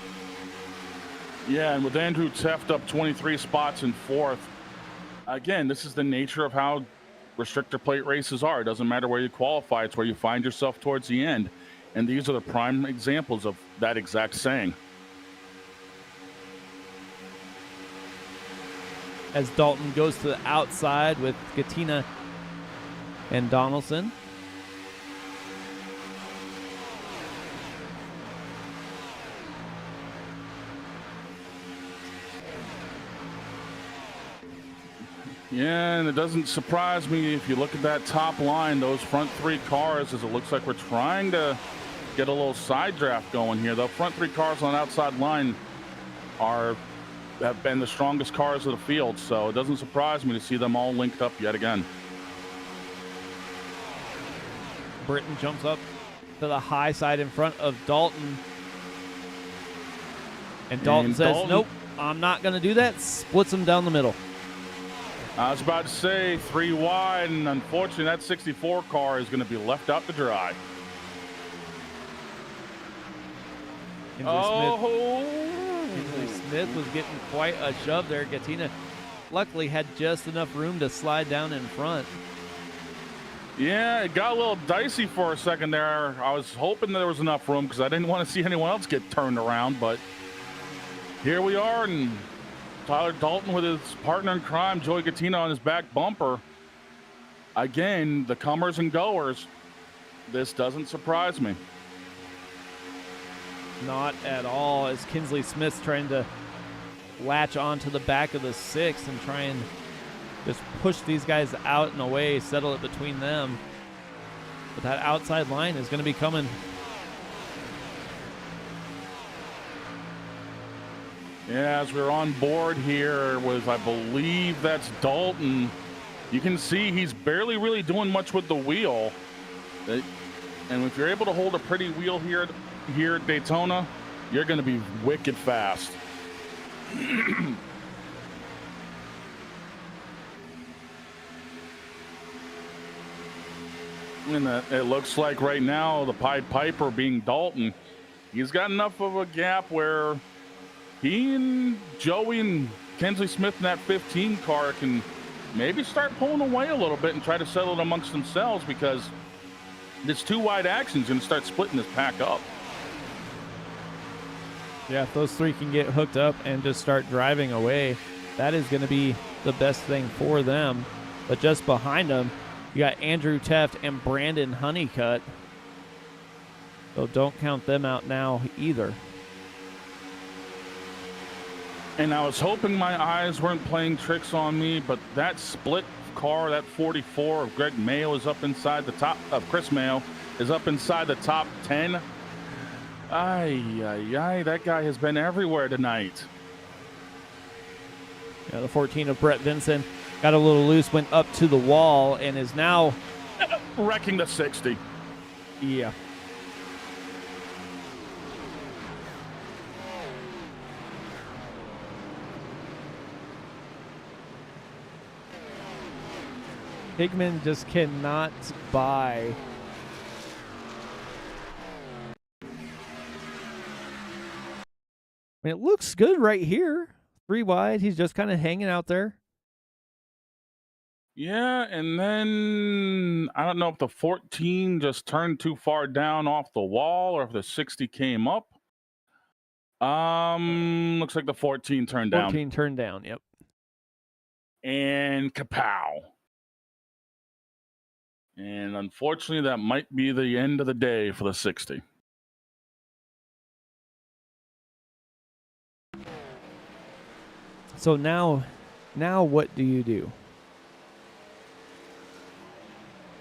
[SPEAKER 3] Yeah, and with Andrew Teft up 23 spots in fourth. Again, this is the nature of how restrictor plate races are. It doesn't matter where you qualify. It's where you find yourself towards the end. And these are the prime examples of that exact saying.
[SPEAKER 2] As Dalton goes to the outside with Gattina and Donaldson.
[SPEAKER 3] Yeah, and it doesn't surprise me if you look at that top line, those front three cars, as it looks like we're trying to get a little side draft going here. The front three cars on the outside line have been the strongest cars of the field, so it doesn't surprise me to see them all linked up yet again.
[SPEAKER 2] Britton jumps up to the high side in front of Dalton. And Dalton says, nope, I'm not going to do that. Splits them down the middle.
[SPEAKER 3] I was about to say 3 wide, and unfortunately that 64 car is going to be left out to dry.
[SPEAKER 2] Kinsley Smith was getting quite a shove there. Gattina luckily had just enough room to slide down in front.
[SPEAKER 3] Yeah, it got a little dicey for a second there. I was hoping there was enough room because I didn't want to see anyone else get turned around, but here we are, and Tyler Dalton with his partner in crime, Joey Gattina, on his back bumper. Again, the comers and goers. This doesn't surprise me.
[SPEAKER 2] Not at all, as Kinsley Smith's trying to latch onto the back of the six and try and just push these guys out and away, settle it between them. But that outside line is going to be coming.
[SPEAKER 3] Yeah, as we're on board here with, I believe that's Dalton. You can see he's barely really doing much with the wheel. And if you're able to hold a pretty wheel here at Daytona, you're going to be wicked fast. And it looks like right now the Pied Piper being Dalton He's got enough of a gap where he and Joey and Kensley Smith in that 15 car can maybe start pulling away a little bit and try to settle it amongst themselves, because this two wide action is going to start splitting this pack up.
[SPEAKER 2] Yeah, if those three can get hooked up and just start driving away, that is going to be the best thing for them. But just behind them, you got Andrew Teft and Brandon Honeycutt. So don't count them out now either.
[SPEAKER 3] And I was hoping my eyes weren't playing tricks on me, but that split car, that 44 of Greg Mayo is up inside the top of Chris Mayo is up inside the top 10. Ay, that guy has been everywhere tonight.
[SPEAKER 2] Yeah, the 14 of Brett Vinson got a little loose, went up to the wall, and is now
[SPEAKER 3] wrecking the 60.
[SPEAKER 2] Yeah. Hickman just cannot buy. I mean, it looks good right here. 3 wide. He's just kind of hanging out there.
[SPEAKER 3] Yeah, and then I don't know if the 14 just turned too far down off the wall or if the 60 came up. Looks like the 14 turned down.
[SPEAKER 2] 14 turned down, yep.
[SPEAKER 3] And kapow. And unfortunately, that might be the end of the day for the 60.
[SPEAKER 2] So now what do you do?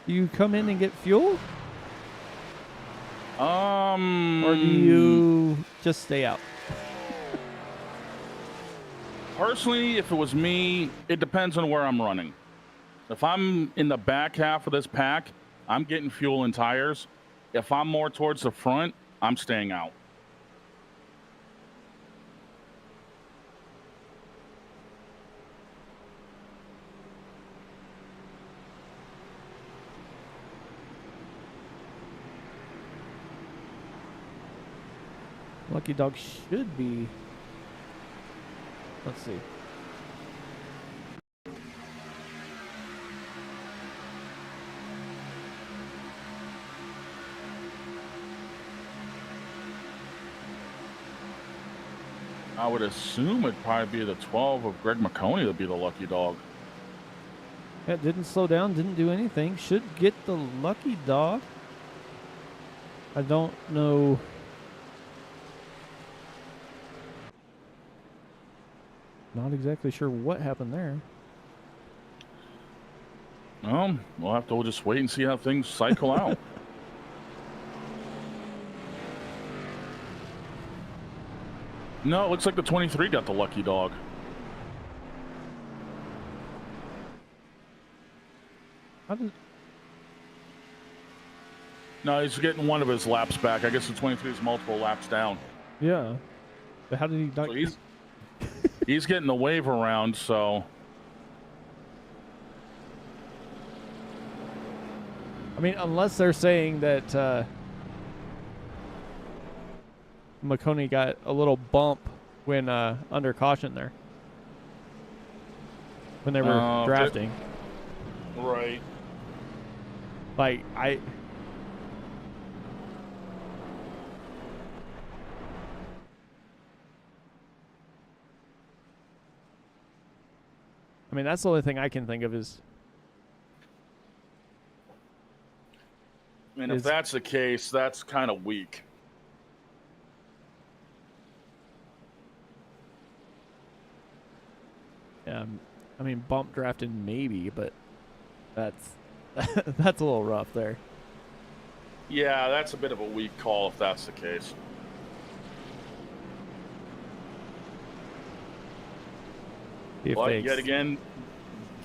[SPEAKER 2] Do you come in and get fuel? Or do you just stay out?
[SPEAKER 3] Personally, if it was me, it depends on where I'm running. If I'm in the back half of this pack, I'm getting fuel and tires. If I'm more towards the front, I'm staying out.
[SPEAKER 2] Lucky Dog should be. Let's see.
[SPEAKER 3] I would assume it'd probably be the 12 of Greg McConey that'd be the lucky dog.
[SPEAKER 2] Yeah, didn't slow down, didn't do anything. Should get the lucky dog. I don't know. Not exactly sure what happened there.
[SPEAKER 3] We'll have to just wait and see how things cycle out. No, it looks like the 23 got the lucky dog. No, he's getting one of his laps back. I guess the 23 is multiple laps down.
[SPEAKER 2] Yeah. But how did he not?
[SPEAKER 3] So he's getting the wave around, so.
[SPEAKER 2] I mean, unless they're saying that McConey got a little bump when under caution there. When they were drafting.
[SPEAKER 3] Right.
[SPEAKER 2] Like, I mean, that's the only thing I can think of is.
[SPEAKER 3] And if that's the case, that's kind of weak.
[SPEAKER 2] Yeah, I mean, bump drafted maybe, but that's that's a little rough there.
[SPEAKER 3] Yeah, that's a bit of a weak call if that's the case. But yet again,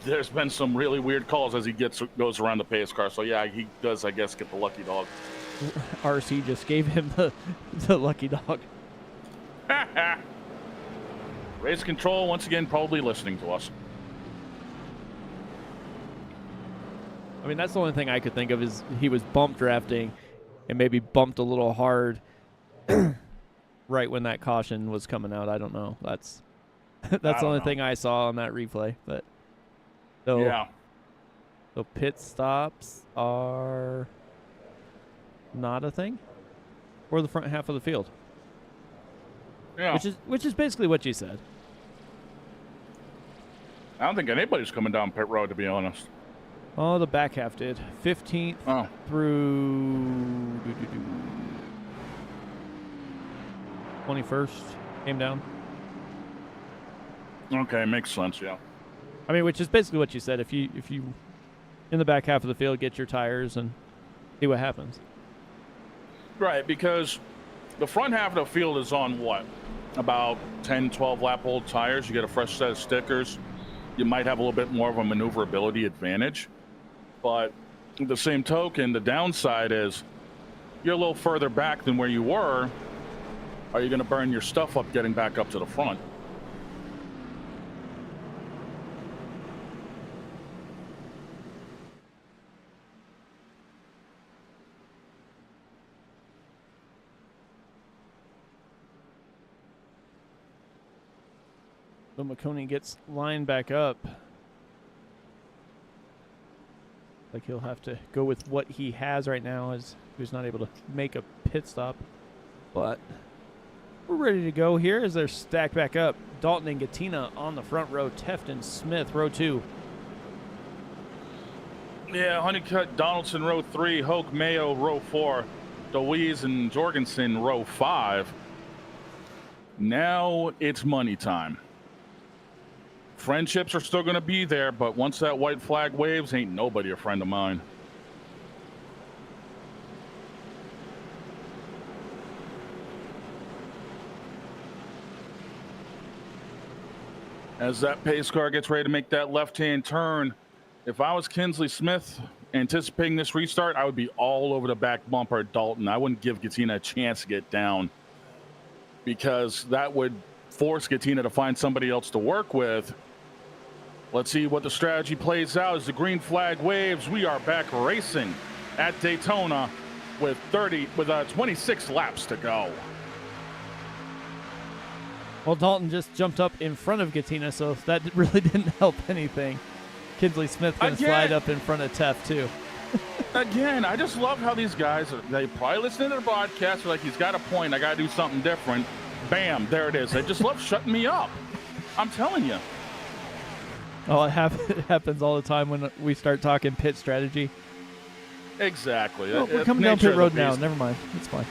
[SPEAKER 3] there's been some really weird calls as he goes around the pace car. So yeah, he does, I guess, get the lucky dog.
[SPEAKER 2] RC just gave him the lucky dog.
[SPEAKER 3] Race control once again probably listening to us.
[SPEAKER 2] I mean, that's the only thing I could think of is he was bump drafting and maybe bumped a little hard right when that caution was coming out. I don't know. That's
[SPEAKER 3] I
[SPEAKER 2] the only
[SPEAKER 3] don't know.
[SPEAKER 2] thing I saw on that replay. But so
[SPEAKER 3] Yeah.
[SPEAKER 2] so pit stops are not a thing, or the front half of the field,
[SPEAKER 3] Yeah.
[SPEAKER 2] which is basically what you said.
[SPEAKER 3] I don't think anybody's coming down pit road, to be honest.
[SPEAKER 2] Oh, the back half did. 15th
[SPEAKER 3] Oh.
[SPEAKER 2] through 21st came down.
[SPEAKER 3] Okay, makes sense, yeah.
[SPEAKER 2] I mean, which is basically what you said. If you in the back half of the field, get your tires and see what happens.
[SPEAKER 3] Right, because the front half of the field is on what? About 10, 12 lap old tires. You get a fresh set of stickers. You might have a little bit more of a maneuverability advantage. But at the same token, the downside is you're a little further back than where you were. Are you going to burn your stuff up getting back up to the front?
[SPEAKER 2] So McConey gets lined back up. Like he'll have to go with what he has right now, as he's not able to make a pit stop. But we're ready to go here as they're stacked back up. Dalton and Gattina on the front row. Tefton, Smith, row 2.
[SPEAKER 3] Yeah, Honeycutt, Donaldson, row 3. Hoke, Mayo, row 4. DeWeese and Jorgensen, row 5. Now it's money time. Friendships are still going to be there, but once that white flag waves, ain't nobody a friend of mine. As that pace car gets ready to make that left-hand turn, if I was Kinsley Smith anticipating this restart, I would be all over the back bumper at Dalton. I wouldn't give Gattina a chance to get down, because that would force Gattina to find somebody else to work with. Let's see what the strategy plays out as the green flag waves. We are back racing at Daytona with 26 laps to go.
[SPEAKER 2] Well, Dalton just jumped up in front of Gattina, so that really didn't help anything. Kinsley Smith going to slide up in front of Teff, too.
[SPEAKER 3] Again, I just love how these guys, they probably listen to the broadcast, like, he's got a point, I got to do something different. Bam, there it is. They just love shutting me up. I'm telling you.
[SPEAKER 2] Oh, it happens all the time when we start talking pit strategy.
[SPEAKER 3] Exactly.
[SPEAKER 2] Oh, we're coming down pit road now. Never mind. It's fine.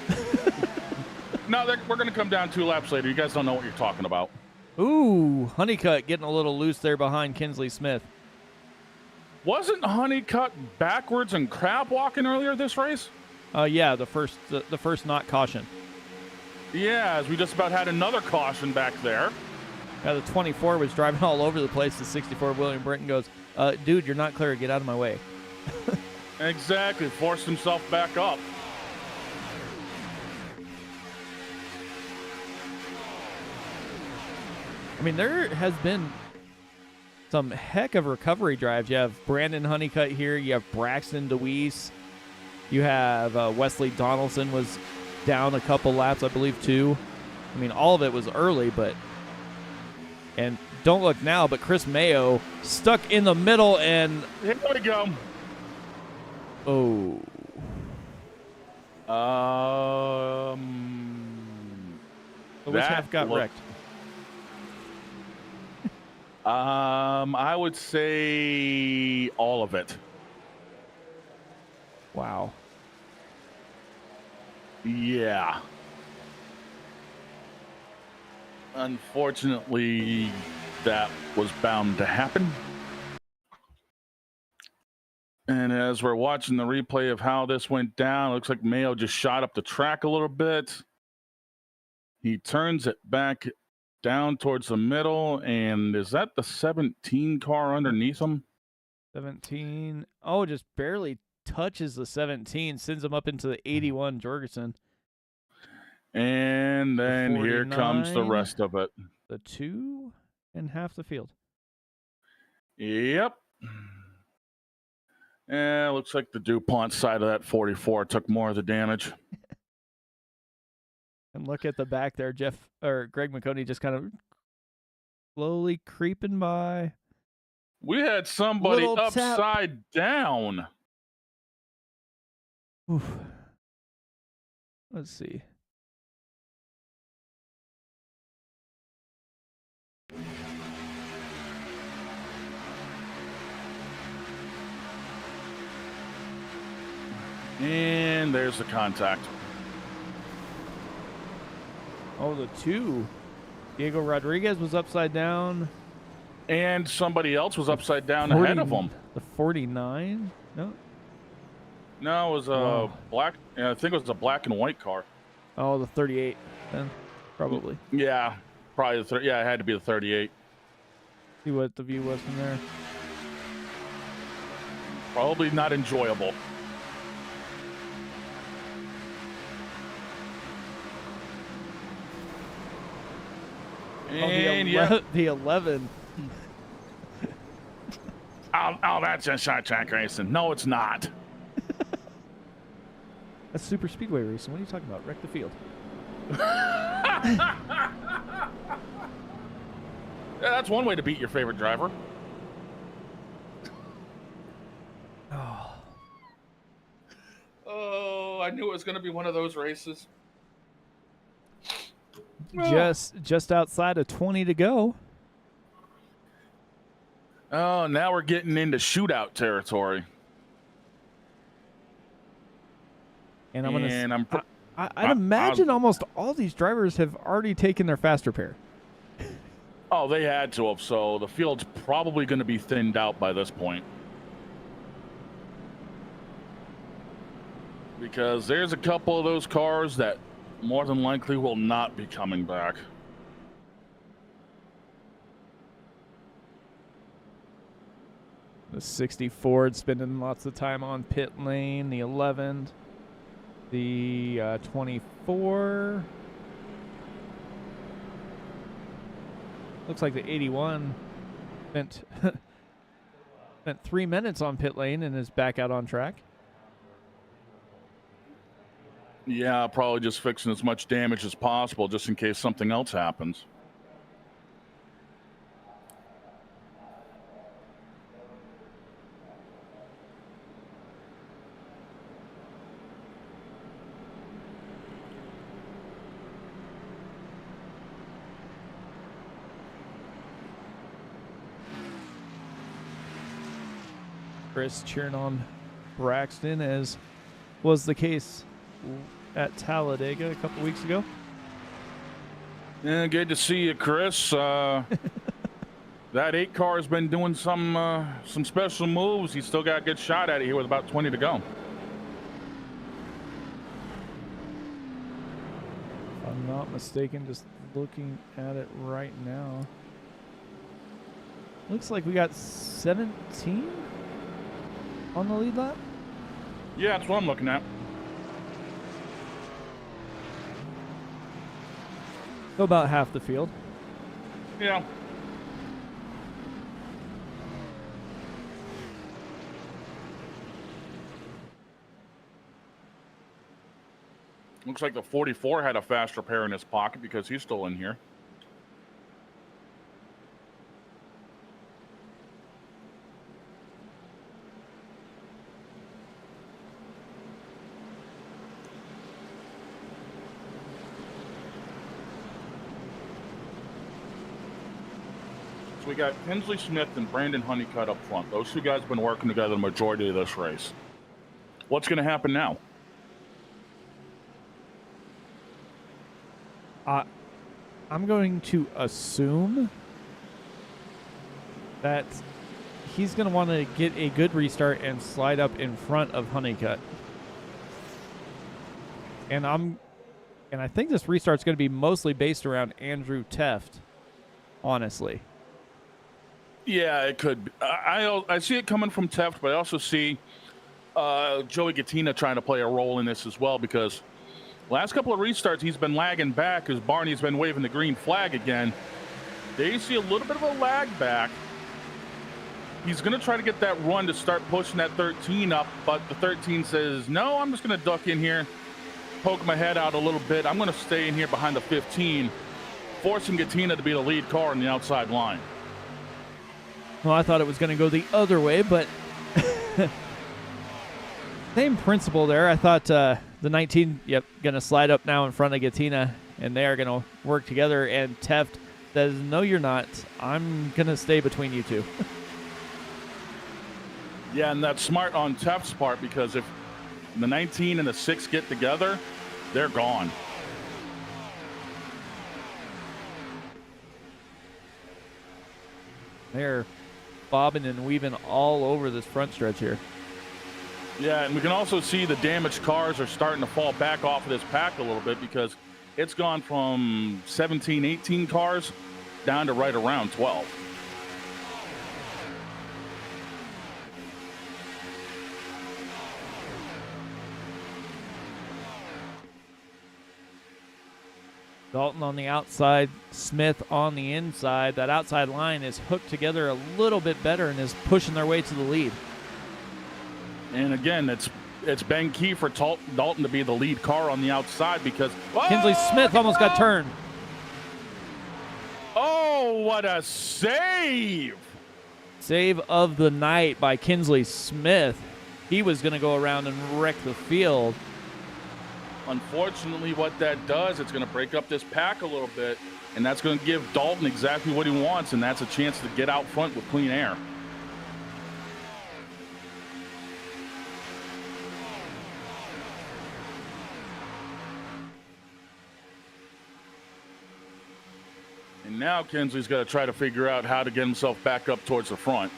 [SPEAKER 3] No, we're going to come down 2 laps later. You guys don't know what you're talking about.
[SPEAKER 2] Ooh, Honeycutt getting a little loose there behind Kinsley Smith.
[SPEAKER 3] Wasn't Honeycutt backwards and crab walking earlier this race?
[SPEAKER 2] Yeah, the first not caution.
[SPEAKER 3] Yeah, as we just about had another caution back there.
[SPEAKER 2] Yeah, the 24 was driving all over the place. The 64 William Britton goes, dude, you're not clear. Get out of my way.
[SPEAKER 3] Exactly. Forced himself back up.
[SPEAKER 2] I mean, there has been some heck of recovery drives. You have Brandon Honeycutt here. You have Braxton DeWeese. You have Wesley Donaldson was down a couple laps, I believe, too. I mean, all of it was early, but... And don't look now, but Chris Mayo stuck in the middle and...
[SPEAKER 3] Here we go.
[SPEAKER 2] Oh. Which half got wrecked?
[SPEAKER 3] I would say all of it.
[SPEAKER 2] Wow.
[SPEAKER 3] Yeah. Unfortunately, that was bound to happen. And as we're watching the replay of how this went down, it looks like Mayo just shot up the track a little bit. He turns it back down towards the middle, and is that the 17 car underneath him?
[SPEAKER 2] 17. Oh, just barely touches the 17, sends him up into the 81 Jorgensen.
[SPEAKER 3] And then here comes the rest of it.
[SPEAKER 2] The 2 and half the field.
[SPEAKER 3] Yep. And looks like the DuPont side of that 44 took more of the damage.
[SPEAKER 2] And look at the back there, Greg McConey just kind of slowly creeping by.
[SPEAKER 3] We had somebody
[SPEAKER 2] Little tap.
[SPEAKER 3] upside down.
[SPEAKER 2] Oof. Let's see.
[SPEAKER 3] And there's the contact.
[SPEAKER 2] Oh, the 2. Diego Rodriguez was upside down.
[SPEAKER 3] And somebody else was upside down ahead of him.
[SPEAKER 2] The 49? No.
[SPEAKER 3] No, it was a black. I think it was a black and white car.
[SPEAKER 2] Oh, the 38. Then probably.
[SPEAKER 3] Yeah, probably the yeah. It had to be the 38.
[SPEAKER 2] See what the view was from there.
[SPEAKER 3] Probably not enjoyable. And
[SPEAKER 2] the 11.
[SPEAKER 3] Oh, that's just short track racing. No, it's not.
[SPEAKER 2] That's super speedway racing. What are you talking about? Wreck the field.
[SPEAKER 3] Yeah, that's one way to beat your favorite driver. Oh, I knew it was going to be one of those races.
[SPEAKER 2] Just outside of 20 to go.
[SPEAKER 3] Oh, now we're getting into shootout territory.
[SPEAKER 2] And I'd imagine almost all these drivers have already taken their faster pair.
[SPEAKER 3] Oh, they had to have. So the field's probably going to be thinned out by this point. Because there's a couple of those cars that more than likely will not be coming back.
[SPEAKER 2] The 60 Ford spending lots of time on pit lane. The 11. The 24. Looks like the 81 spent 3 minutes on pit lane and is back out on track.
[SPEAKER 3] Yeah, probably just fixing as much damage as possible just in case something else happens.
[SPEAKER 2] Chris cheering on Braxton, as was the case at Talladega a couple weeks ago.
[SPEAKER 3] Yeah, good to see you, Chris. That 8 car has been doing some special moves. He's still got a good shot at it here with about 20 to go.
[SPEAKER 2] If I'm not mistaken, just looking at it right now. Looks like we got 17 on the lead lap.
[SPEAKER 3] Yeah, that's what I'm looking at.
[SPEAKER 2] So about half the field.
[SPEAKER 3] Yeah. Looks like the 44 had a faster pair in his pocket because he's still in here. So we got Kinsley Smith and Brandon Honeycutt up front. Those two guys have been working together the majority of this race. What's going to happen now?
[SPEAKER 2] I'm going to assume that he's going to want to get a good restart and slide up in front of Honeycutt. And I think this restart's going to be mostly based around Andrew Teft, honestly.
[SPEAKER 3] Yeah, it could be. I see it coming from Teft, but I also see Joey Gattina trying to play a role in this as well, because last couple of restarts he's been lagging back as Barney's been waving the green flag again. There you see a little bit of a lag back. He's going to try to get that run to start pushing that 13 up, but the 13 says, no, I'm just going to duck in here poke my head out a little bit. I'm going to stay in here behind the 15, forcing Gattina to be the lead car on the outside line.
[SPEAKER 2] Well, I thought it was going to go the other way, but same principle there. I thought the 19, going to slide up now in front of Gattina, and they are going to work together. And Teft says, no, you're not. I'm going to stay between you two.
[SPEAKER 3] Yeah, and that's smart on Teft's part, because if the 19 and the 6 get together, they're gone.
[SPEAKER 2] They're bobbing and weaving all over this front stretch here.
[SPEAKER 3] Yeah, and we can also see the damaged cars are starting to fall back off of this pack a little bit, because it's gone from 17, 18 cars down to right around 12.
[SPEAKER 2] Dalton on the outside, Smith on the inside. That outside line is hooked together a little bit better and is pushing their way to the lead.
[SPEAKER 3] And again, it's been key for Dalton to be the lead car on the outside, because
[SPEAKER 2] Kinsley Smith almost got turned.
[SPEAKER 3] Oh, what a save!
[SPEAKER 2] Save of the night by Kinsley Smith. He was going to go around and wreck the field.
[SPEAKER 3] Unfortunately, what that does, it's going to break up this pack a little bit, and that's going to give Dalton exactly what he wants, and that's a chance to get out front with clean air. And now Kinsley's got to try to figure out how to get himself back up towards the front.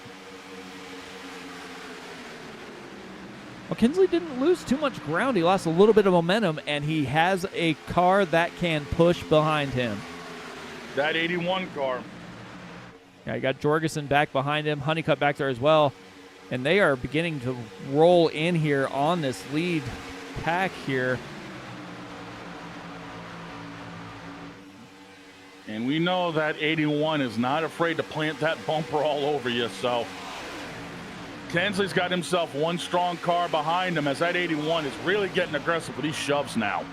[SPEAKER 2] Well, Kinsley didn't lose too much ground. He lost a little bit of momentum, and he has a car that can push behind him.
[SPEAKER 3] That 81 car.
[SPEAKER 2] Yeah, you got Jorgensen back behind him, Honeycutt back there as well, and they are beginning to roll in here on this lead pack here.
[SPEAKER 3] And we know that 81 is not afraid to plant that bumper all over you, so Kinsley's got himself one strong car behind him, as that 81 is really getting aggressive with these shoves now.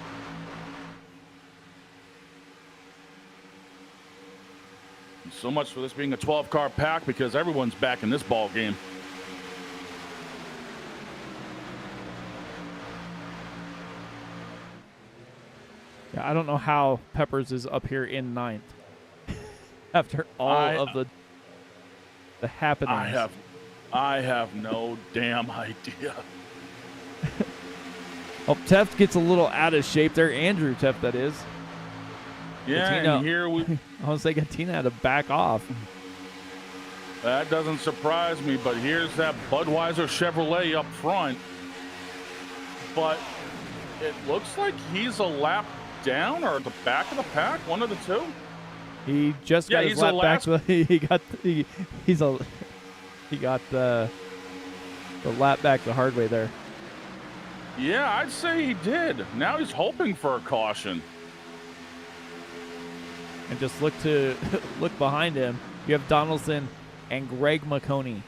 [SPEAKER 3] And so much for this being a 12-car pack, because everyone's back in this ball game.
[SPEAKER 2] Yeah, I don't know how Peppers is up here in ninth after all of the happenings.
[SPEAKER 3] I have no damn idea.
[SPEAKER 2] Oh, Teft gets a little out of shape there. Andrew Teft, that is.
[SPEAKER 3] Yeah,
[SPEAKER 2] Gattina,
[SPEAKER 3] and here we...
[SPEAKER 2] I want to say Gattina had to back off.
[SPEAKER 3] That doesn't surprise me, but here's that Budweiser Chevrolet up front. But it looks like he's a lap down or at the back of the pack, one of the two.
[SPEAKER 2] He just got his lap back. He got the lap back the hard way there.
[SPEAKER 3] Yeah, I'd say he did. Now he's hoping for a caution.
[SPEAKER 2] And just look behind him. You have Donaldson and Greg McConey.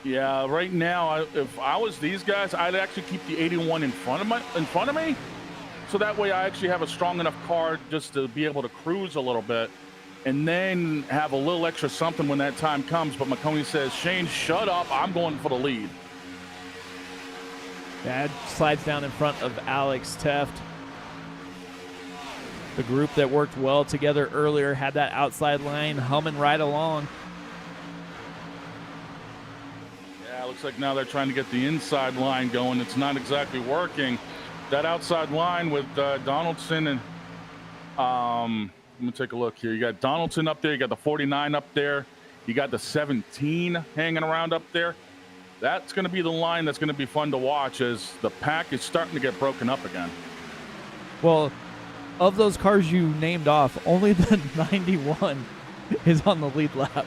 [SPEAKER 3] Yeah, right now, if I was these guys, I'd actually keep the 81 in front of me, so that way I actually have a strong enough car just to be able to cruise a little bit, and then have a little extra something when that time comes. But McConey says, Shane, shut up. I'm going for the lead.
[SPEAKER 2] Yeah, slides down in front of Alex Teft. The group that worked well together earlier had that outside line humming right along.
[SPEAKER 3] Yeah, it looks like now they're trying to get the inside line going. It's not exactly working. That outside line with Donaldson and let me take a look here. You got Donaldson up there. You got the 49 up there. You got the 17 hanging around up there. That's going to be the line that's going to be fun to watch, as the pack is starting to get broken up again.
[SPEAKER 2] Well, of those cars you named off, only the 91 is on the lead lap.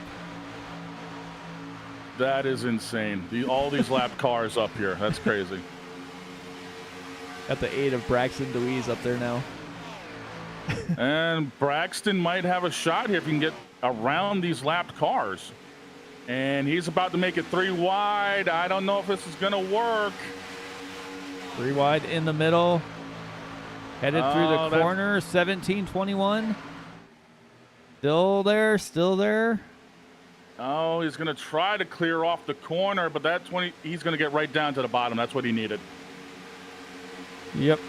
[SPEAKER 3] That is insane. All these lap cars up here. That's crazy.
[SPEAKER 2] Got the 8 of Braxton Deweese up there now.
[SPEAKER 3] And Braxton might have a shot here if he can get around these lapped cars. And he's about to make it 3 wide. I don't know if this is going to work.
[SPEAKER 2] 3 wide in the middle. Headed through the
[SPEAKER 3] Oh, that's-
[SPEAKER 2] corner. 17-21. Still there. Still there.
[SPEAKER 3] Oh, he's going to try to clear off the corner, but that 20, he's going to get right down to the bottom. That's what he needed.
[SPEAKER 2] Yep.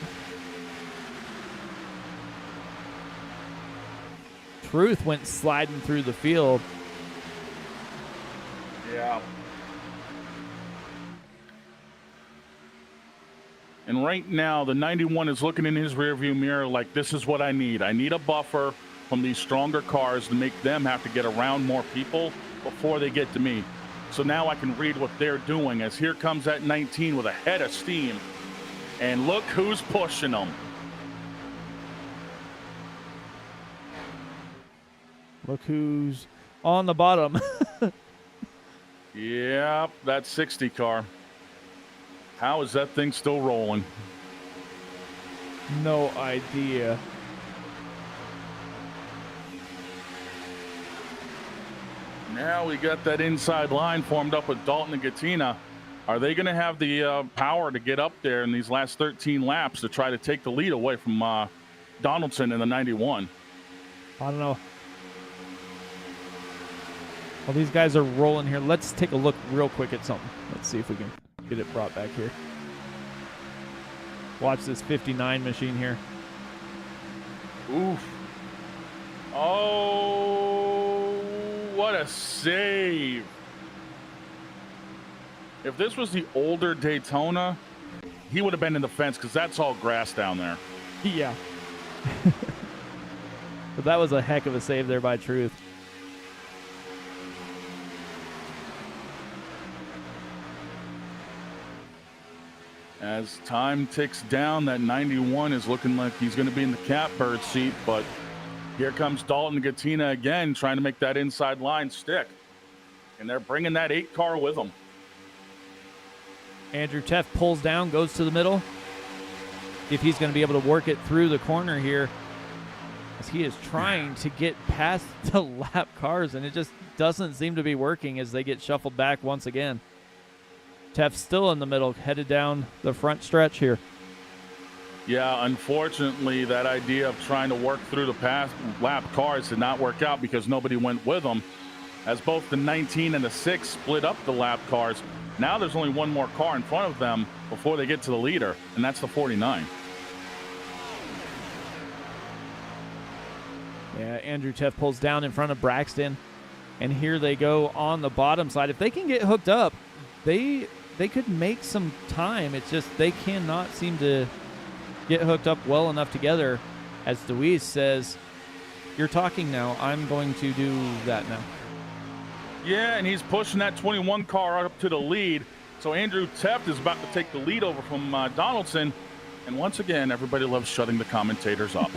[SPEAKER 2] Truth went sliding through the field.
[SPEAKER 3] Yeah. And right now, the 91 is looking in his rearview mirror like, this is what I need. I need a buffer from these stronger cars to make them have to get around more people before they get to me. So now I can read what they're doing, as here comes that 19 with a head of steam. And look who's pushing them.
[SPEAKER 2] Look who's on the bottom.
[SPEAKER 3] Yep, that 60 car. How is that thing still rolling?
[SPEAKER 2] No idea.
[SPEAKER 3] Now we got that inside line formed up with Dalton and Gattina. Are they going to have the power to get up there in these last 13 laps to try to take the lead away from Donaldson in the 91?
[SPEAKER 2] I don't know. Well, these guys are rolling here. Let's take a look real quick at something. Let's see if we can get it brought back here. Watch this 59 machine here.
[SPEAKER 3] Oof. Oh, what a save. If this was the older Daytona, he would have been in the fence because that's all grass down there.
[SPEAKER 2] Yeah. But that was a heck of a save there by Truth.
[SPEAKER 3] As time ticks down, that 91 is looking like he's going to be in the catbird seat, but here comes Dalton and Gattina again trying to make that inside line stick. And they're bringing that 8 car with them.
[SPEAKER 2] Andrew Teff pulls down, goes to the middle. If he's going to be able to work it through the corner here, as he is trying to get past the lap cars, and it just doesn't seem to be working as they get shuffled back once again. Teff still in the middle, headed down the front stretch here.
[SPEAKER 3] Yeah, unfortunately, that idea of trying to work through the past lap cars did not work out because nobody went with them, as both the 19 and the 6 split up the lap cars. Now there's only one more car in front of them before they get to the leader, and that's the 49.
[SPEAKER 2] Yeah, Andrew Teff pulls down in front of Braxton, and here they go on the bottom side. If they can get hooked up, they could make some time. It's just they cannot seem to get hooked up well enough together. As Deweese says, you're talking now. I'm going to do that now.
[SPEAKER 3] Yeah, and he's pushing that 21 car up to the lead. So Andrew Teff is about to take the lead over from Donaldson. And once again, everybody loves shutting the commentators up.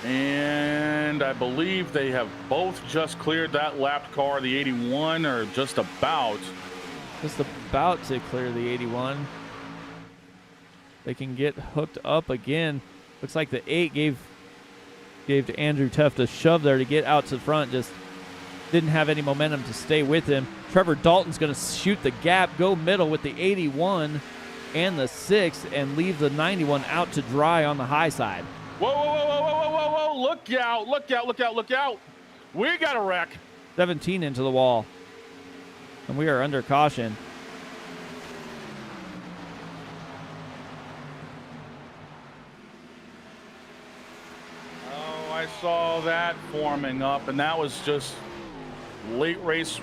[SPEAKER 3] And I believe they have both just cleared that lapped car, the 81, or just about.
[SPEAKER 2] Just about to clear the 81. They can get hooked up again. Looks like the 8 gave to Andrew Teff a shove there to get out to the front. Just didn't have any momentum to stay with him. Trevor Dalton's going to shoot the gap, go middle with the 81 and the 6, and leave the 91 out to dry on the high side.
[SPEAKER 3] Whoa, whoa, whoa, whoa, whoa, whoa, whoa, look out, look out, look out, look out. We got a wreck.
[SPEAKER 2] 17 into the wall. And we are under caution.
[SPEAKER 3] Oh, I saw that forming up, and that was just late race.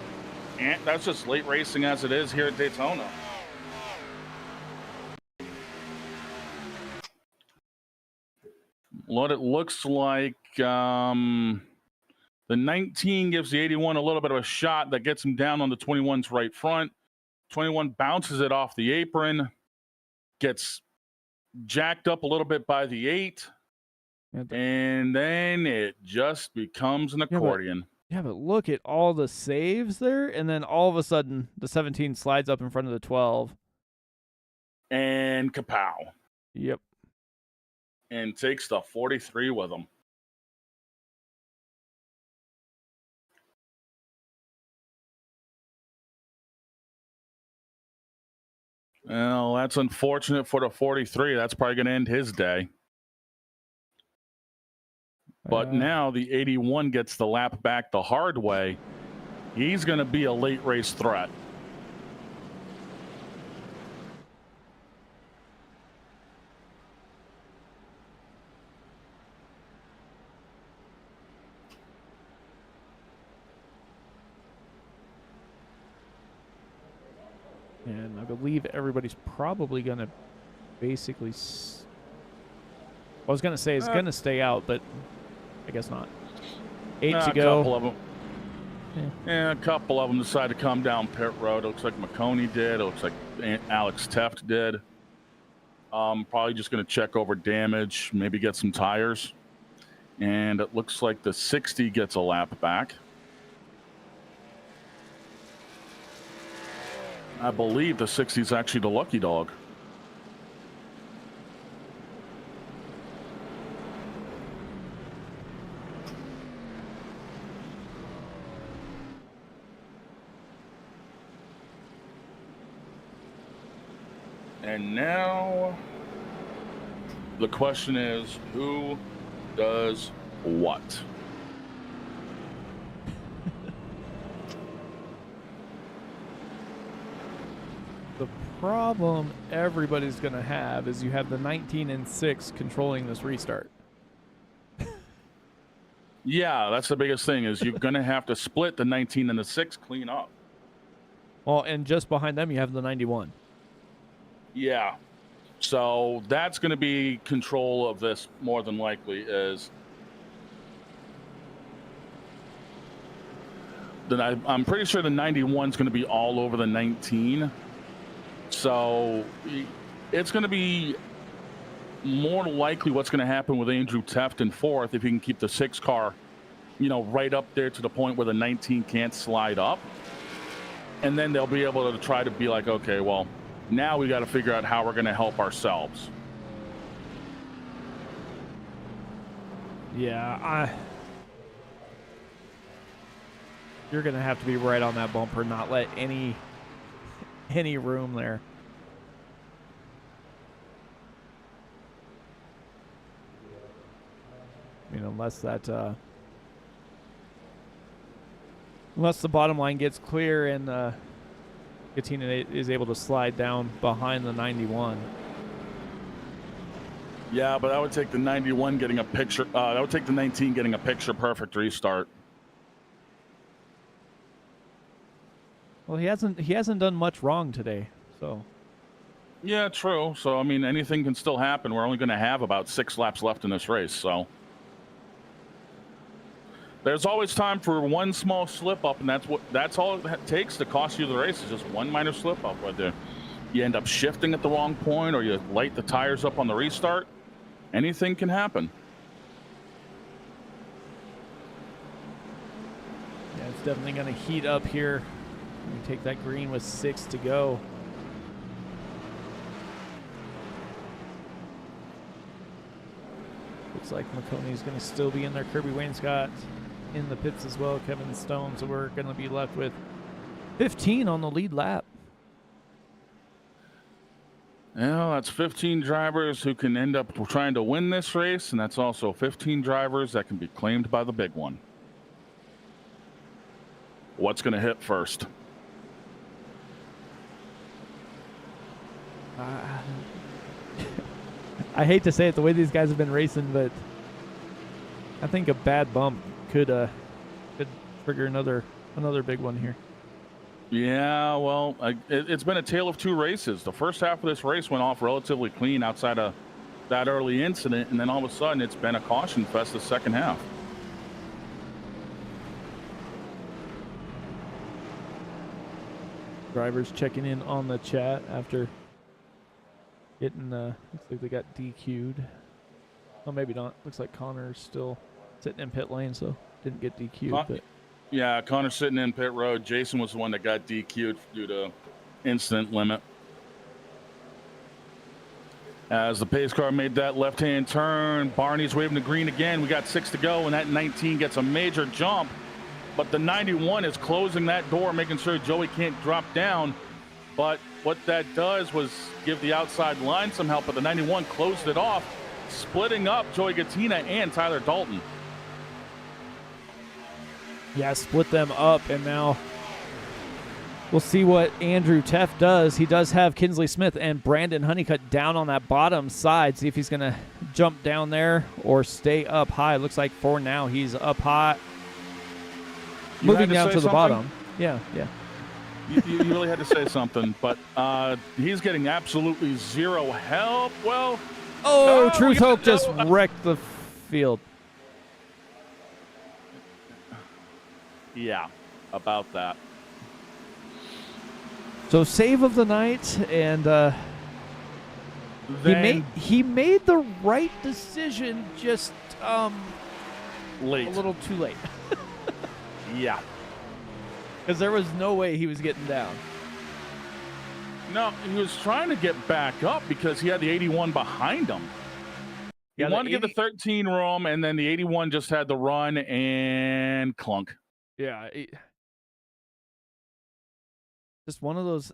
[SPEAKER 3] That's just late racing as it is here at Daytona. What it looks like, the 19 gives the 81 a little bit of a shot that gets him down on the 21's right front. 21 bounces it off the apron, gets jacked up a little bit by the 8, and then it just becomes an accordion.
[SPEAKER 2] Yeah, but look at all the saves there, and then all of a sudden the 17 slides up in front of the 12.
[SPEAKER 3] And kapow.
[SPEAKER 2] Yep.
[SPEAKER 3] And takes the 43 with him. Well, that's unfortunate for the 43. That's probably going to end his day. But now the 81 gets the lap back the hard way. He's going to be a late race threat.
[SPEAKER 2] And I believe everybody's probably going to basically... I was going to say it's going to stay out, but I guess not. 8 to go.
[SPEAKER 3] A couple of them. Yeah, a couple of them decided to come down pit road. It looks like McConey did. It looks like Alex Teft did. Probably just going to check over damage, maybe get some tires. And it looks like the 60 gets a lap back. I believe the 60 is actually the lucky dog. And now the question is, who does what?
[SPEAKER 2] The problem everybody's going to have is you have the 19 and 6 controlling this restart.
[SPEAKER 3] Yeah, that's the biggest thing is you're going to have to split the 19 and the 6 clean up.
[SPEAKER 2] Well, and just behind them you have the 91.
[SPEAKER 3] Yeah. So that's going to be control of this more than likely is that I'm pretty sure the 91 is going to be all over the 19. So it's going to be more likely what's going to happen with Andrew Teft in fourth if he can keep the 6 car, right up there to the point where the 19 can't slide up. And then they'll be able to try to be like, okay, well, now we got to figure out how we're going to help ourselves.
[SPEAKER 2] Yeah, you're going to have to be right on that bumper, not let any room there. I mean, unless the bottom line gets clear and Katina is able to slide down behind the 91.
[SPEAKER 3] Yeah, but that would take the 91 getting a picture. That would take the 19 getting a picture perfect restart.
[SPEAKER 2] Well, he hasn't done much wrong today, so.
[SPEAKER 3] Yeah, true. So I mean, anything can still happen. We're only going to have about 6 laps left in this race, so there's always time for one small slip up, and that's all it takes to cost you the race. Is just one minor slip up, whether you end up shifting at the wrong point or you light the tires up on the restart. Anything can happen.
[SPEAKER 2] Yeah, it's definitely going to heat up here. We take that green with 6 to go. Looks like McConey's going to still be in there. Kirby Wainscott in the pits as well. Kevin Stone. So we're going to be left with 15 on the lead lap.
[SPEAKER 3] Yeah, that's 15 drivers who can end up trying to win this race, and that's also 15 drivers that can be claimed by the big one. What's going to hit first?
[SPEAKER 2] I hate to say it the way these guys have been racing, but I think a bad bump could trigger another big one here.
[SPEAKER 3] Yeah, well, it's been a tale of 2 races. The first half of this race went off relatively clean outside of that early incident, and then all of a sudden it's been a caution fest the second half.
[SPEAKER 2] Drivers checking in on the chat after getting, looks like they got DQ'd. Oh, maybe not. Looks like Connor's still sitting in pit lane, so didn't get DQ'd. But
[SPEAKER 3] yeah, Connor's sitting in pit road. Jason was the one that got DQ'd due to incident limit. As the pace car made that left-hand turn, Barney's waving the green again. We got 6 to go, and that 19 gets a major jump. But the 91 is closing that door, making sure Joey can't drop down. But what that does was give the outside line some help, but the 91 closed it off, splitting up Joey Gattina and Tyler Dalton.
[SPEAKER 2] Yeah, split them up, and now we'll see what Andrew Teff does. He does have Kinsley Smith and Brandon Honeycutt down on that bottom side. See if he's going to jump down there or stay up high. Looks like for now he's up high. Moving down to the bottom. Yeah.
[SPEAKER 3] You really had to say something, but he's getting absolutely zero help. Well,
[SPEAKER 2] Truth Hope just wrecked the field.
[SPEAKER 3] Yeah, about that.
[SPEAKER 2] So save of the night, and he made the right decision, just
[SPEAKER 3] late,
[SPEAKER 2] a little too late.
[SPEAKER 3] Yeah.
[SPEAKER 2] Because there was no way he was getting down.
[SPEAKER 3] No, he was trying to get back up because he had the 81 behind him. He wanted to get the 13 room, and then the 81 just had the run and clunk.
[SPEAKER 2] Yeah. Just one of those.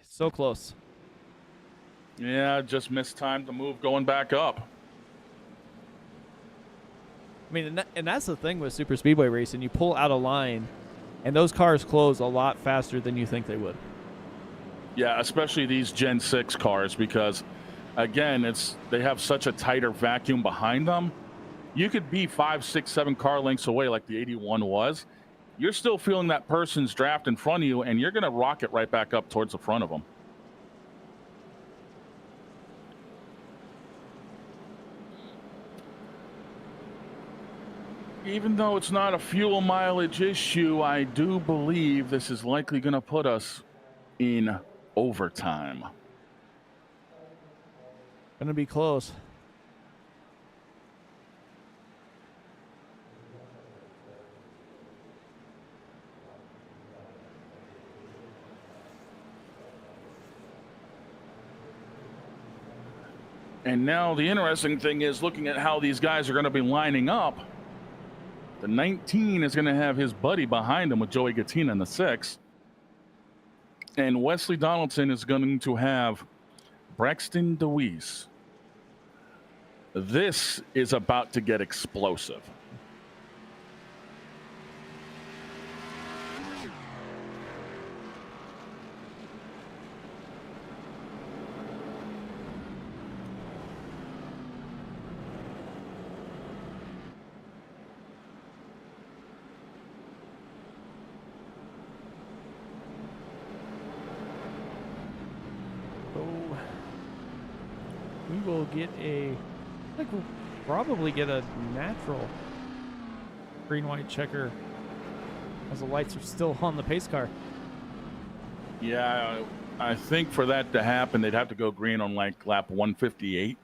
[SPEAKER 2] So close.
[SPEAKER 3] Yeah, just missed time to move going back up.
[SPEAKER 2] I mean, and that's the thing with super speedway racing. You pull out of line, and those cars close a lot faster than you think they would.
[SPEAKER 3] Yeah, especially these Gen 6 cars because, again, they have such a tighter vacuum behind them. You could be 5, 6, 7 car lengths away like the 81 was. You're still feeling that person's draft in front of you, and you're going to rocket right back up towards the front of them. Even though it's not a fuel mileage issue, I do believe this is likely going to put us in overtime.
[SPEAKER 2] Going to be close.
[SPEAKER 3] And now the interesting thing is looking at how these guys are going to be lining up. The 19 is going to have his buddy behind him with Joey Gattina in the 6. And Wesley Donaldson is going to have Braxton DeWeese. This is about to get explosive.
[SPEAKER 2] We will get I think we'll probably get a natural green-white checker as the lights are still on the pace car.
[SPEAKER 3] Yeah, I think for that to happen, they'd have to go green on like lap 158.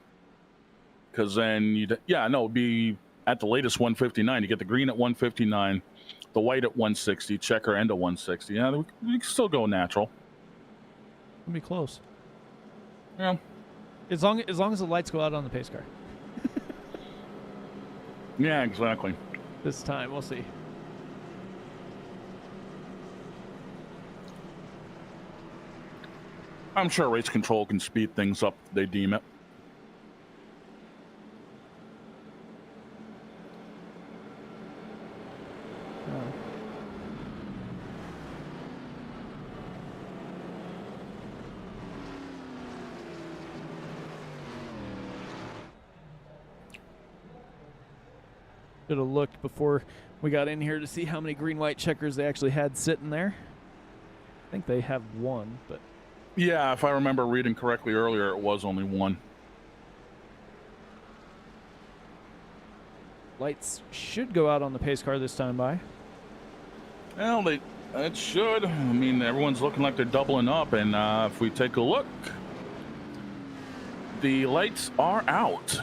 [SPEAKER 3] Because then it'd be at the latest 159. You get the green at 159, the white at 160, checker end at 160. Yeah, we can still go natural.
[SPEAKER 2] It'll be close.
[SPEAKER 3] Yeah.
[SPEAKER 2] As long as the lights go out on the pace car.
[SPEAKER 3] Yeah, exactly.
[SPEAKER 2] This time, we'll see.
[SPEAKER 3] I'm sure race control can speed things up if they deem it.
[SPEAKER 2] Should have looked before we got in here to see how many green-white checkers they actually had sitting there. I think they have one, but...
[SPEAKER 3] Yeah, if I remember reading correctly earlier, it was only one.
[SPEAKER 2] Lights should go out on the pace car this time by.
[SPEAKER 3] Well, it should. I mean, everyone's looking like they're doubling up, and if we take a look, the lights are out.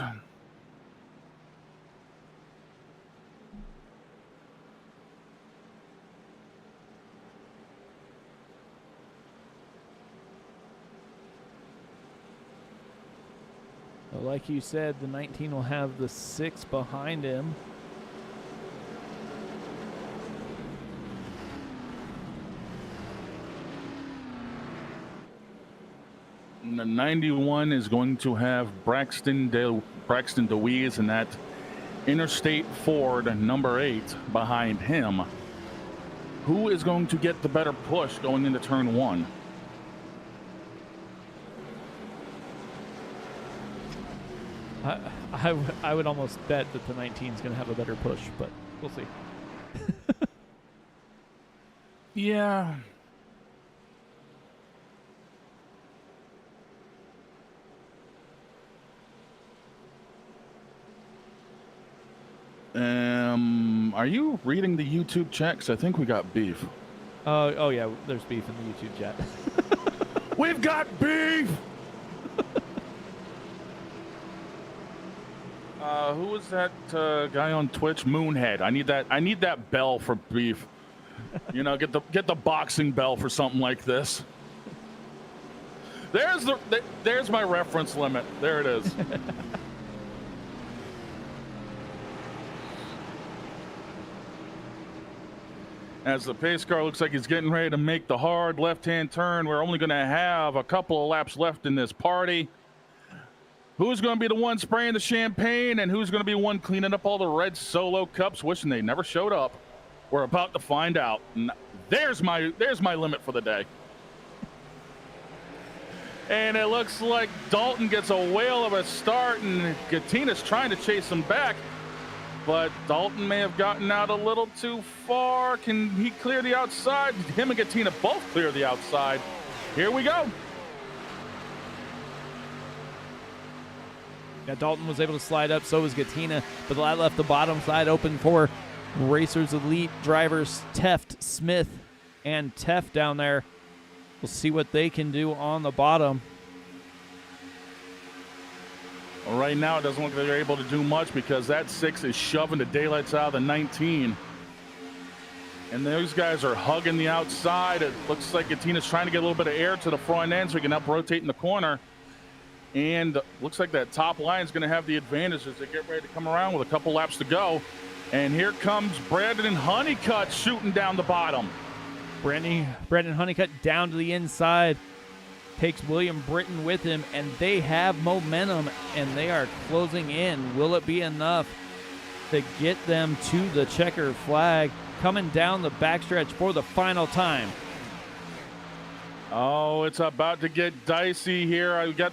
[SPEAKER 2] Like you said, the 19 will have the 6 behind him.
[SPEAKER 3] And the 91 is going to have Braxton DeWeese and that Interstate Ford number 8 behind him. Who is going to get the better push going into turn 1?
[SPEAKER 2] I would almost bet that the 19 is going to have a better push, but we'll see.
[SPEAKER 3] Yeah. Are you reading the YouTube chat? 'Cause I think we got beef.
[SPEAKER 2] Oh yeah, there's beef in the YouTube chat.
[SPEAKER 3] We've got beef. Who was that guy on Twitch? Moonhead. I need that bell for beef. You know, get the boxing bell for something like this. There's my reference limit. There it is. As the pace car looks like he's getting ready to make the hard left-hand turn. We're only going to have a couple of laps left in this party. Who's going to be the one spraying the champagne, and who's going to be one cleaning up all the red Solo cups, wishing they never showed up? We're about to find out. There's my limit for the day. And it looks like Dalton gets a whale of a start, and Gattina's trying to chase him back. But Dalton may have gotten out a little too far. Can he clear the outside? Him and Gattina both clear the outside. Here we go.
[SPEAKER 2] Yeah, Dalton was able to slide up, so was Gattina, but that left the bottom side open for Racers Elite drivers Teft, Smith, and Teft down there. We'll see what they can do on the bottom.
[SPEAKER 3] Well, right now, it doesn't look like they're able to do much because that 6 is shoving the daylights out of the 19. And those guys are hugging the outside. It looks like Gattina's trying to get a little bit of air to the front end so he can help rotate in the corner. And looks like that top line is going to have the advantage as they get ready to come around with a couple laps to go. And here comes Brandon Honeycutt shooting down the bottom.
[SPEAKER 2] Brandon Honeycutt down to the inside. Takes William Britton with him, and they have momentum, and they are closing in. Will it be enough to get them to the checkered flag? Coming down the backstretch for the final time.
[SPEAKER 3] Oh, it's about to get dicey here. I got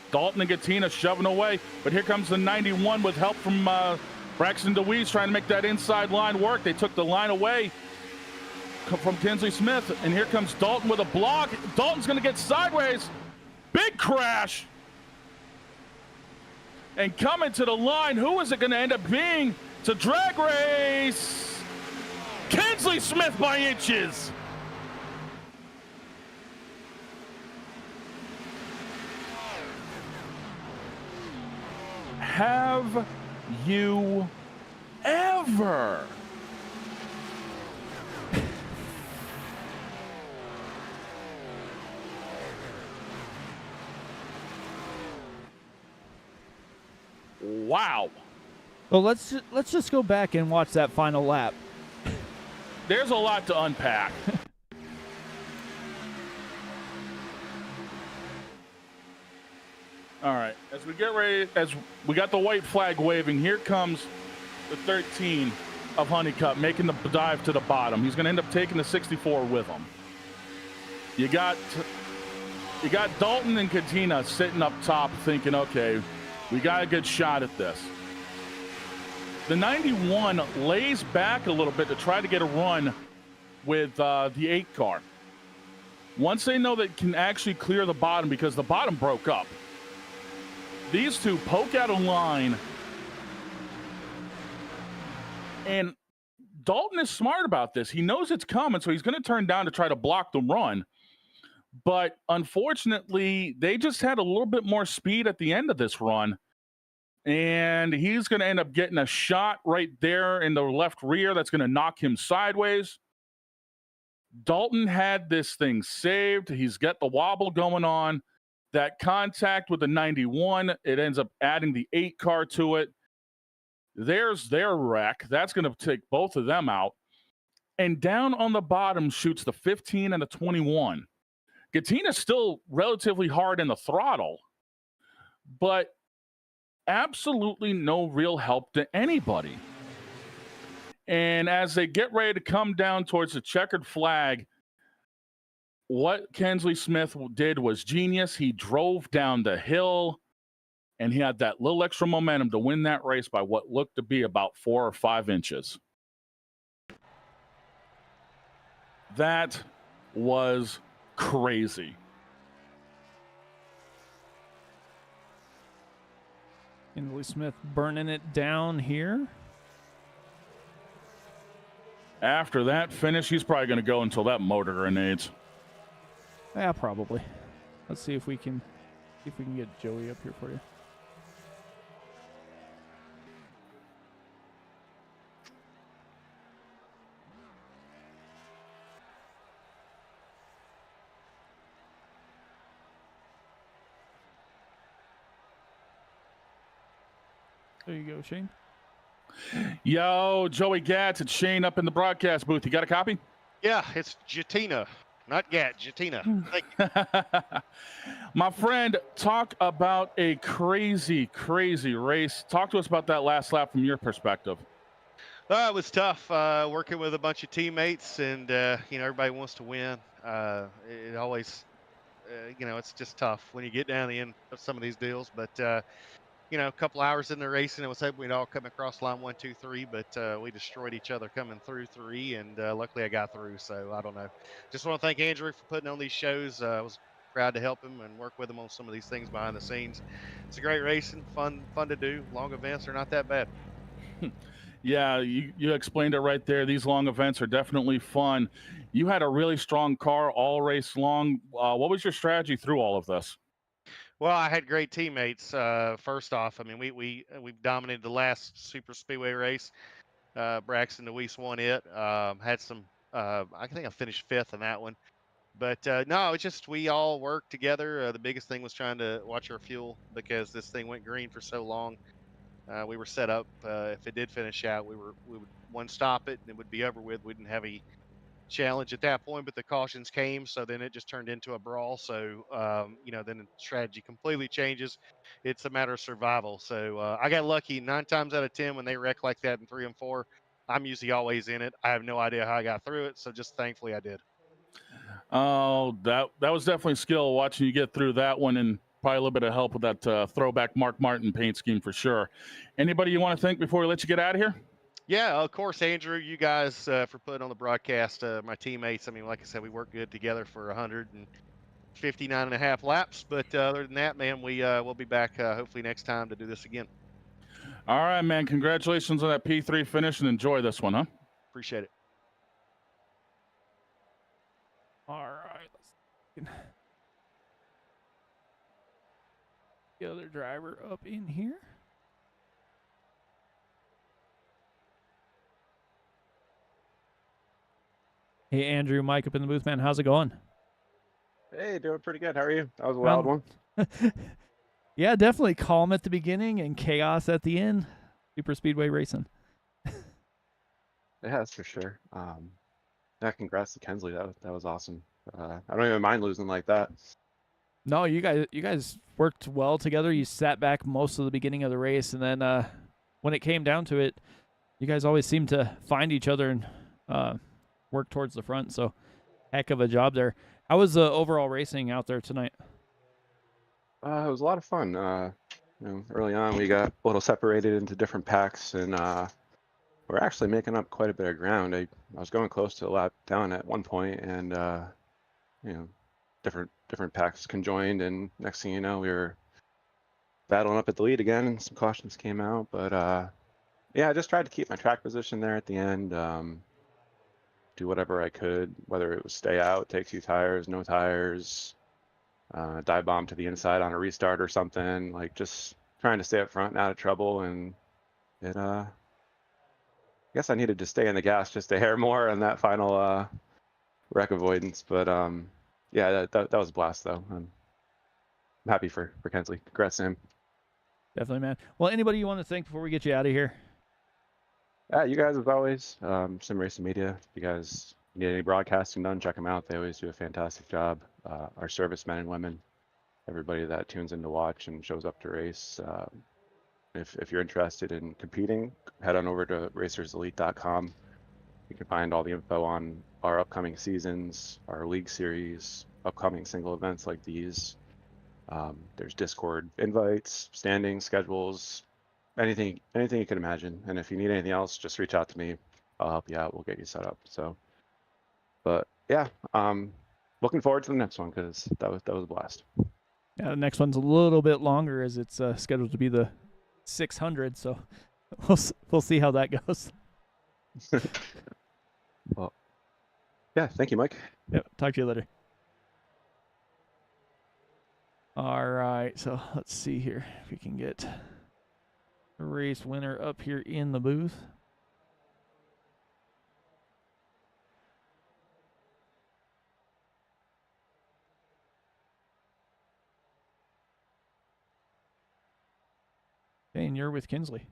[SPEAKER 3] Dalton and Gattina shoving away, but here comes the 91 with help from Braxton DeWeese trying to make that inside line work. They took the line away from Kinsley Smith, and here comes Dalton with a block. Dalton's going to get sideways. Big crash. And coming to the line, who is it going to end up being? It's a drag race. Kinsley Smith by inches. Have you ever? Wow.
[SPEAKER 2] Well, let's just go back and watch that final lap.
[SPEAKER 3] There's a lot to unpack. All right, as we get ready, as we got the white flag waving, here comes the 13 of Honeycutt making the dive to the bottom. He's going to end up taking the 64 with him. You got Dalton and Gattina sitting up top thinking, okay, we got a good shot at this. The 91 lays back a little bit to try to get a run with the 8 car. Once they know they can actually clear the bottom because the bottom broke up, these two poke out a line, and Dalton is smart about this. He knows it's coming, so he's going to turn down to try to block the run. But unfortunately, they just had a little bit more speed at the end of this run, and he's going to end up getting a shot right there in the left rear that's going to knock him sideways. Dalton had this thing saved. He's got the wobble going on. That contact with the 91, it ends up adding the 8 car to it. There's their wreck. That's going to take both of them out. And down on the bottom shoots the 15 and the 21. Gatina's still relatively hard in the throttle, but absolutely no real help to anybody. And as they get ready to come down towards the checkered flag, what Kensley Smith did was genius. He drove down the hill, and he had that little extra momentum to win that race by what looked to be about 4 or 5 inches. That was crazy.
[SPEAKER 2] Kinsley Smith burning it down here.
[SPEAKER 3] After that finish, he's probably going to go until that motor grenades.
[SPEAKER 2] Yeah, probably. Let's see if we can get Joey up here for you. There you go, Shane.
[SPEAKER 3] Yo, Joey Gatz, it's Shane up in the broadcast booth. You got a copy?
[SPEAKER 4] Yeah, it's Jatina, not Gat, Jatina. Thank you.
[SPEAKER 3] My friend, talk about a crazy, crazy race. Talk to us about that last lap from your perspective.
[SPEAKER 4] It was tough working with a bunch of teammates, and everybody wants to win. It always, it's just tough when you get down the end of some of these deals. But a couple hours in the race, and I was hoping we'd all come across line 1, 2, 3, but we destroyed each other coming through 3, and luckily I got through. So I don't know. Just want to thank Andrew for putting on these shows. I was proud to help him and work with him on some of these things behind the scenes. It's a great racing, fun to do. Long events are not that bad.
[SPEAKER 3] Yeah, you explained it right there. These long events are definitely fun. You had a really strong car all race long. What was your strategy through all of this?
[SPEAKER 4] Well, I had great teammates. First off, I mean, we dominated the last super speedway race. Braxton DeWeese won it. Had some. I think I finished 5th in that one. But no, it's just we all worked together. The biggest thing was trying to watch our fuel because this thing went green for so long. We were set up. If it did finish out, we would one stop it and it would be over with. We didn't have any challenge at that point, but the cautions came, so then it just turned into a brawl. So then the strategy completely changes. It's a matter of survival. So I got lucky 9 times out of 10 when they wreck like that in 3 and 4. I'm usually always in it. I have no idea how I got through it, so just thankfully I did.
[SPEAKER 3] Oh, that was definitely skill watching you get through that one, and probably a little bit of help with that throwback Mark Martin paint scheme for sure. Anybody you want to thank before we let you get out of here?
[SPEAKER 4] Yeah, of course, Andrew, you guys for putting on the broadcast. My teammates, I mean, like I said, we worked good together for 159 and a half laps. But other than that, man, we'll be back hopefully next time to do this again.
[SPEAKER 3] All right, man. Congratulations on that P3 finish, and enjoy this one, huh?
[SPEAKER 4] Appreciate it.
[SPEAKER 2] All right. Let's get the other driver up in here. Hey, Andrew, Mike up in the booth, man. How's it going?
[SPEAKER 5] Hey, doing pretty good. How are you? That was a wild one.
[SPEAKER 2] Yeah, definitely calm at the beginning and chaos at the end. Super speedway racing.
[SPEAKER 5] Yeah, that's for sure. Yeah, congrats to Kensley. That was awesome. I don't even mind losing like that.
[SPEAKER 2] No, you guys worked well together. You sat back most of the beginning of the race, and then when it came down to it, you guys always seemed to find each other and work towards the front. So, heck of a job there. How was the overall racing out there tonight?
[SPEAKER 5] It was a lot of fun. Early on, we got a little separated into different packs, and we're actually making up quite a bit of ground. I was going close to a lap down at one point, and different packs conjoined, and next thing you know, we were battling up at the lead again, and some cautions came out. But yeah, I just tried to keep my track position there at the end. Do whatever I could, whether it was stay out, take 2 tires, no tires, dive bomb to the inside on a restart or something, like just trying to stay up front and out of trouble. And it, I guess I needed to stay in the gas just a hair more on that final wreck avoidance. But yeah, that was a blast though. I'm happy for Kensley. Congrats to him.
[SPEAKER 2] Definitely, man. Well, anybody you want to thank before we get you out of here?
[SPEAKER 5] You guys, as always, Sim Racing Media. You guys, need any broadcasting done, check them out. They always do a fantastic job. Our servicemen and women, everybody that tunes in to watch and shows up to race. If you're interested in competing, head on over to racerselite.com. You can find all the info on our upcoming seasons, our league series, upcoming single events like these. There's Discord invites, standings, schedules, anything you can imagine. And if you need anything else, just reach out to me. I'll help you out. We'll get you set up. So, but yeah, looking forward to the next one because that was a blast.
[SPEAKER 2] Yeah, the next one's a little bit longer as it's scheduled to be the 600. So we'll see how that goes.
[SPEAKER 5] Well, yeah, thank you, Mike.
[SPEAKER 2] Yep. Talk to you later. All right. So let's see here if we can get the race winner up here in the booth. Okay, and you're with Kinsley.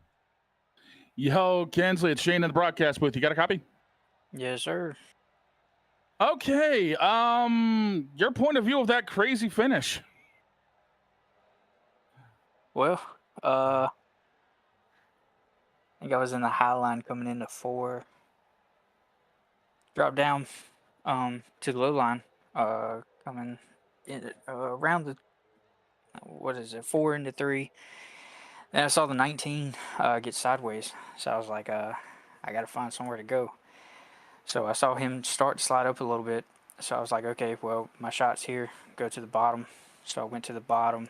[SPEAKER 3] Yo, Kinsley, it's Shane in the broadcast booth. You got a copy?
[SPEAKER 6] Yes, sir.
[SPEAKER 3] Okay. Your point of view of that crazy finish.
[SPEAKER 6] Well, I think I was in the high line coming into 4. Dropped down to the low line, coming in, around the, 4 into 3. Then I saw the 19 get sideways. So I was like, I got to find somewhere to go. So I saw him start to slide up a little bit. So I was like, okay, well, my shot's here. Go to the bottom. So I went to the bottom.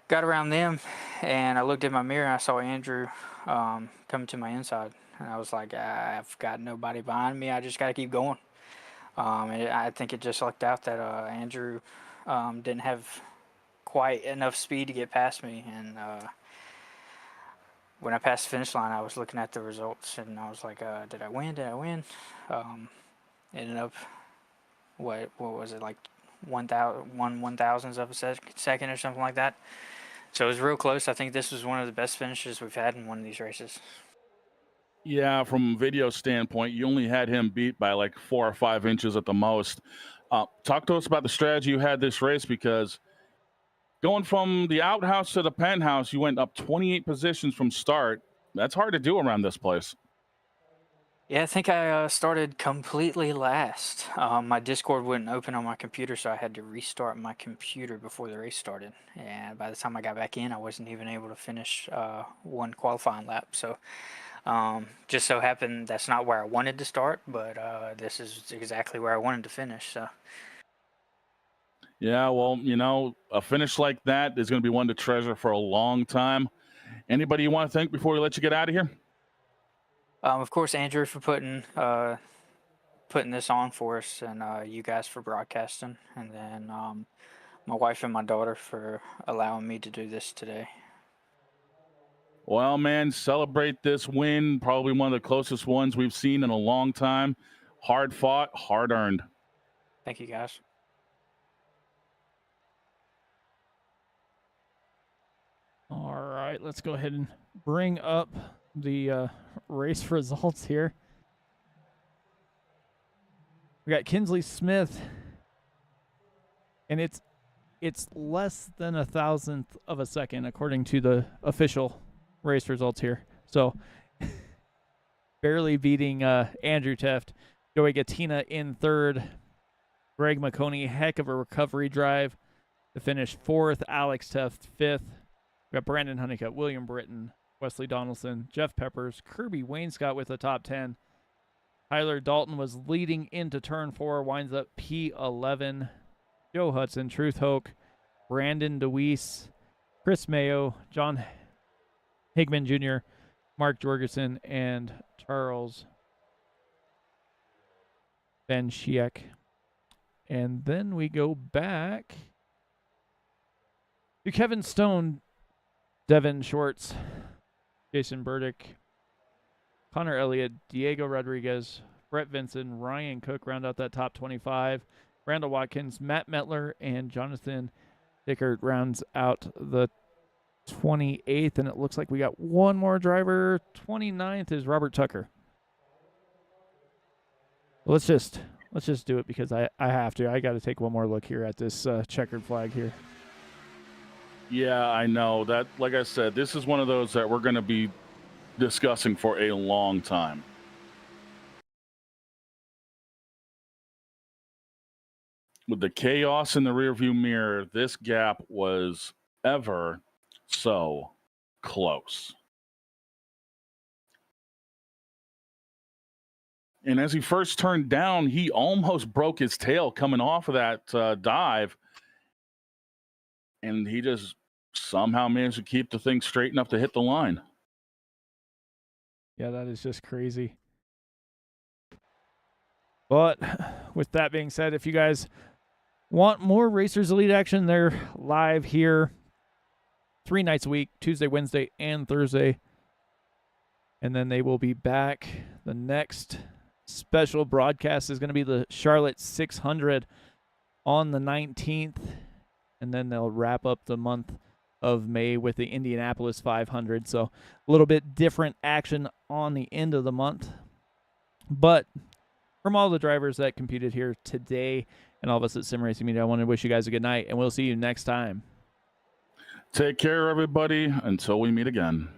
[SPEAKER 6] Got around them, and I looked in my mirror, and I saw Andrew coming to my inside. And I was like, I've got nobody behind me. I just got to keep going. And I think it just lucked out that Andrew didn't have quite enough speed to get past me. And when I passed the finish line, I was looking at the results, and I was like, did I win? Did I win? Ended up, what was it, like 1/1000th of a second or something like that. So it was real close. I think this was one of the best finishes we've had in one of these races.
[SPEAKER 3] Yeah, from a video standpoint, you only had him beat by like 4 or 5 inches at the most. Talk to us about the strategy you had this race, because going from the outhouse to the penthouse, you went up 28 positions from start. That's hard to do around this place.
[SPEAKER 6] Yeah, I think I started completely last. My Discord wouldn't open on my computer, so I had to restart my computer before the race started. And by the time I got back in, I wasn't even able to finish one qualifying lap. So just so happened that's not where I wanted to start, but this is exactly where I wanted to finish. So.
[SPEAKER 3] Yeah, well, you know, a finish like that is going to be one to treasure for a long time. Anybody you want to thank before we let you get out of here?
[SPEAKER 6] Of course, Andrew for putting this on for us, and you guys for broadcasting, and then my wife and my daughter for allowing me to do this today.
[SPEAKER 3] Well, man, celebrate this win. Probably one of the closest ones we've seen in a long time. Hard fought, hard earned.
[SPEAKER 6] Thank you, guys.
[SPEAKER 2] All right, let's go ahead and bring up the race results here. We got Kinsley Smith, and it's less than 1,000th of a second according to the official race results here. So barely beating Andrew Teft. Joey Gattina in 3rd. Greg McConey, heck of a recovery drive to finish 4th. Alex Teft 5th. We got Brandon Honeycutt, William Britton, Wesley Donaldson, Jeff Peppers, Kirby Wainscott with the top 10. Tyler Dalton was leading into turn 4, winds up P11. Joe Hudson, Truth Hoke, Brandon DeWeese, Chris Mayo, John Higman Jr., Mark Jorgensen, and Charles Van Schiek. And then we go back to Kevin Stone, Devin Schwartz, Jason Burdick, Connor Elliott, Diego Rodriguez, Brett Vinson, Ryan Cook round out that top 25. Randall Watkins, Matt Metler, and Jonathan Dickert rounds out the 28th. And it looks like we got one more driver. 29th is Robert Tucker. Let's just do it because I have to. I got to take one more look here at this checkered flag here.
[SPEAKER 3] Yeah, I know that. Like I said, this is one of those that we're going to be discussing for a long time. With the chaos in the rearview mirror, this gap was ever so close. And as he first turned down, he almost broke his tail coming off of that dive. And he just somehow managed to keep the thing straight enough to hit the line.
[SPEAKER 2] Yeah, that is just crazy. But with that being said, if you guys want more Racers Elite action, they're live here 3 nights a week, Tuesday, Wednesday, and Thursday. And then they will be back. The next special broadcast is going to be the Charlotte 600 on the 19th. And then they'll wrap up the month of May with the Indianapolis 500. So a little bit different action on the end of the month. But from all the drivers that competed here today and all of us at Sim Racing Media, I want to wish you guys a good night, and we'll see you next time.
[SPEAKER 3] Take care, everybody, until we meet again.